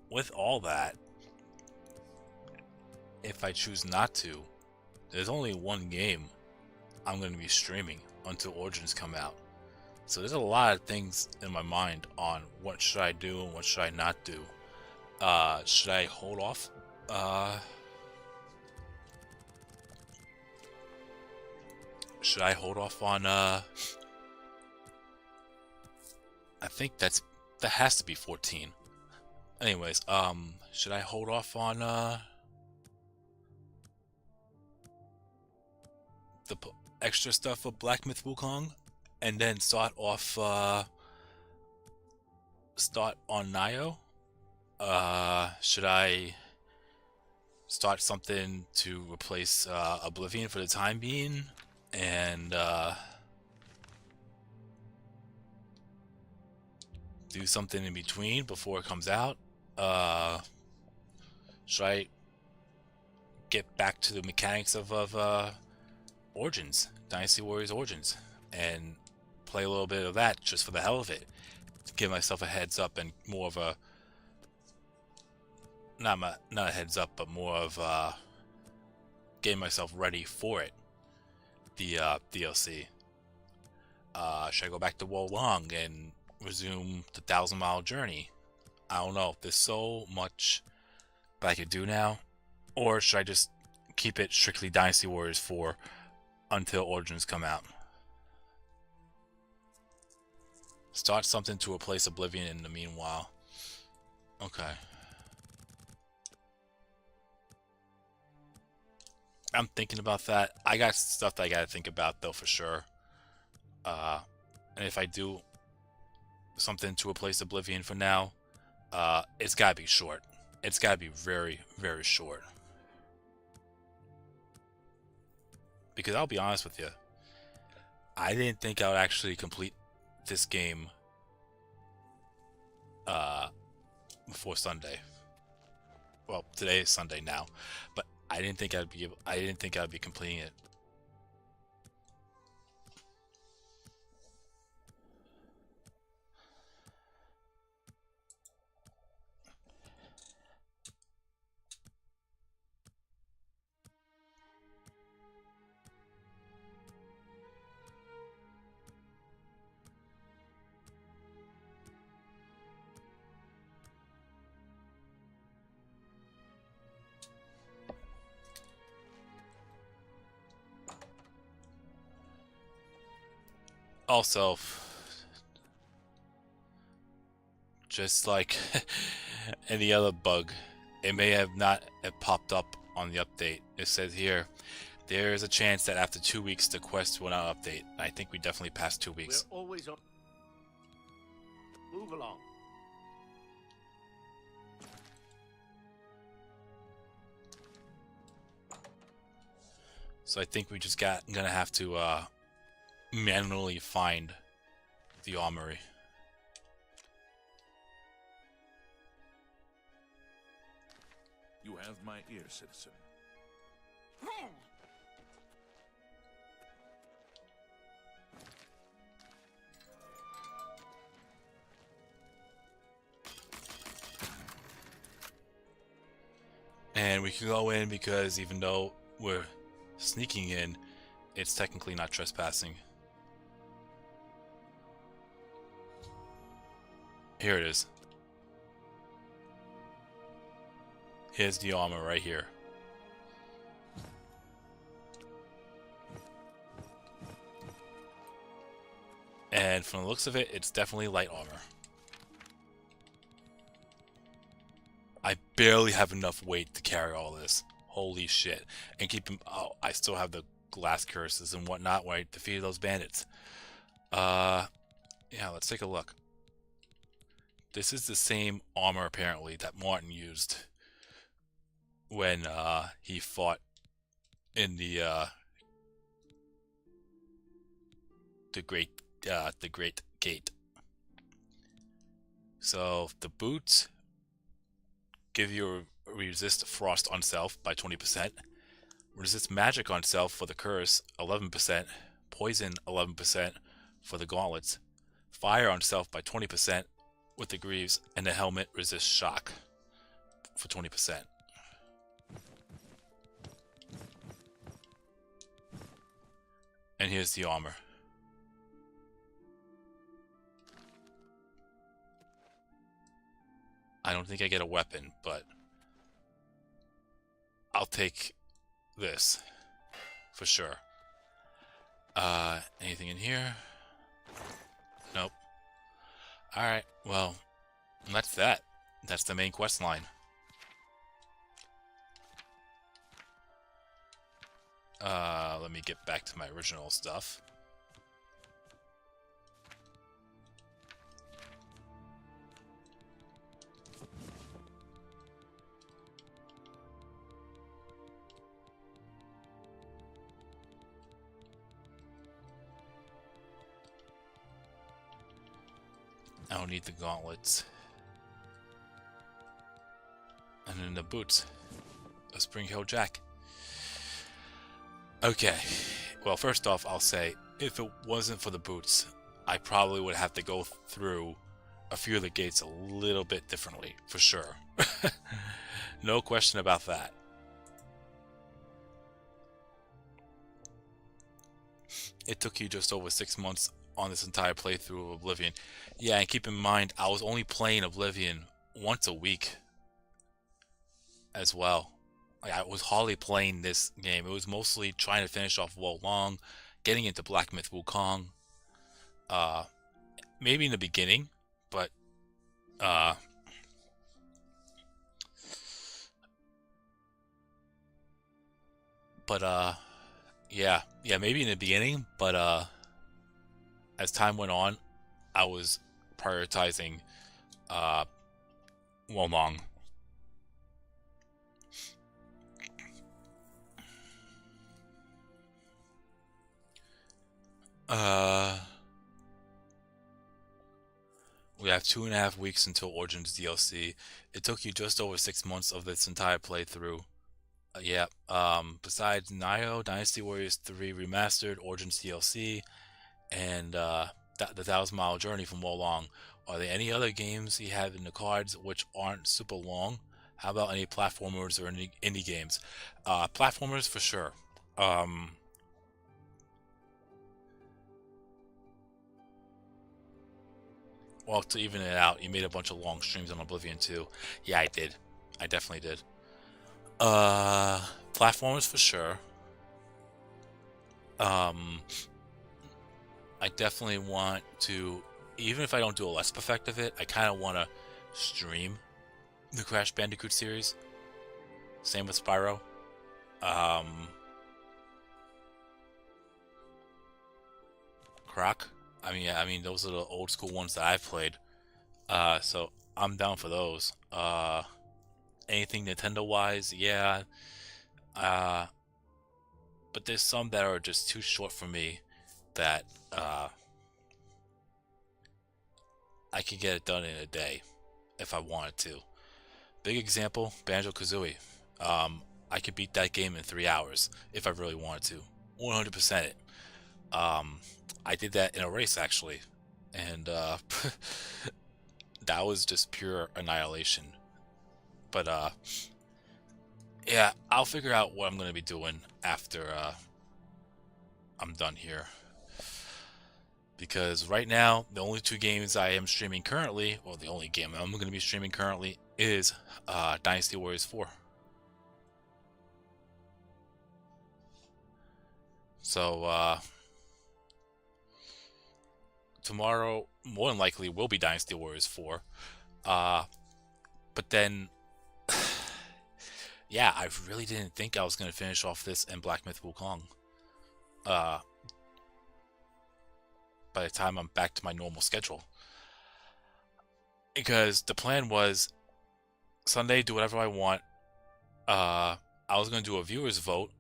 with all that, if I choose not to, there's only one game I'm going to be streaming until Origins come out. So there's a lot of things in my mind on what should I do and what should I not do. Should I hold off? Should I hold off on I think that has to be 14. Anyways, should I hold off on the extra stuff for Black Myth Wukong and then start on Nio? Should I start something to replace Oblivion for the time being and do something in between before it comes out? Should I get back to the mechanics of Origins, Dynasty Warriors Origins, and play a little bit of that just for the hell of it, to give myself a heads up and more of a not a heads up, but more of getting myself ready for it, the DLC. Should I go back to Wolong and resume the 1,000-mile journey? I don't know. There's so much that I could do now. Or should I just keep it strictly Dynasty Warriors 4 until Origins come out? Start something to replace Oblivion in the meanwhile. Okay. I'm thinking about that. I got stuff that I gotta think about though for sure. And if I do something to replace Oblivion for now, it's gotta be short. It's gotta be very, very short. Because I'll be honest with you, I didn't think I would actually complete this game before Sunday. Well, today is Sunday now, but I didn't think I'd be completing it. Also, just like any other bug, it may have not have popped up on the update. It says here, there is a chance that after 2 weeks the quest will not update. I think we definitely passed 2 weeks. We're always on. Move along. So I think we just gonna have to manually find the armory. You have my ear, citizen. And we can go in because even though we're sneaking in, it's technically not trespassing. Here it is. Here's the armor right here. And from the looks of it, it's definitely light armor. I barely have enough weight to carry all this. Holy shit. And keep them. Oh, I still have the glass curses and whatnot when I defeated those bandits. Yeah, let's take a look. This is the same armor apparently that Martin used when he fought in the Great Gate. So the boots give you resist frost on self by 20%, resist magic on self for the curse 11%, poison 11% for the gauntlets, fire on self by 20% with the greaves, and the helmet resists shock for 20%. And here's the armor. I don't think I get a weapon, but I'll take this for sure. Anything in here? Nope. Alright, well, that's that. That's the main quest line. Let me get back to my original stuff. I don't need the gauntlets. And then the boots. A Spring Hill Jack. Okay. Well, first off, I'll say, if it wasn't for the boots, I probably would have to go through a few of the gates a little bit differently, for sure. No question about that. It took you just over 6 months on this entire playthrough of Oblivion. Yeah, and keep in mind, I was only playing Oblivion once a week as well. Like, I was hardly playing this game. It was mostly trying to finish off Wo Long, getting into Black Myth Wukong. Maybe in the beginning, but yeah, maybe in the beginning, but as time went on, I was prioritizing Wo Long. We have 2.5 weeks until Origins DLC. It took you just over 6 months of this entire playthrough. Yeah. Besides Nioh, Dynasty Warriors 3 Remastered, Origins DLC, and the 1,000-mile journey from Wo Long. Are there any other games you have in the cards which aren't super long? How about any platformers or any indie games? Platformers for sure. Well, to even it out, you made a bunch of long streams on Oblivion too. Yeah, I did. I definitely did. Platformers for sure. I definitely want to, even if I don't do a Let's Perfect of it, I kind of want to stream the Crash Bandicoot series. Same with Spyro. Croc. I mean, those are the old school ones that I've played. So I'm down for those. Anything Nintendo-wise, yeah. But there's some that are just too short for me that I could get it done in a day if I wanted to. Big example, Banjo-Kazooie. I could beat that game in 3 hours if I really wanted to. 100% it. I did that in a race actually, and that was just pure annihilation. But yeah, I'll figure out what I'm going to be doing after I'm done here. Because right now, the only 2 games I am streaming currently, or the only game I'm going to be streaming currently, is Dynasty Warriors 4. So, tomorrow, more than likely, will be Dynasty Warriors 4. But then, yeah, I really didn't think I was going to finish off this and Black Myth Wukong. By the time I'm back to my normal schedule. Because the plan was Sunday, do whatever I want. I was going to do a viewer's vote.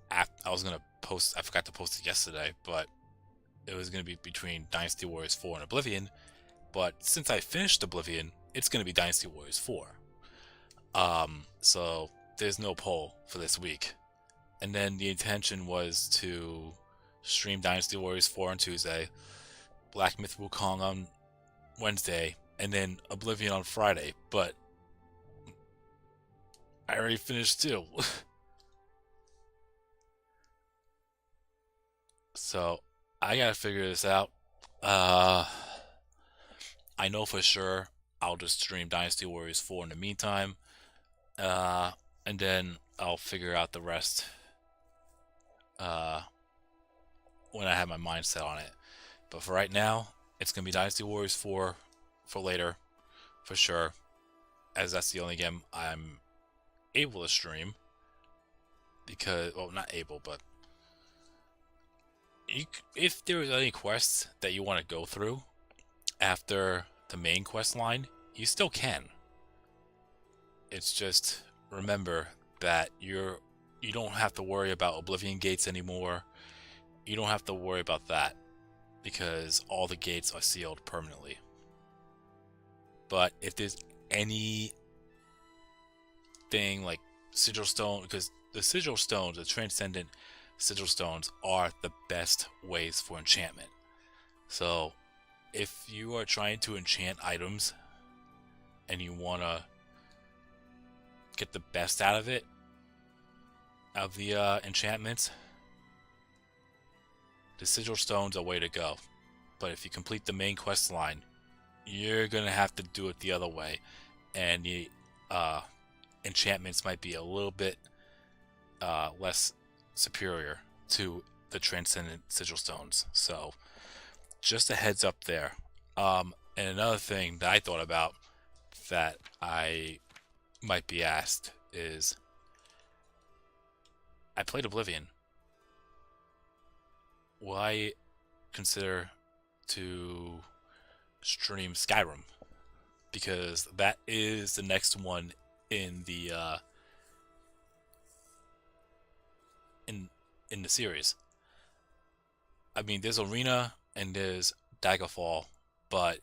I was going to post, I forgot to post it yesterday, but it was going to be between Dynasty Warriors 4 and Oblivion. But since I finished Oblivion, it's going to be Dynasty Warriors 4. So there's no poll for this week. And then the intention was to stream Dynasty Warriors 4 on Tuesday, Black Myth Wukong on Wednesday, and then Oblivion on Friday, but I already finished 2. So I gotta figure this out. I know for sure I'll just stream Dynasty Warriors 4 in the meantime. And then I'll figure out the rest when I have my mind set on it. But for right now, it's going to be Dynasty Warriors 4 for later, for sure, as that's the only game I'm able to stream. Because, well, not able, but if there's any quests that you want to go through after the main quest line, you still can. It's just, remember that you don't have to worry about Oblivion gates anymore. You don't have to worry about that because all the gates are sealed permanently. But if there's any thing like Sigil Stone, because the Sigil Stones, the Transcendent Sigil Stones, are the best ways for enchantment. So if you are trying to enchant items and you want to get the best out of it, of the enchantments, the Sigil Stone's a way to go. But if you complete the main quest line, you're going to have to do it the other way. And the enchantments might be a little bit less superior to the Transcendent Sigil Stones. So, just a heads up there. And another thing that I thought about that I might be asked is, I played Oblivion. Will I consider to stream Skyrim? Because that is the next one in the in the series. I mean, there's Arena and there's Daggerfall, but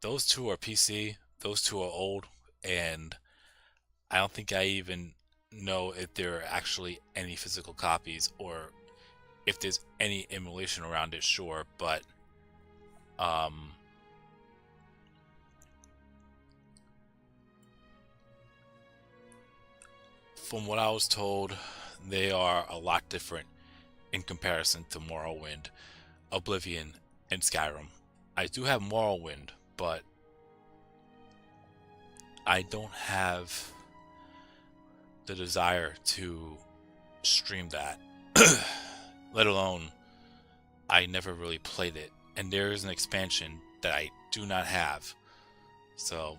those two are PC, those two are old, and I don't think I even know if there are actually any physical copies or if there's any emulation around it, sure, but from what I was told, they are a lot different in comparison to Morrowind, Oblivion, and Skyrim. I do have Morrowind, but I don't have the desire to stream that. Let alone, I never really played it. And there is an expansion that I do not have. So,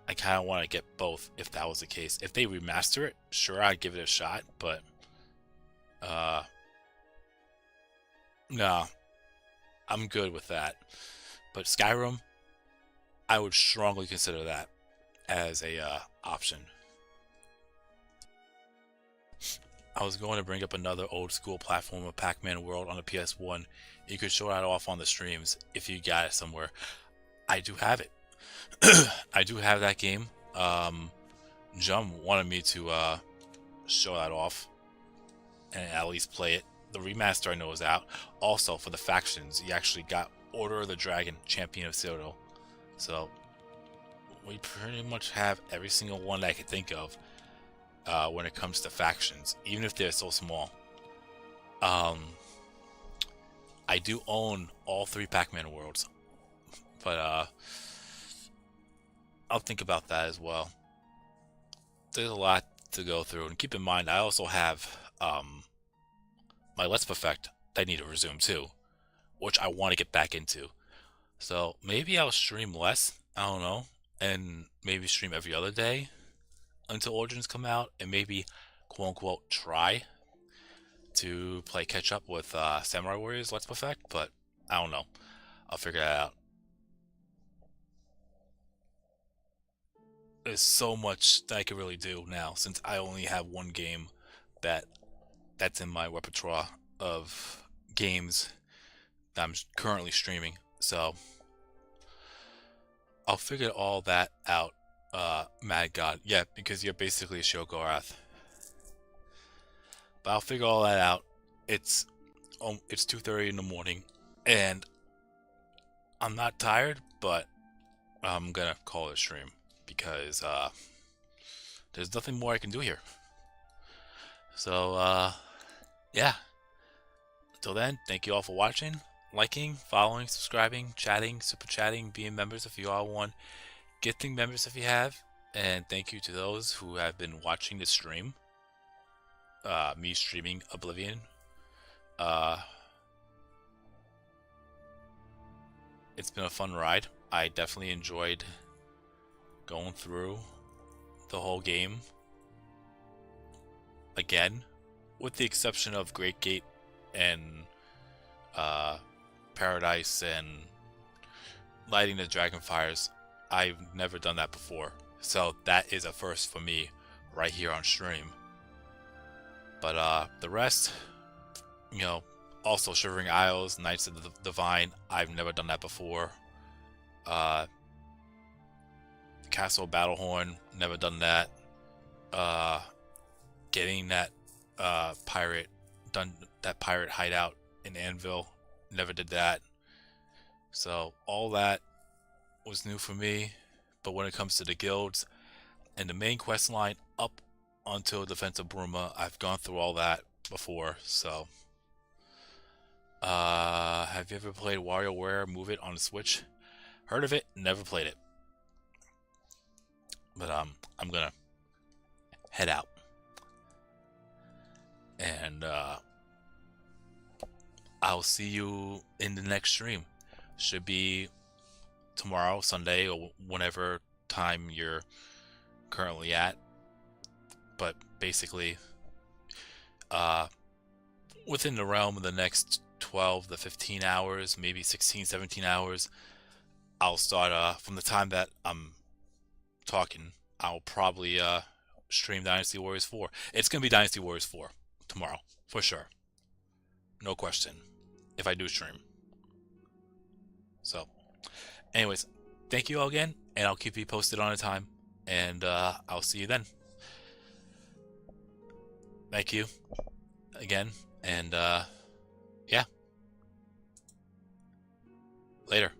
I kind of want to get both if that was the case. If they remaster it, sure, I'd give it a shot, but no, I'm good with that. But Skyrim, I would strongly consider that as a option. I was going to bring up another old school platformer, Pac-Man World on the PS1. You could show that off on the streams if you got it somewhere. I do have it. I do have that game. Jum wanted me to show that off and at least play it. The remaster I know is out. Also, for the factions, you actually got Order of the Dragon, Champion of Cyrodiil. So, we pretty much have every single one that I could think of when it comes to factions, even if they're so small. I do own all 3 Pac-Man worlds, but I'll think about that as well. There's a lot to go through, and keep in mind, I also have my Let's Perfect that I need to resume too, which I want to get back into. So maybe I'll stream less, I don't know, and maybe stream every other day until Origins come out, and maybe quote-unquote try to play catch-up with Samurai Warriors Let's Perfect, but I don't know. I'll figure that out. There's so much that I could really do now, since I only have one game that's in my repertoire of games that I'm currently streaming. So I'll figure all that out, Mad God. Yeah, because you're basically a Shogorath. But I'll figure all that out. It's 2:30 in the morning, and I'm not tired, but I'm gonna call it a stream because there's nothing more I can do here. So yeah. Until then, thank you all for watching. liking, following, subscribing, chatting, super chatting, being members if you all want, gifting members if you have, and thank you to those who have been watching the stream. Me streaming Oblivion. It's been a fun ride. I definitely enjoyed going through the whole game again, with the exception of Great Gate and Paradise and lighting the dragon fires. I've never done that before, so that is a first for me right here on stream. But the rest, you know, also Shivering Isles, Knights of the Divine, I've never done that before. Castle Battlehorn, never done that. Getting that pirate hideout in Anvil, never did that. So all that was new for me. But when it comes to the guilds and the main quest line up until Defense of Bruma, I've gone through all that before. So have you ever played WarioWare Move It on the Switch? Heard of it, never played it. But I'm gonna head out, and I'll see you in the next stream. Should be tomorrow, Sunday, or whenever time you're currently at. But basically, within the realm of the next 12 to 15 hours, maybe 16, 17 hours, I'll start from the time that I'm talking. I'll probably stream Dynasty Warriors 4. It's gonna be Dynasty Warriors 4 tomorrow for sure, no question, if I do stream. So anyways, thank you all again, and I'll keep you posted on the time, and I'll see you then. Thank you again, and yeah, later.